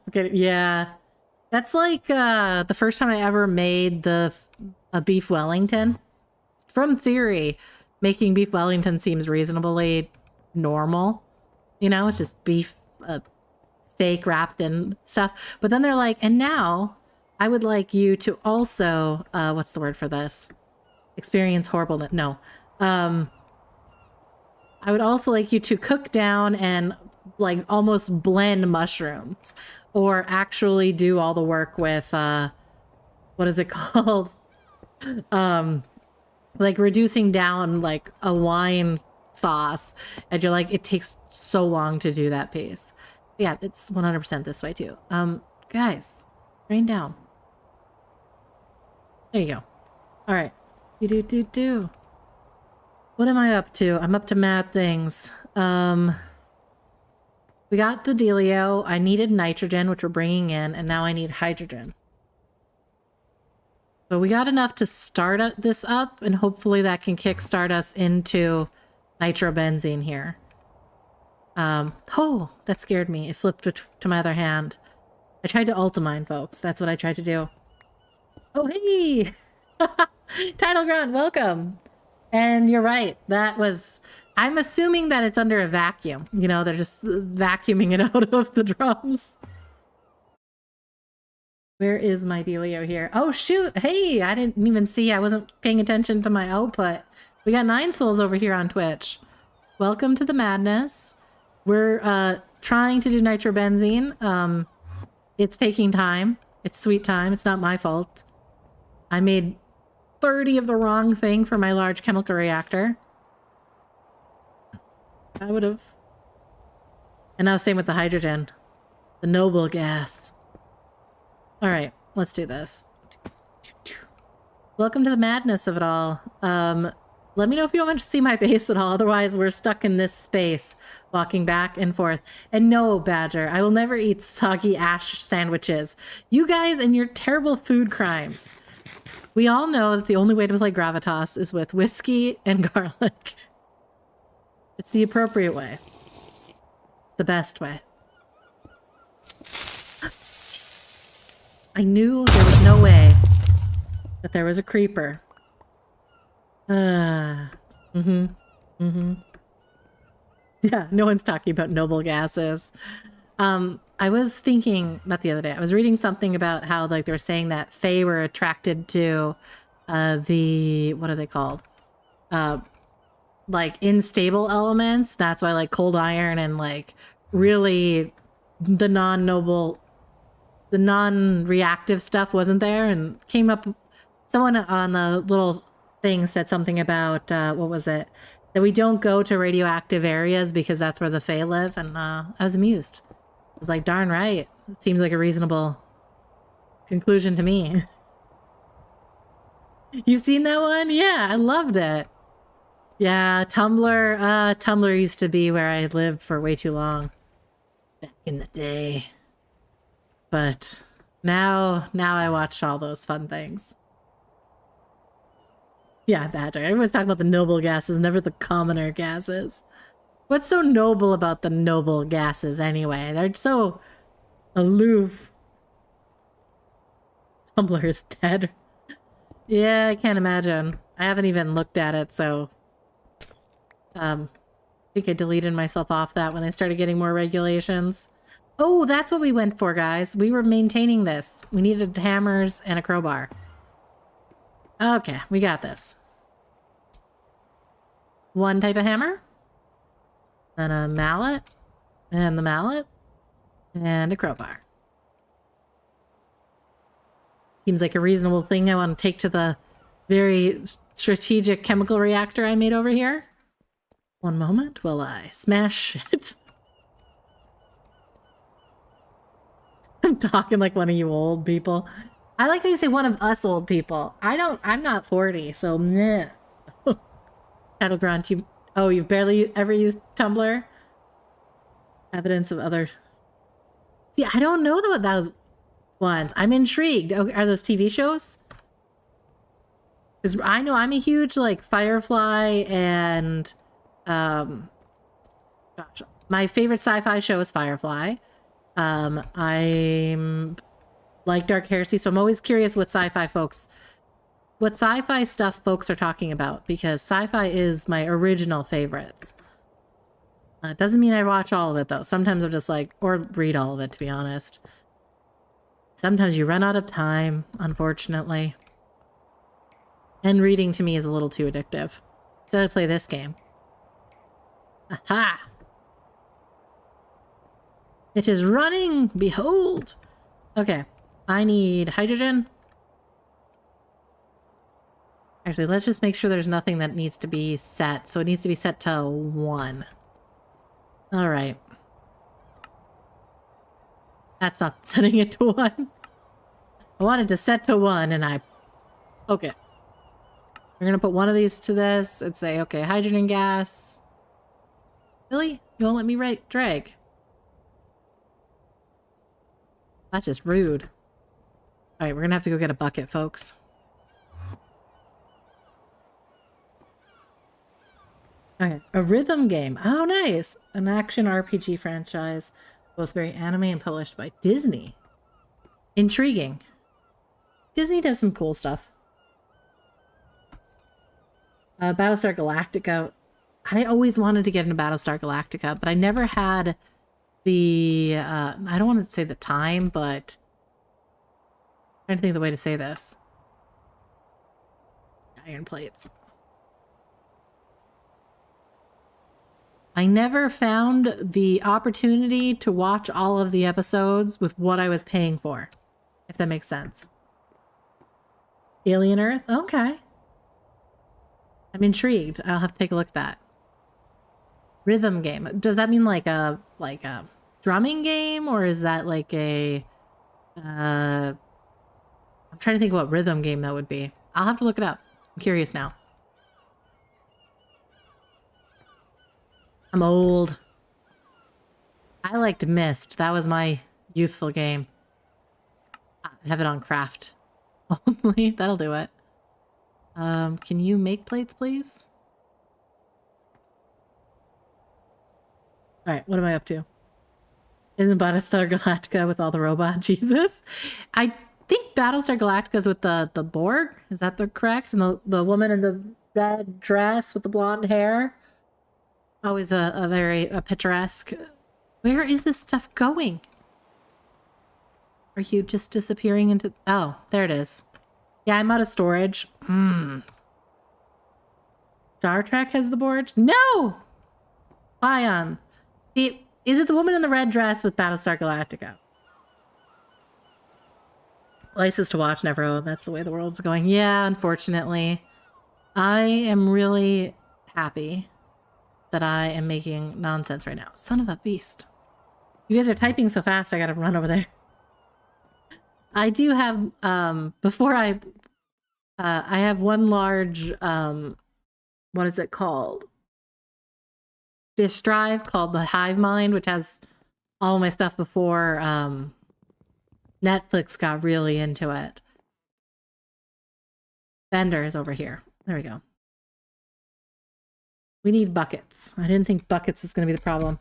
Okay, yeah. That's like the first time I ever made a beef Wellington. From theory, making beef Wellington seems reasonably normal. You know, it's just beef steak wrapped in stuff. But then they're like, and now I would like you to also, what's the word for this? Experience horribleness. No. I would also like you to cook down and like almost blend mushrooms or actually do all the work with, what is it called? Like reducing down like a wine sauce. And you're like, it takes so long to do that piece. Yeah, it's 100% this way too. Guys, rain down. There you go. All right. Do. What am I up to? I'm up to mad things. We got the dealio. I needed nitrogen, which we're bringing in, and now I need hydrogen. So we got enough to start this up, and hopefully that can kickstart us into nitrobenzene here. Oh, that scared me. It flipped to my other hand. I tried to ultimine, folks. That's what I tried to do. Oh, hey! Tidal Grunt, welcome! And you're right. That was... I'm assuming that it's under a vacuum. You know, they're just vacuuming it out of the drums. Where is my dealio here? Oh, shoot! Hey! I didn't even see. I wasn't paying attention to my output. We got 9 souls over here on Twitch. Welcome to the madness. We're trying to do nitrobenzene. It's taking time. It's sweet time. It's not my fault. I made 30 of the wrong thing for my large chemical reactor. I would have. And now same with the hydrogen. The noble gas. Alright, let's do this. Welcome to the madness of it all. Let me know if you want to see my base at all. Otherwise, we're stuck in this space, walking back and forth. And no, Badger, I will never eat soggy ash sandwiches. You guys and your terrible food crimes. We all know that the only way to play Gravitas is with whiskey and garlic. It's the appropriate way. It's the best way. I knew there was no way that there was a creeper. Yeah, no one's talking about noble gases. I was thinking, not the other day, I was reading something about how like they were saying that Fae were attracted to the, what are they called? Like unstable elements. That's why like cold iron and like really the non-reactive stuff wasn't there, and came up, someone on the little thing said something about, what was it? That we don't go to radioactive areas because that's where the Fae live, and I was amused. I was like, darn right. It seems like a reasonable conclusion to me. You've seen that one? Yeah, I loved it. Yeah, Tumblr used to be where I lived for way too long. Back in the day. But now I watch all those fun things. Yeah, Badger. Everyone's talking about the noble gases, never the commoner gases. What's so noble about the noble gases anyway? They're so aloof. Tumblr is dead. Yeah, I can't imagine. I haven't even looked at it, so... think I deleted myself off that when I started getting more regulations. Oh, that's what we went for, guys. We were maintaining this. We needed hammers and a crowbar. Okay, we got this. One type of hammer. And a mallet. And the mallet. And a crowbar. Seems like a reasonable thing I want to take to the very strategic chemical reactor I made over here. One moment while I smash it. I'm talking like one of you old people. I like how you say one of us old people. I'm not 40, so meh. Cattle Grunt, you've barely ever used Tumblr? Evidence of other... See, I don't know what those ones. I'm intrigued. Oh, are those TV shows? Because I know I'm a huge, like, Firefly and... gosh, my favorite sci-fi show is Firefly. I'm like Dark Heresy, so I'm always curious what sci-fi stuff folks are talking about, because sci-fi is my original favorite. It doesn't mean I watch all of it, though. Sometimes I'm just like, or read all of it, to be honest. Sometimes you run out of time, unfortunately. And reading to me is a little too addictive. Instead, I play this game. Aha! It is running! Behold! Okay, I need hydrogen. Actually, let's just make sure there's nothing that needs to be set. So it needs to be set to 1. Alright. That's not setting it to 1. I wanted to set to 1 and I... Okay. We're gonna put one of these to this and say, okay, hydrogen gas. Really? You won't let me drag? That's just rude. Alright, we're gonna have to go get a bucket, folks. Okay, a rhythm game. Oh, nice. An action RPG franchise. Both very anime and published by Disney. Intriguing. Disney does some cool stuff. Battlestar Galactica. I always wanted to get into Battlestar Galactica, but I never had the... I don't want to say the time, but... I'm trying to think of the way to say this. Iron plates. I never found the opportunity to watch all of the episodes with what I was paying for, if that makes sense. Alien Earth? Okay. I'm intrigued. I'll have to take a look at that. Rhythm game. Does that mean like a drumming game, or is that like a I'm trying to think what rhythm game that would be. I'll have to look it up. I'm curious now. I'm old. I liked Myst. That was my youthful game. I have it on craft only. That'll do it. Can you make plates, please? Alright, what am I up to? Isn't Battlestar Galactica with all the robot? Jesus. I think Battlestar Galactica is with the Borg. Is that correct? And the woman in the red dress with the blonde hair. Always a very picturesque. Where is this stuff going? Are you just disappearing into... Oh, there it is. Yeah, I'm out of storage. Star Trek has the board? No! Ion. Is it the woman in the red dress with Battlestar Galactica? Places to watch, never own. That's the way the world's going. Yeah, unfortunately. I am really happy that I am making nonsense right now. Son of a beast. You guys are typing so fast, I gotta run over there. I do have, before I have one large, what is it called? Disk drive called the Hive Mind, which has all my stuff before, Netflix got really into it. Bender is over here. There we go. We need buckets. I didn't think buckets was going to be the problem.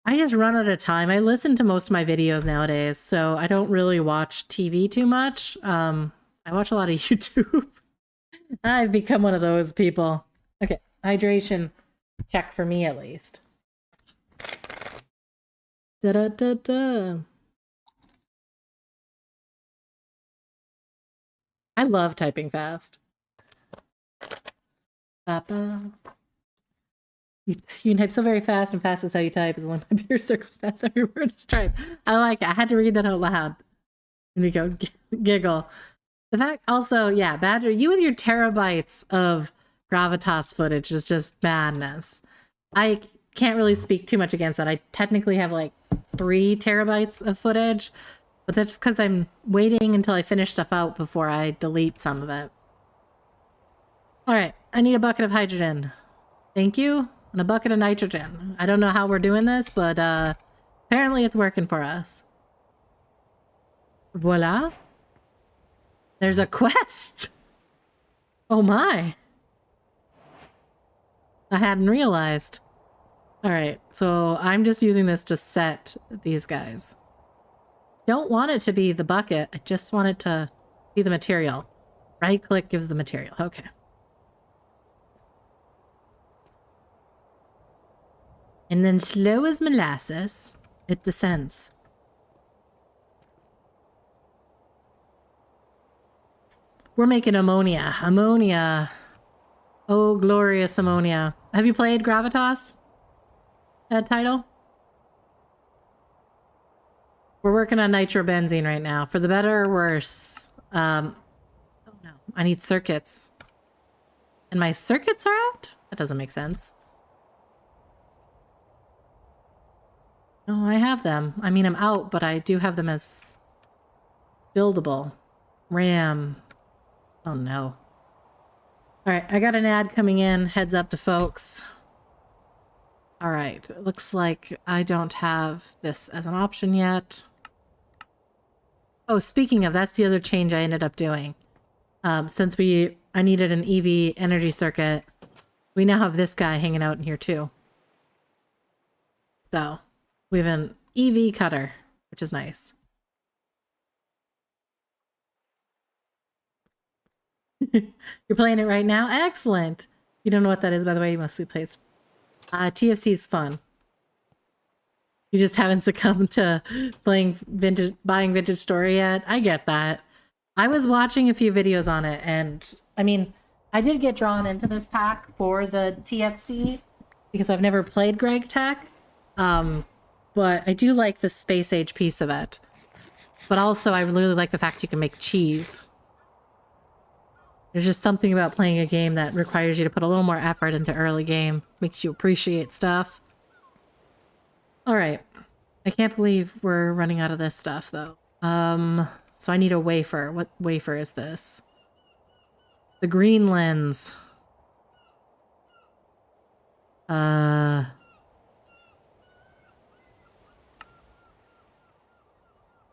I just run out of time. I listen to most of my videos nowadays, so I don't really watch TV too much. I watch a lot of YouTube. I've become one of those people. Okay, hydration check for me at least. Da-da-da-da. I love typing fast. Ba-ba. You can type so very fast, and fast is how you type is only by pure circumstance. Every word is tried. I like it. I had to read that out loud. And we go giggle. The fact also, yeah, Badger, you with your terabytes of Gravitas footage is just madness. I can't really speak too much against that. I technically have like 3 terabytes of footage, but that's just because I'm waiting until I finish stuff out before I delete some of it. All right, I need a bucket of hydrogen. Thank you. And a bucket of nitrogen. I don't know how we're doing this, but apparently it's working for us. Voila. There's a quest. Oh my. I hadn't realized. All right, so I'm just using this to set these guys. Don't want it to be the bucket. I just want it to be the material. Right click gives the material. Okay. And then slow as molasses, it descends. We're making ammonia. Ammonia. Oh, glorious ammonia. Have you played Gravitas? That title? We're working on nitrobenzene right now. For the better or worse. Oh no. I need circuits. And my circuits are out? That doesn't make sense. Oh, I have them. I mean, I'm out, but I do have them as buildable. RAM. Oh no. Alright, I got an ad coming in. Heads up to folks. Alright, it looks like I don't have this as an option yet. Oh, speaking of, that's the other change I ended up doing. Since I needed an EV energy circuit, we now have this guy hanging out in here too. So, we have an EV cutter, which is nice. You're playing it right now? Excellent! You don't know what that is, by the way. You mostly play TFC is fun. You just haven't succumbed to buying Vintage Story yet. I get that. I was watching a few videos on it, and I mean, I did get drawn into this pack for the TFC because I've never played Gregtech. But I do like the space age piece of it. But also, I really like the fact you can make cheese. There's just something about playing a game that requires you to put a little more effort into early game. Makes you appreciate stuff. Alright. I can't believe we're running out of this stuff, though. So I need a wafer. What wafer is this? The green lens.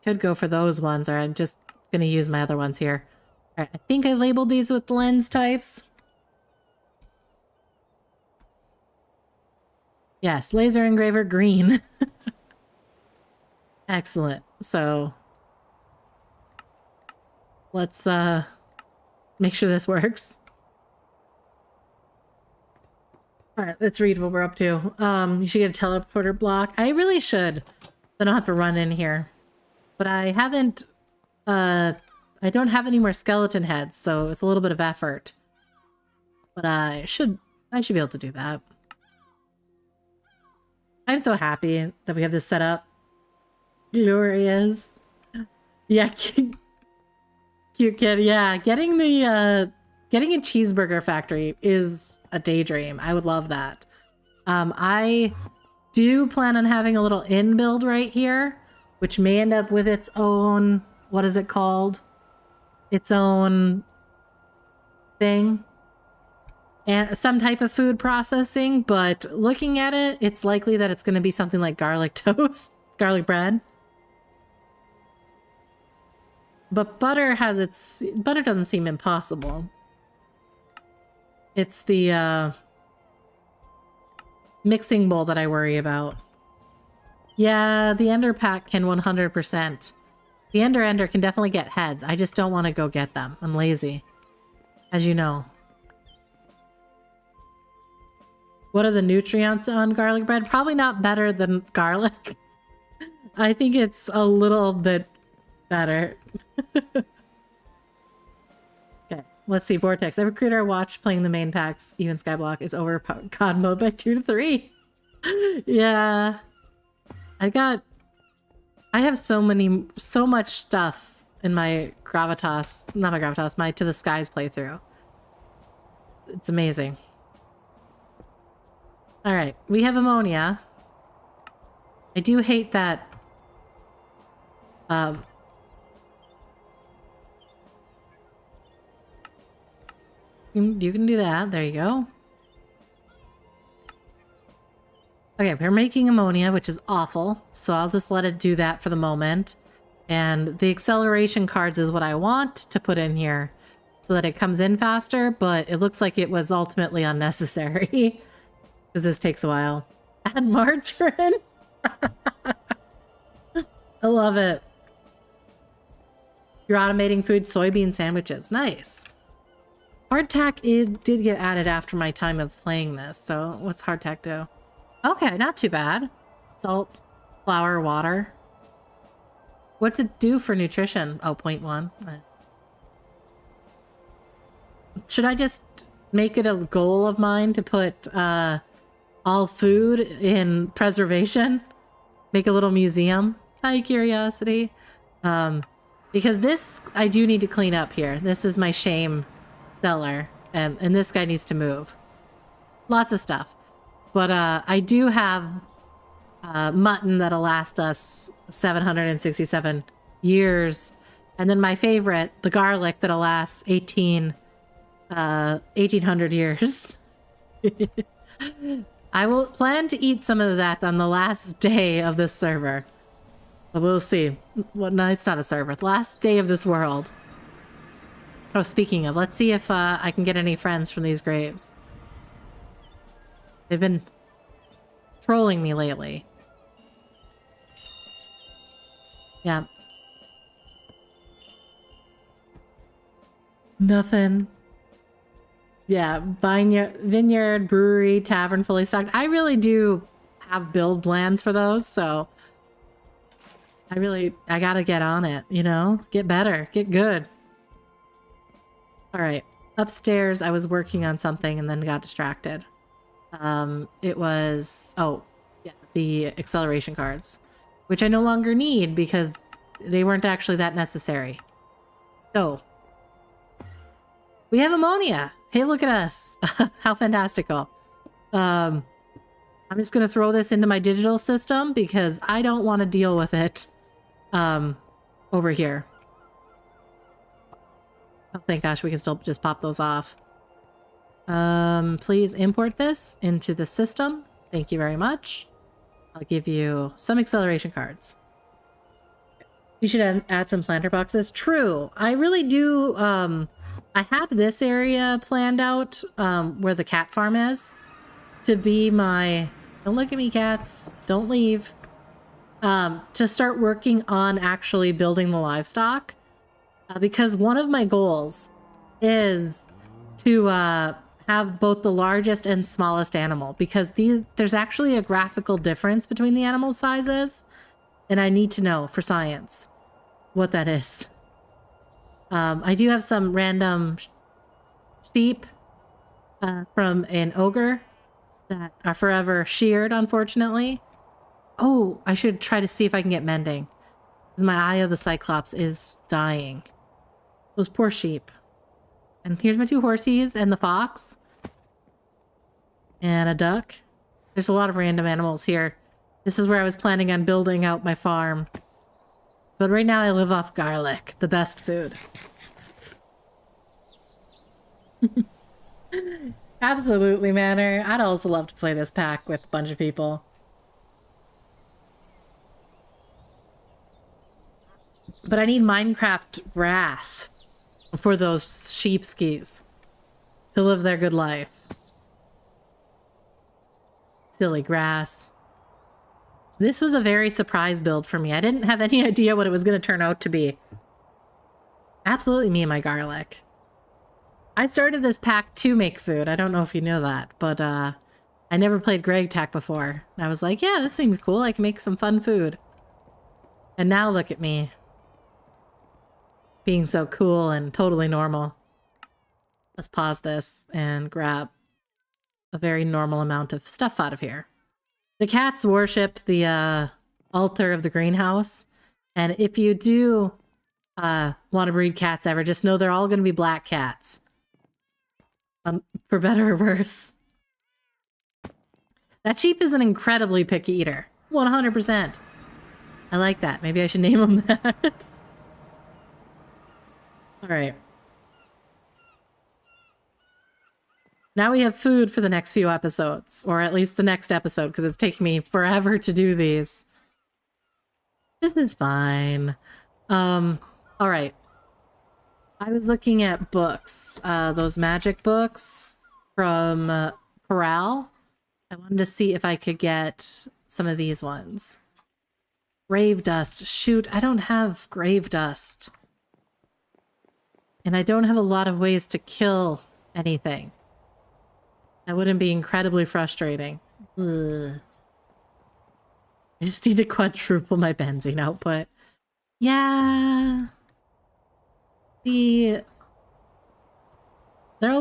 Could go for those ones, or I'm just gonna use my other ones here. Alright, I think I labeled these with lens types. Yes, laser engraver green. Excellent. So let's make sure this works. Alright, let's read what we're up to. You should get a teleporter block. I really should. I don't have to run in here. But I haven't I don't have any more skeleton heads, so it's a little bit of effort. But I should be able to do that. I'm so happy that we have this set up. Sure is. Yeah, cute kid. Yeah, getting a cheeseburger factory is a daydream. I would love that. I do plan on having a little inn build right here, which may end up with its own, what is it called? Its own thing. And some type of food processing, but looking at it, it's likely that it's going to be something like garlic toast, garlic bread. But butter doesn't seem impossible. It's the mixing bowl that I worry about. Yeah, the Ender Pack can 100%. The Ender can definitely get heads. I just don't want to go get them. I'm lazy. As you know. What are the nutrients on garlic bread? Probably not better than garlic. I think it's a little bit better. Okay, let's see. Vortex. Every creator I watch playing the main packs, even Skyblock, is overpowered God mode by 2 to 3. Yeah. I have so much stuff in my Gravitas, not my Gravitas, my To the Skies playthrough. It's amazing. All right, we have ammonia. I do hate that. You can do that. There you go. Okay, we're making ammonia, which is awful. So I'll just let it do that for the moment. And the acceleration cards is what I want to put in here so that it comes in faster, but it looks like it was ultimately unnecessary because this takes a while. Add margarine. I love it. You're automating food, soybean sandwiches. Nice. Hardtack did get added after my time of playing this. So what's hardtack do? Okay, not too bad. Salt, flour, water. What's it do for nutrition? Oh, 0.1. Should I just make it a goal of mine to put all food in preservation? Make a little museum? Hi, curiosity. Because this, I do need to clean up here. This is my shame cellar, and this guy needs to move. Lots of stuff. But I do have mutton that'll last us 767 years. And then my favorite, the garlic, that'll last 1800 years. I will plan to eat some of that on the last day of this server. But we'll see. Well, no, it's not a server. The last day of this world. Oh, speaking of, let's see if I can get any friends from these graves. They've been trolling me lately. Yeah. Nothing. Yeah, vineyard, brewery, tavern, fully stocked. I really do have build plans for those, so I gotta get on it, you know? Get better, get good. All right, upstairs I was working on something and then got distracted. It was, oh, yeah, the acceleration cards, which I no longer need because they weren't actually that necessary. So, we have ammonia. Hey, look at us. How fantastical. I'm just going to throw this into my digital system because I don't want to deal with it over here. Oh, thank gosh, we can still just pop those off. Please import this into the system. Thank you very much. I'll give you some acceleration cards. You should add some planter boxes. True. I really do. I had this area planned out where the cat farm is to be my... Don't look at me, cats. Don't leave. To start working on actually building the livestock. Because one of my goals is to have both the largest and smallest animal. Because there's actually a graphical difference between the animal sizes. And I need to know for science what that is. I do have some random sheep from an ogre that are forever sheared, unfortunately. Oh, I should try to see if I can get mending. Because my eye of the Cyclops is dying. Those poor sheep. And here's my 2 horsies and the fox. And a duck. There's a lot of random animals here. This is where I was planning on building out my farm. But right now I live off garlic, the best food. Absolutely, Manor. I'd also love to play this pack with a bunch of people. But I need Minecraft grass for those sheep skis to live their good life. Silly grass. This was a very surprise build for me. I didn't have any idea what it was going to turn out to be. Absolutely me and my garlic. I started this pack to make food. I don't know if you know that, but I never played Gregtech before. And I was like, yeah, this seems cool. I can make some fun food. And now look at me. Being so cool and totally normal. Let's pause this and grab a very normal amount of stuff out of here. The cats worship the altar of the greenhouse. And if you do want to breed cats ever, just know they're all going to be black cats. For better or worse. That sheep is an incredibly picky eater. 100%. I like that. Maybe I should name him that. Alright. Now we have food for the next few episodes. Or at least the next episode, because it's taking me forever to do these. This is fine. Alright. I was looking at books. Those magic books from Corral. I wanted to see if I could get some of these ones. Grave dust. Shoot, I don't have grave dust. And I don't have a lot of ways to kill anything. That wouldn't be incredibly frustrating. Ugh. I just need to quadruple my benzene output. Yeah. There'll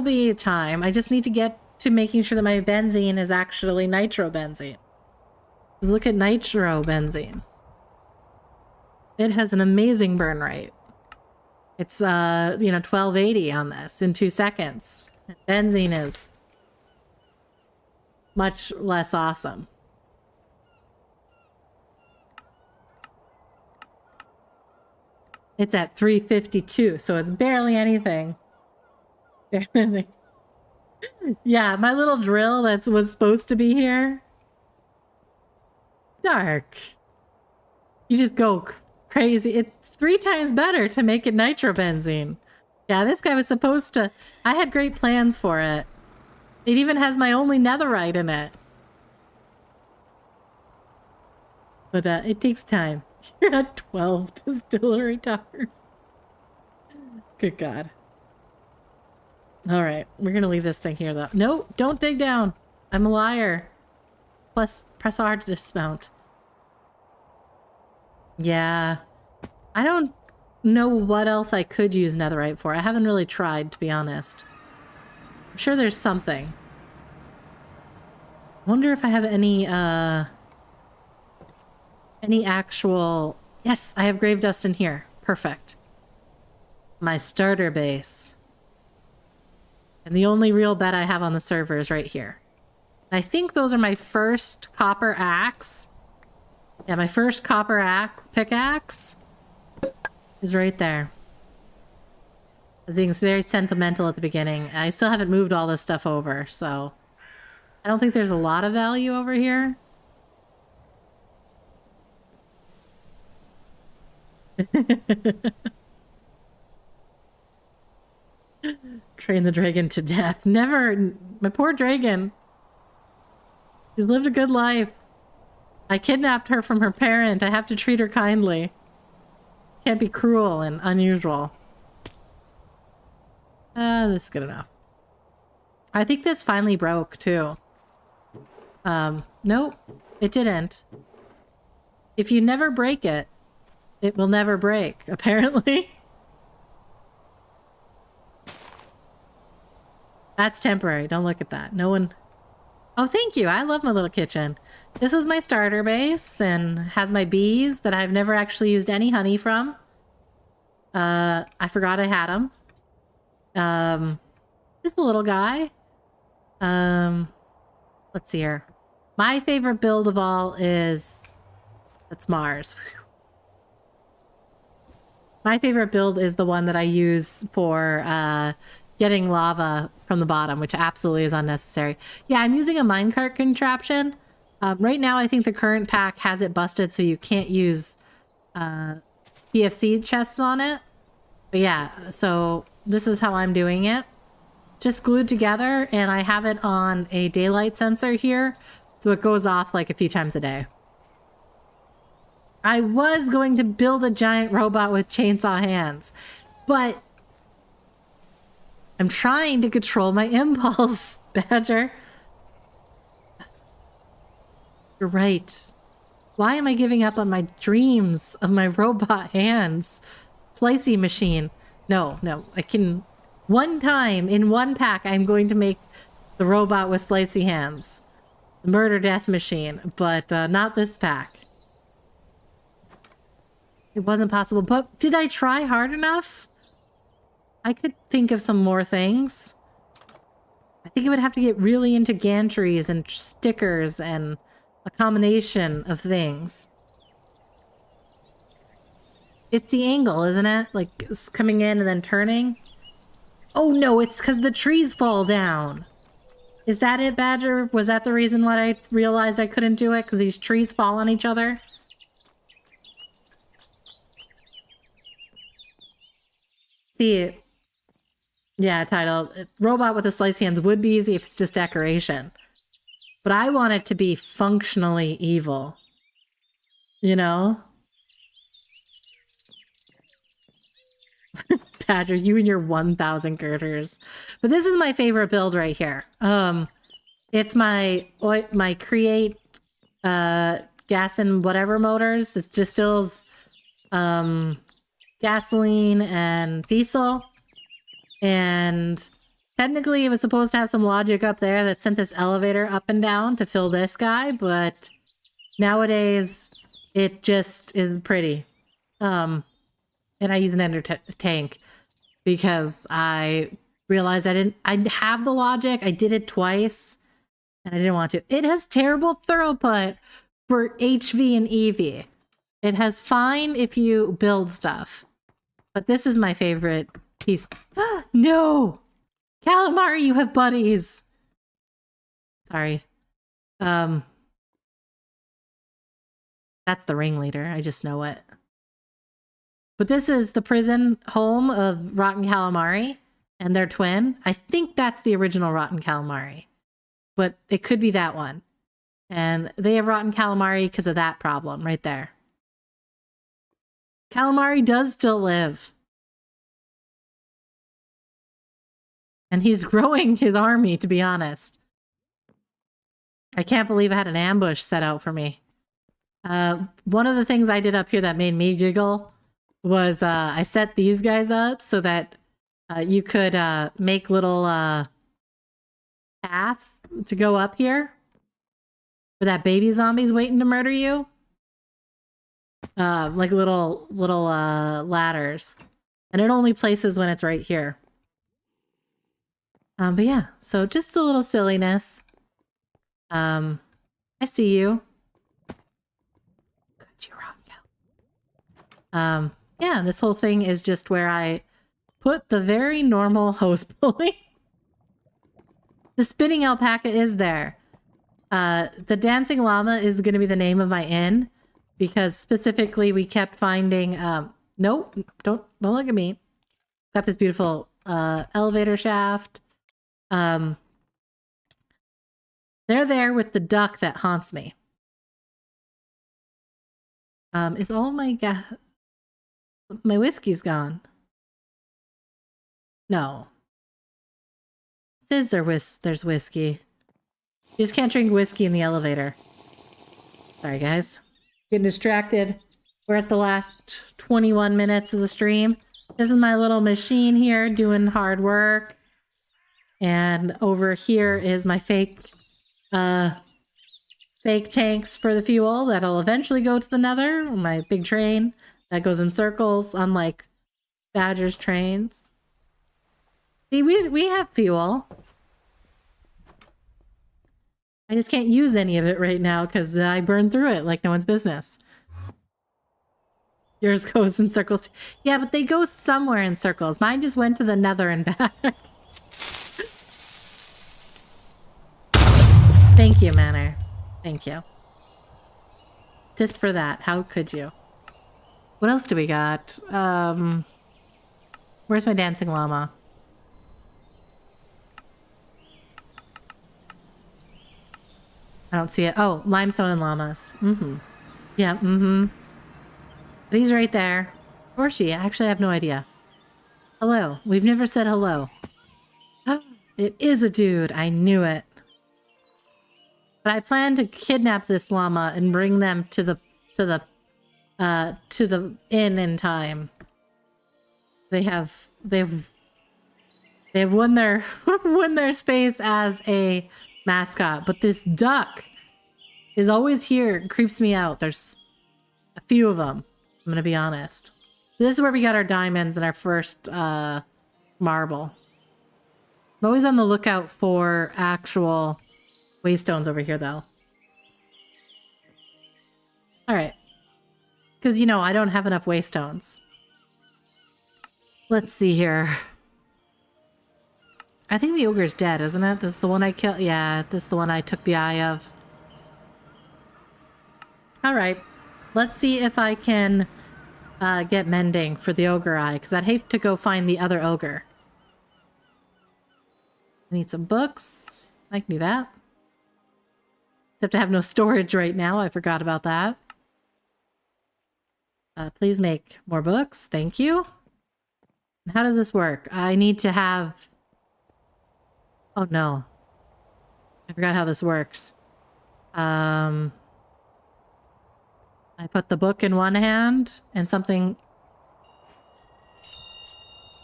be time. I just need to get to making sure that my benzene is actually nitrobenzene. Because look at nitrobenzene. It has an amazing burn rate. It's, 1280 on this in 2 seconds. And benzene is much less awesome. It's at 352, so it's barely anything. Barely anything. Yeah, my little drill that was supposed to be here. Dark. You just go crazy. It's 3 times better to make it nitrobenzene. Yeah, this guy was supposed to... I had great plans for it. It even has my only netherite in it. But it takes time. You're at 12 distillery towers. Good God. Alright, we're gonna leave this thing here though. No, don't dig down. I'm a liar. Plus, press R to dismount. Yeah. I don't know what else I could use netherite for. I haven't really tried, to be honest. I'm sure there's something. Wonder if I have any actual... Yes, I have grave dust in here. Perfect. My starter base. And the only real bet I have on the server is right here. And I think those are my first copper axe. Yeah, my first copper pickaxe is right there. I was being very sentimental at the beginning. I still haven't moved all this stuff over, so... I don't think there's a lot of value over here. Train the dragon to death. Never. My poor dragon. She's lived a good life. I kidnapped her from her parent. I have to treat her kindly. Can't be cruel and unusual. This is good enough. I think this finally broke too. Nope, it didn't. If you never break it, it will never break, apparently. That's temporary. Don't look at that. No one... Oh, thank you. I love my little kitchen. This was my starter base and has my bees that I've never actually used any honey from. I forgot I had them. This little guy. Let's see here. My favorite build of all is... That's Mars. My favorite build is the one that I use for getting lava from the bottom, which absolutely is unnecessary. Yeah, I'm using a minecart contraption. Right now, I think the current pack has it busted so you can't use PFC chests on it. But yeah, so this is how I'm doing it. Just glued together, and I have it on a daylight sensor here, so it goes off like a few times a day. I was going to build a giant robot with chainsaw hands, but I'm trying to control my impulse, Badger. You're right. Why am I giving up on my dreams of my robot hands? Slicey machine. No, I can... One time, in one pack, I'm going to make the robot with slicey hands. The murder death machine, but not this pack. It wasn't possible, but did I try hard enough? I could think of some more things. I think it would have to get really into gantries and stickers and a combination of things. It's the angle, isn't it? Like, it's coming in and then turning. Oh no, it's because the trees fall down. Is that it, Badger? Was that the reason why I realized I couldn't do it? Because these trees fall on each other? See, yeah, title. Robot with the sliced hands would be easy if it's just decoration. But I want it to be functionally evil. You know? Badger, you and your 1,000 girders. But this is my favorite build right here. It's my Create gas and whatever motors. It distills gasoline and diesel. And technically it was supposed to have some logic up there that sent this elevator up and down to fill this guy, but nowadays it just is pretty. And I use an ender tank because I realized I have the logic. I did it twice and I didn't want to. It has terrible throughput for HV and EV. It has fine if you build stuff. But this is my favorite piece. No! Calamari, you have buddies! Sorry. That's the ringleader. I just know it. But this is the prison home of Rotten Calamari and their twin. I think that's the original Rotten Calamari. But it could be that one. And they have Rotten Calamari because of that problem right there. Calamari does still live. And he's growing his army, to be honest. I can't believe I had an ambush set out for me. One of the things I did up here that made me giggle was I set these guys up so that you could make little paths to go up here. For that baby zombie's waiting to murder you. Like little ladders. And it only places when it's right here. But yeah, so just a little silliness. I see you. Good, you're wrong, Cal. Yeah, this whole thing is just where I put the very normal hose pulley. The spinning alpaca is there. The dancing llama is going to be the name of my inn because specifically we kept finding. Nope, don't look at me. Got this beautiful elevator shaft. They're there with the duck that haunts me. Is all my whiskey's gone? No. Says there's whiskey. You just can't drink whiskey in the elevator. Sorry, guys. Getting distracted. We're at the last 21 minutes of the stream. This is my little machine here doing hard work. And over here is my fake tanks for the fuel that'll eventually go to the nether. My big train that goes in circles, unlike Badger's trains. See, we have fuel. I just can't use any of it right now because I burned through it like no one's business. Yours goes in circles. Yeah, but they go somewhere in circles. Mine just went to the nether and back. Thank you, Manor. Thank you. Just for that. How could you? What else do we got? Where's my dancing llama? I don't see it. Oh, limestone and llamas. Mm-hmm. Yeah, mm-hmm. But he's right there. Or she. Actually, I have no idea. Hello. We've never said hello. It is a dude. I knew it. But I plan to kidnap this llama and bring them to the inn in time. They've won their won their space as a mascot, but this duck is always here. It creeps me out. There's a few of them. I'm gonna be honest. This is where we got our diamonds and our first marble. I'm always on the lookout for actual waystones over here, though. Alright. Because, you know, I don't have enough waystones. Let's see here. I think the ogre's dead, isn't it? This is the one I killed. Yeah, this is the one I took the eye of. Alright. Let's see if I can get mending for the ogre eye, because I'd hate to go find the other ogre. I need some books. I can do that. Except I have no storage right now. I forgot about that. Please make more books. Thank you. And how does this work? I need to have... Oh no. I forgot how this works. I put the book in one hand and something...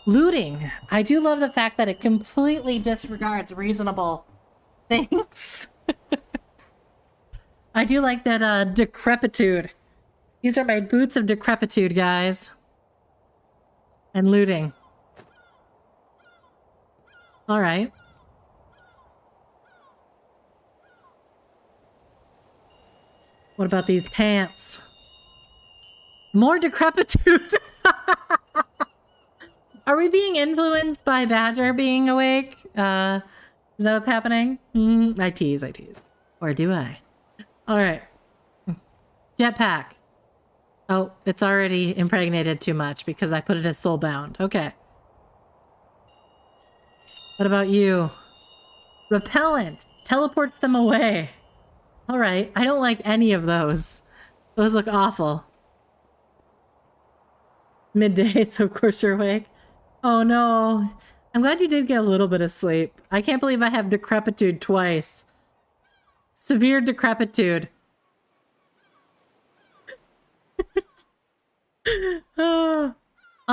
Looting. I do love the fact that it completely disregards reasonable things. I do like that decrepitude. These are my boots of decrepitude, guys. And looting. Alright. What about these pants? More decrepitude! Are we being influenced by Badger being awake? Is that what's happening? I tease. Or do I? Alright. Jetpack. Oh, it's already impregnated too much because I put it as soulbound. Okay. What about you? Repellent. Teleports them away. Alright. I don't like any of those. Those look awful. Midday, so of course you're awake. Oh no. I'm glad you did get a little bit of sleep. I can't believe I have decrepitude twice. Severe decrepitude. I'll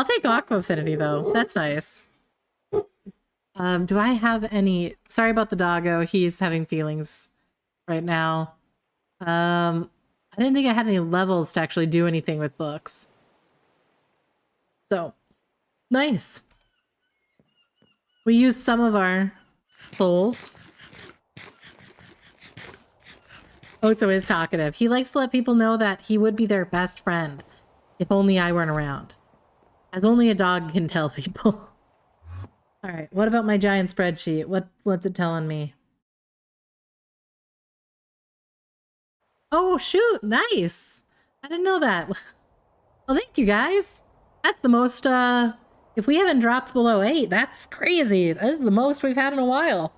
take Aqua Affinity though. That's nice. Do I have any... Sorry about the doggo. He's having feelings right now. I didn't think I had any levels to actually do anything with books. So, nice. We used some of our souls. Ocho is talkative. He likes to let people know that he would be their best friend if only I weren't around. As only a dog can tell people. Alright, what about my giant spreadsheet? What's it telling me? Oh, shoot! Nice! I didn't know that. Well, thank you, guys! That's the most, if we haven't dropped below 8, that's crazy. This is the most we've had in a while.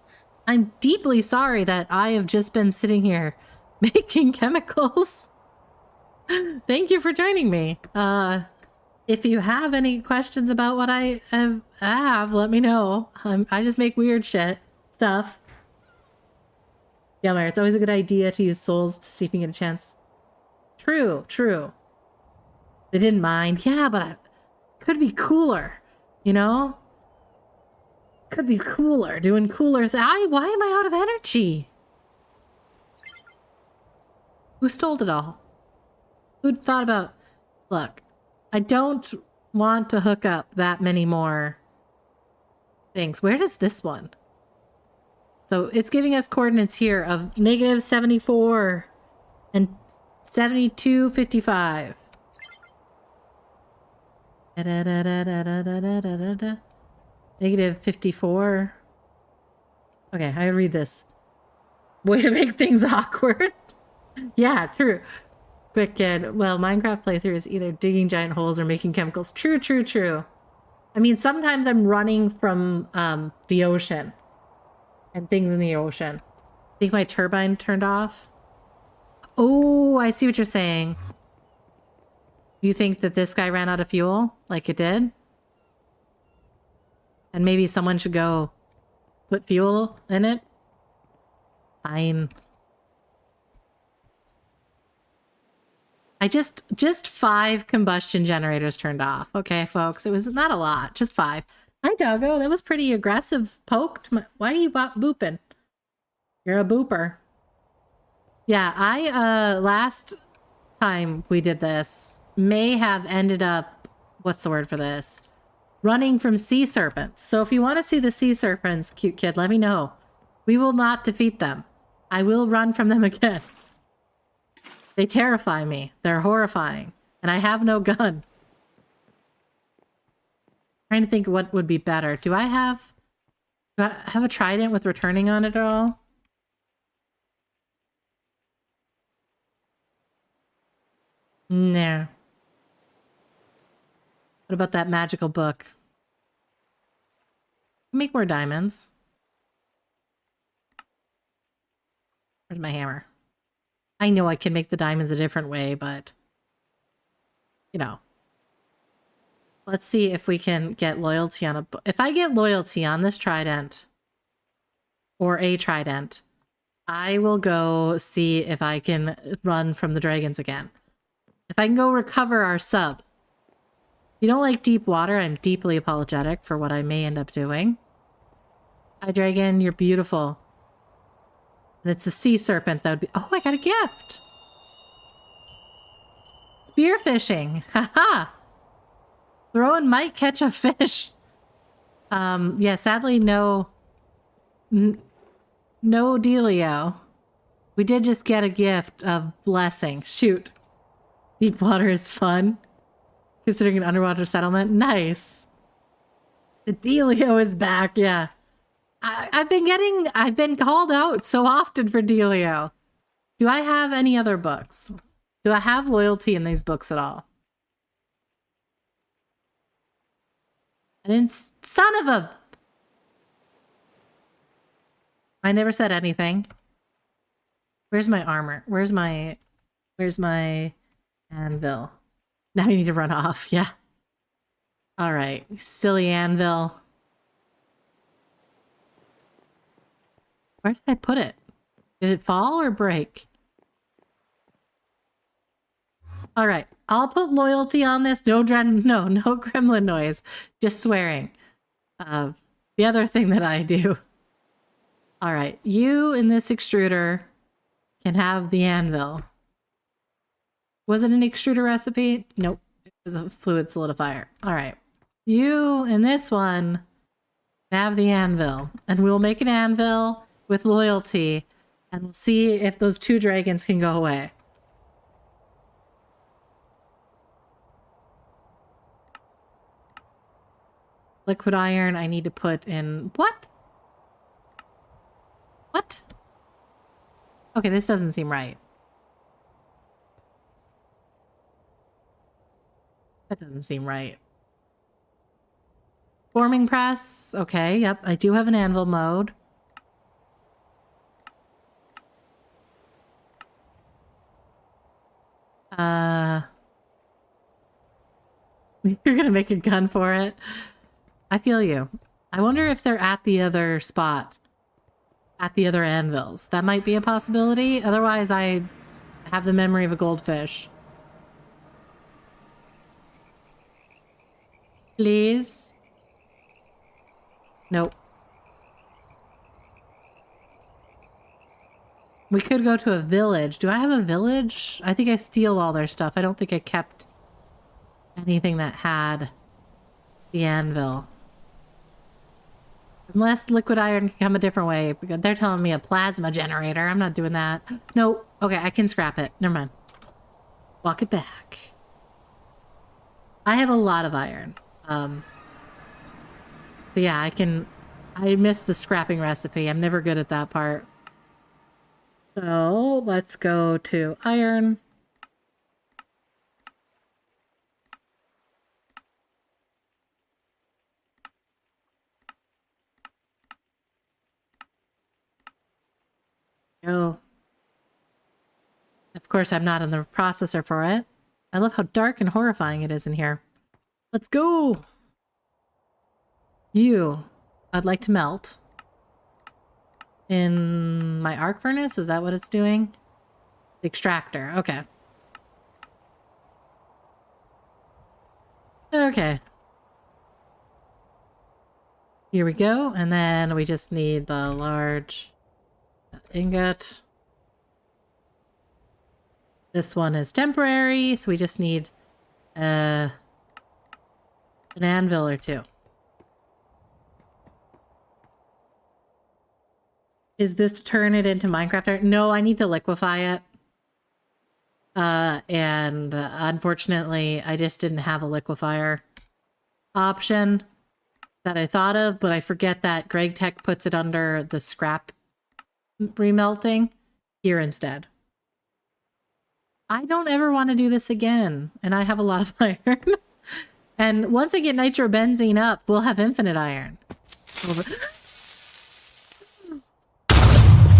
I'm deeply sorry that I have just been sitting here making chemicals. Thank you for joining me. If you have any questions about what I have, let me know. I just make weird stuff. Yeah, Mary, it's always a good idea to use souls to see if you can get a chance. True. They didn't mind. Yeah, but could be cooler, you know? Could be cooler, doing cooler. Why am I out of energy? Who stole it all? Who'd thought about... Look, I don't want to hook up that many more things. Where does this one? So it's giving us coordinates here of -74 and 7255. -54. Okay, I read this. Way to make things awkward. Yeah, true. Quick kid. Well, Minecraft playthrough is either digging giant holes or making chemicals. True. I mean, sometimes I'm running from the ocean and things in the ocean. I think my turbine turned off. Oh, I see what you're saying. You think that this guy ran out of fuel like it did? And maybe someone should go put fuel in it? Fine. just 5 combustion generators turned off. Okay, folks, it was not a lot, just 5. Hi, Doggo. That was pretty aggressive. Poked. Why are you booping? You're a booper. Yeah, I last time we did this may have ended up, what's the word for this? Running from sea serpents. So if you want to see the sea serpents, cute kid, let me know. We will not defeat them. I will run from them again. They terrify me. They're horrifying. And I have no gun. Trying to think what would be better. Do I have a trident with returning on it at all? No. What about that magical book? Make more diamonds. Where's my hammer? I know I can make the diamonds a different way, but you know. Let's see if we can get loyalty on a book. If I get loyalty on this trident or a trident, I will go see if I can run from the dragons again. If I can go recover our sub. If you don't like deep water, I'm deeply apologetic for what I may end up doing. Hi, dragon. You're beautiful. And it's a sea serpent that would be... Oh, I got a gift! Spearfishing! Haha! Throwing might catch a fish. Yeah, sadly, no dealio. We did just get a gift of blessing. Shoot. Deep water is fun. Considering an underwater settlement. Nice. The dealio is back, yeah. I've been called out so often for dealio. Do I have any other books? Do I have loyalty in these books at all? I didn't... Son of a... I never said anything. Where's my armor? Where's my anvil? Now you need to run off. Yeah. All right. Silly anvil. Where did I put it? Did it fall or break? All right. I'll put loyalty on this. No gremlin noise. Just swearing. The other thing that I do. All right. You in this extruder can have the anvil. Was it an extruder recipe? Nope. It was a fluid solidifier. All right. You in this one have the anvil. And we'll make an anvil with loyalty. And we'll see if those 2 dragons can go away. Liquid iron I need to put in... What? What? Okay, this doesn't seem right. That doesn't seem right. Forming press. Okay, yep. I do have an anvil mode. You're gonna make a gun for it? I feel you. I wonder if they're at the other spot. At the other anvils. That might be a possibility. Otherwise, I have the memory of a goldfish. Please? Nope. We could go to a village. Do I have a village? I think I steal all their stuff. I don't think I kept anything that had the anvil. Unless liquid iron can come a different way. Because they're telling me a plasma generator. I'm not doing that. No. Okay, I can scrap it. Never mind. Walk it back. I have a lot of iron. So yeah, I missed the scrapping recipe. I'm never good at that part. So let's go to iron. Oh. Of course, I'm not in the processor for it. I love how dark and horrifying it is in here. Let's go! I'd like to melt. In my arc furnace? Is that what it's doing? The extractor. Okay. Okay. Here we go, and then we just need the large ingot. This one is temporary, so we just need an anvil or two. Is this to turn it into Minecraft art? No, I need to liquefy it. And unfortunately, I just didn't have a liquefier option that I thought of, but I forget that Gregtech puts it under the scrap remelting here instead. I don't ever want to do this again, and I have a lot of iron. And once I get nitrobenzene up, we'll have infinite iron.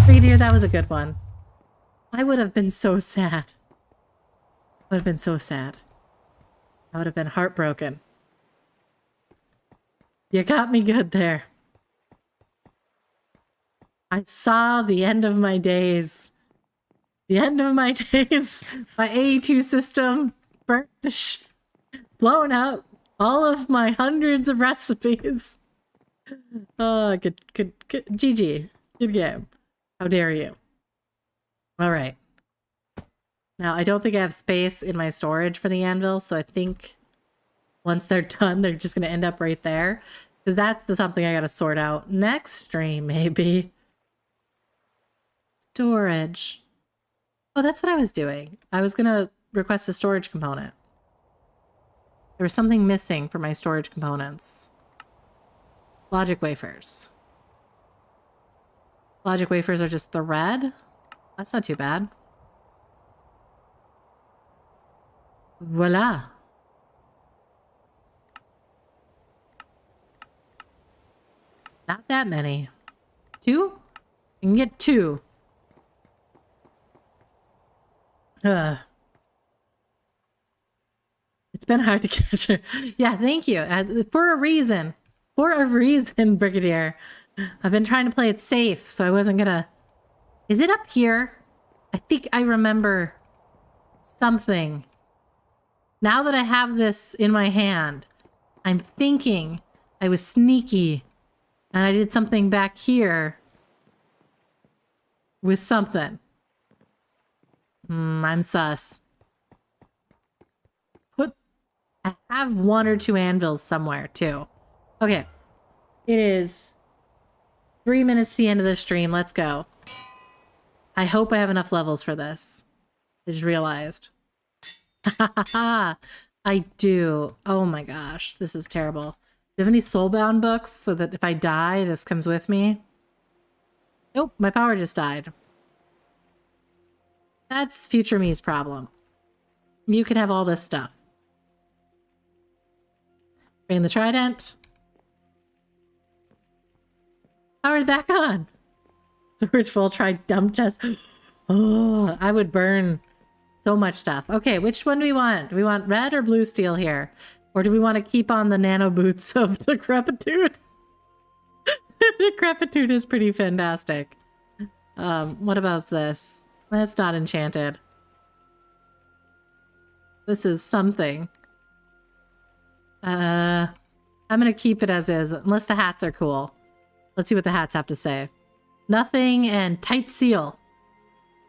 Dear, that was a good one. I would have been so sad. Would have been so sad. I would have been heartbroken. You got me good there. I saw the end of my days. The end of my days. My AE2 system burnt to blown out all of my hundreds of recipes. Oh, good. GG. Good game. How dare you? All right. Now, I don't think I have space in my storage for the anvil, so I think once they're done, they're just going to end up right there. Because that's something I got to sort out next stream, maybe. Storage. Oh, that's what I was doing. I was going to request a storage component. There was something missing for my storage components. Logic wafers. Logic wafers are just the red. That's not too bad. Voila. Not that many. 2? You can get 2. It's been hard to catch her. Yeah, thank you. For a reason. For a reason, Brigadier. I've been trying to play it safe, so I wasn't gonna... Is it up here? I think I remember something. Now that I have this in my hand, I'm thinking I was sneaky and I did something back here with something. I'm sus. I have 1 or 2 anvils somewhere too. Okay. It is 3 minutes to the end of the stream. Let's go. I hope I have enough levels for this. I just realized. I do. Oh my gosh. This is terrible. Do you have any soulbound books so that if I die, this comes with me? Nope. My power just died. That's future me's problem. You can have all this stuff. Bring the trident. Powered back on. Storage full, try dump chest. Oh, I would burn so much stuff. Okay, which one do we want? Do we want red or blue steel here? Or do we want to keep on the nano boots of the Decrepitude? The Decrepitude is pretty fantastic. What about this? That's not enchanted. This is something. I'm gonna keep it as is, unless the hats are cool. Let's see what the hats have to say. Nothing and tight seal.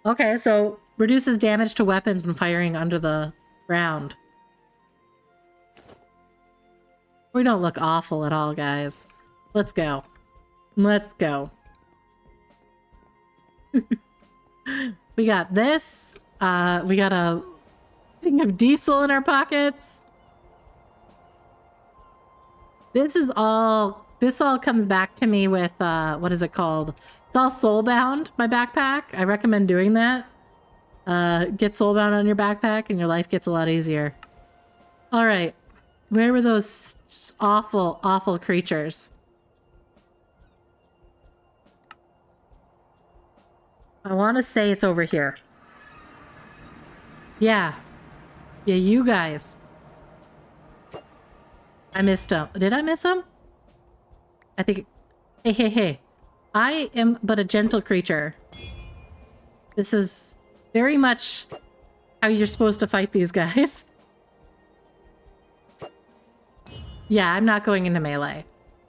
Okay, so reduces damage to weapons when firing under the ground. We don't look awful at all, guys. Let's go. Let's go. We got this. We got a thing of diesel in our pockets. This all comes back to me with, what is it called? It's all soulbound, my backpack. I recommend doing that. Get soulbound on your backpack and your life gets a lot easier. All right. Where were those awful, awful creatures? I want to say it's over here. Yeah. Yeah, you guys. I missed him. Did I miss him? I think... Hey, hey, hey. I am but a gentle creature. This is very much how you're supposed to fight these guys. Yeah, I'm not going into melee.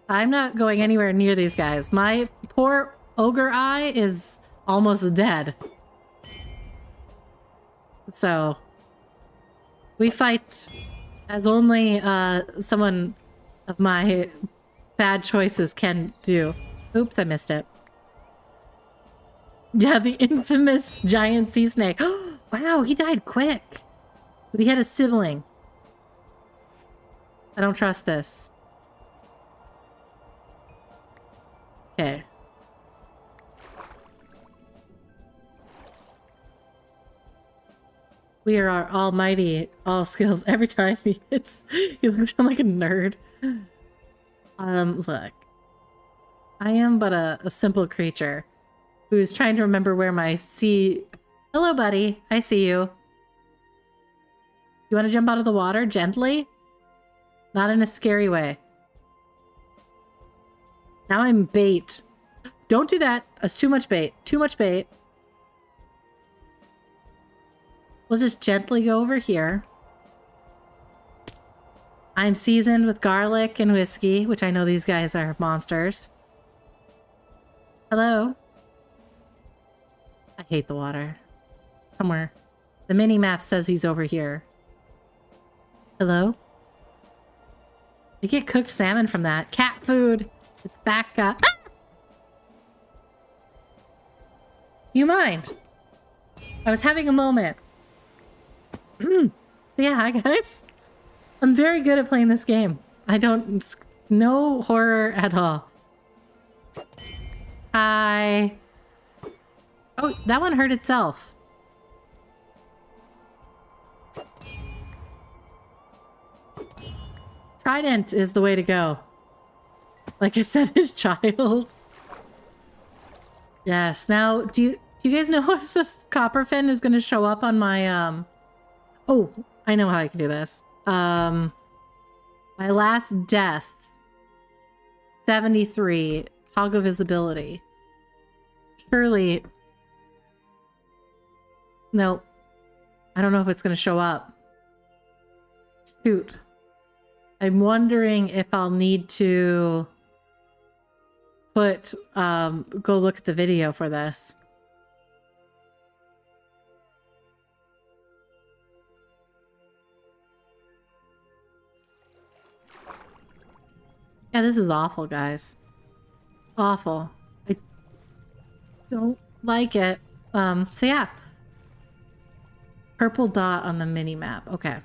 I'm not going anywhere near these guys. My poor ogre eye is almost dead. So, we fight as only someone of my bad choices can do. Oops, I missed it. Yeah, the infamous giant sea snake. Wow, he died quick. But he had a sibling. I don't trust this. Okay. We are our almighty, all skills. Every time he hits, he looks like a nerd. Look. I am but a simple creature who's trying to remember where my sea... Hello, buddy. I see you. You want to jump out of the water gently? Not in a scary way. Now I'm bait. Don't do that. That's too much bait. Too much bait. We'll just gently go over here. I'm seasoned with garlic and whiskey, which I know these guys are monsters. Hello? I hate the water. Somewhere. The mini-map says he's over here. Hello? I get cooked salmon from that. Cat food! It's back, Ah! Do you mind? I was having a moment. So yeah, hi guys. I'm very good at playing this game. I don't... No horror at all. Hi. Oh, that one hurt itself. Trident is the way to go. Like I said, his child. Yes. Now, do you guys know if this copperfin is going to show up on my Oh, I know how I can do this. My last death. 73. Toggle visibility. Surely. No. I don't know if it's going to show up. Shoot. I'm wondering if I'll need to go look at the video for this. Yeah, this is awful, guys. Awful. I don't like it. So yeah. Purple dot on the mini map. Okay.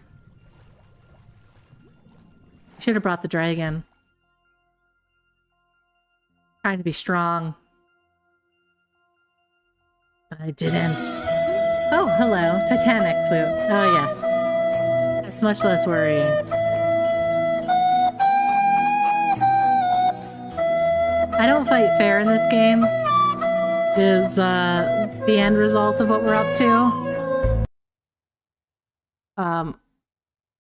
Should have brought the dragon. Trying to be strong. But I didn't. Oh, hello. Titanic flute. Oh, yes. That's much less worrying. I don't fight fair in this game. Is the end result of what we're up to.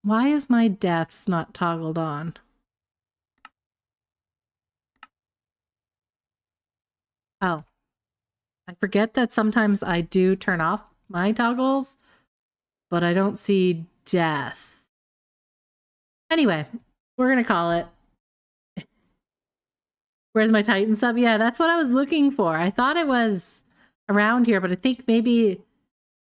Why is my deaths not toggled on? Oh. I forget that sometimes I do turn off my toggles, but I don't see death. Anyway, we're gonna call it. Where's my Titan sub? Yeah, that's what I was looking for. I thought it was around here, but I think maybe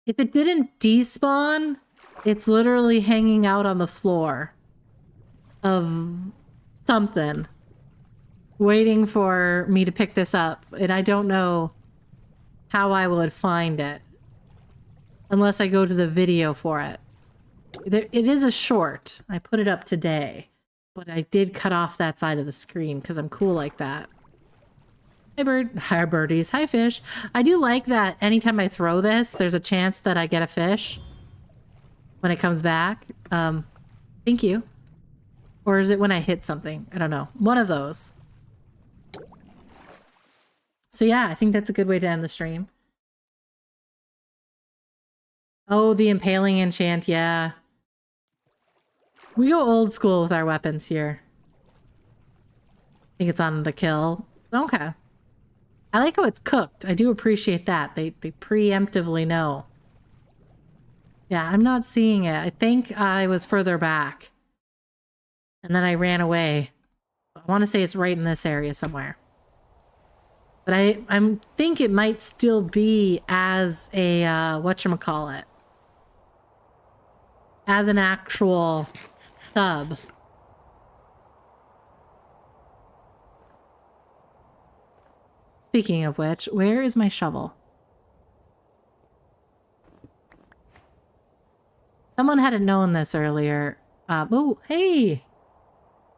if it didn't despawn, it's literally hanging out on the floor of something, waiting for me to pick this up. And I don't know how I would find it unless I go to the video for it. It is a short. I put it up today, but I did cut off that side of the screen because I'm cool like that. Hi, bird. Hi, birdies. Hi, fish. I do like that anytime I throw this, there's a chance that I get a fish when it comes back. Thank you. Or is it when I hit something? I don't know. One of those. So yeah, I think that's a good way to end the stream. Oh, the impaling enchant, yeah. We go old school with our weapons here. I think it's on the kill. Okay. I like how it's cooked. I do appreciate that. They preemptively know. Yeah, I'm not seeing it. I think I was further back. And then I ran away. I want to say it's right in this area somewhere. But I think it might still be as a, whatchamacallit. As an actual sub. Speaking of which, where is my shovel? Someone hadn't known this earlier. Oh, hey!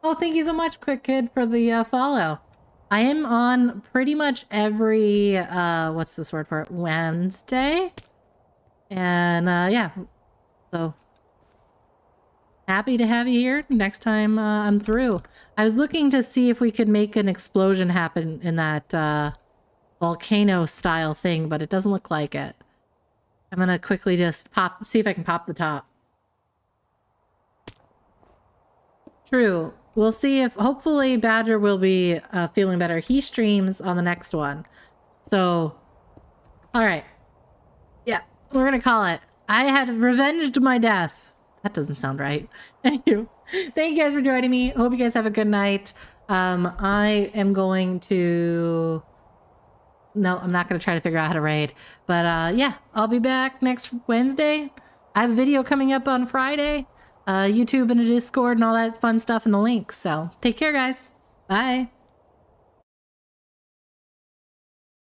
Oh, thank you so much, Quick Kid, for the follow. I am on pretty much every, what's this word for it? Wednesday? And, yeah. So, happy to have you here next time I'm through. I was looking to see if we could make an explosion happen in that, volcano-style thing, but it doesn't look like it. I'm gonna quickly just see if I can pop the top. True. We'll see if, hopefully Badger will be feeling better. He streams on the next one. So, all right. Yeah, we're going to call it. I had revenged my death. That doesn't sound right. Thank you. Thank you guys for joining me. Hope you guys have a good night. I am going to... No, I'm not going to try to figure out how to raid. But yeah, I'll be back next Wednesday. I have a video coming up on Friday. YouTube and a Discord and all that fun stuff in the links. So take care, guys. Bye.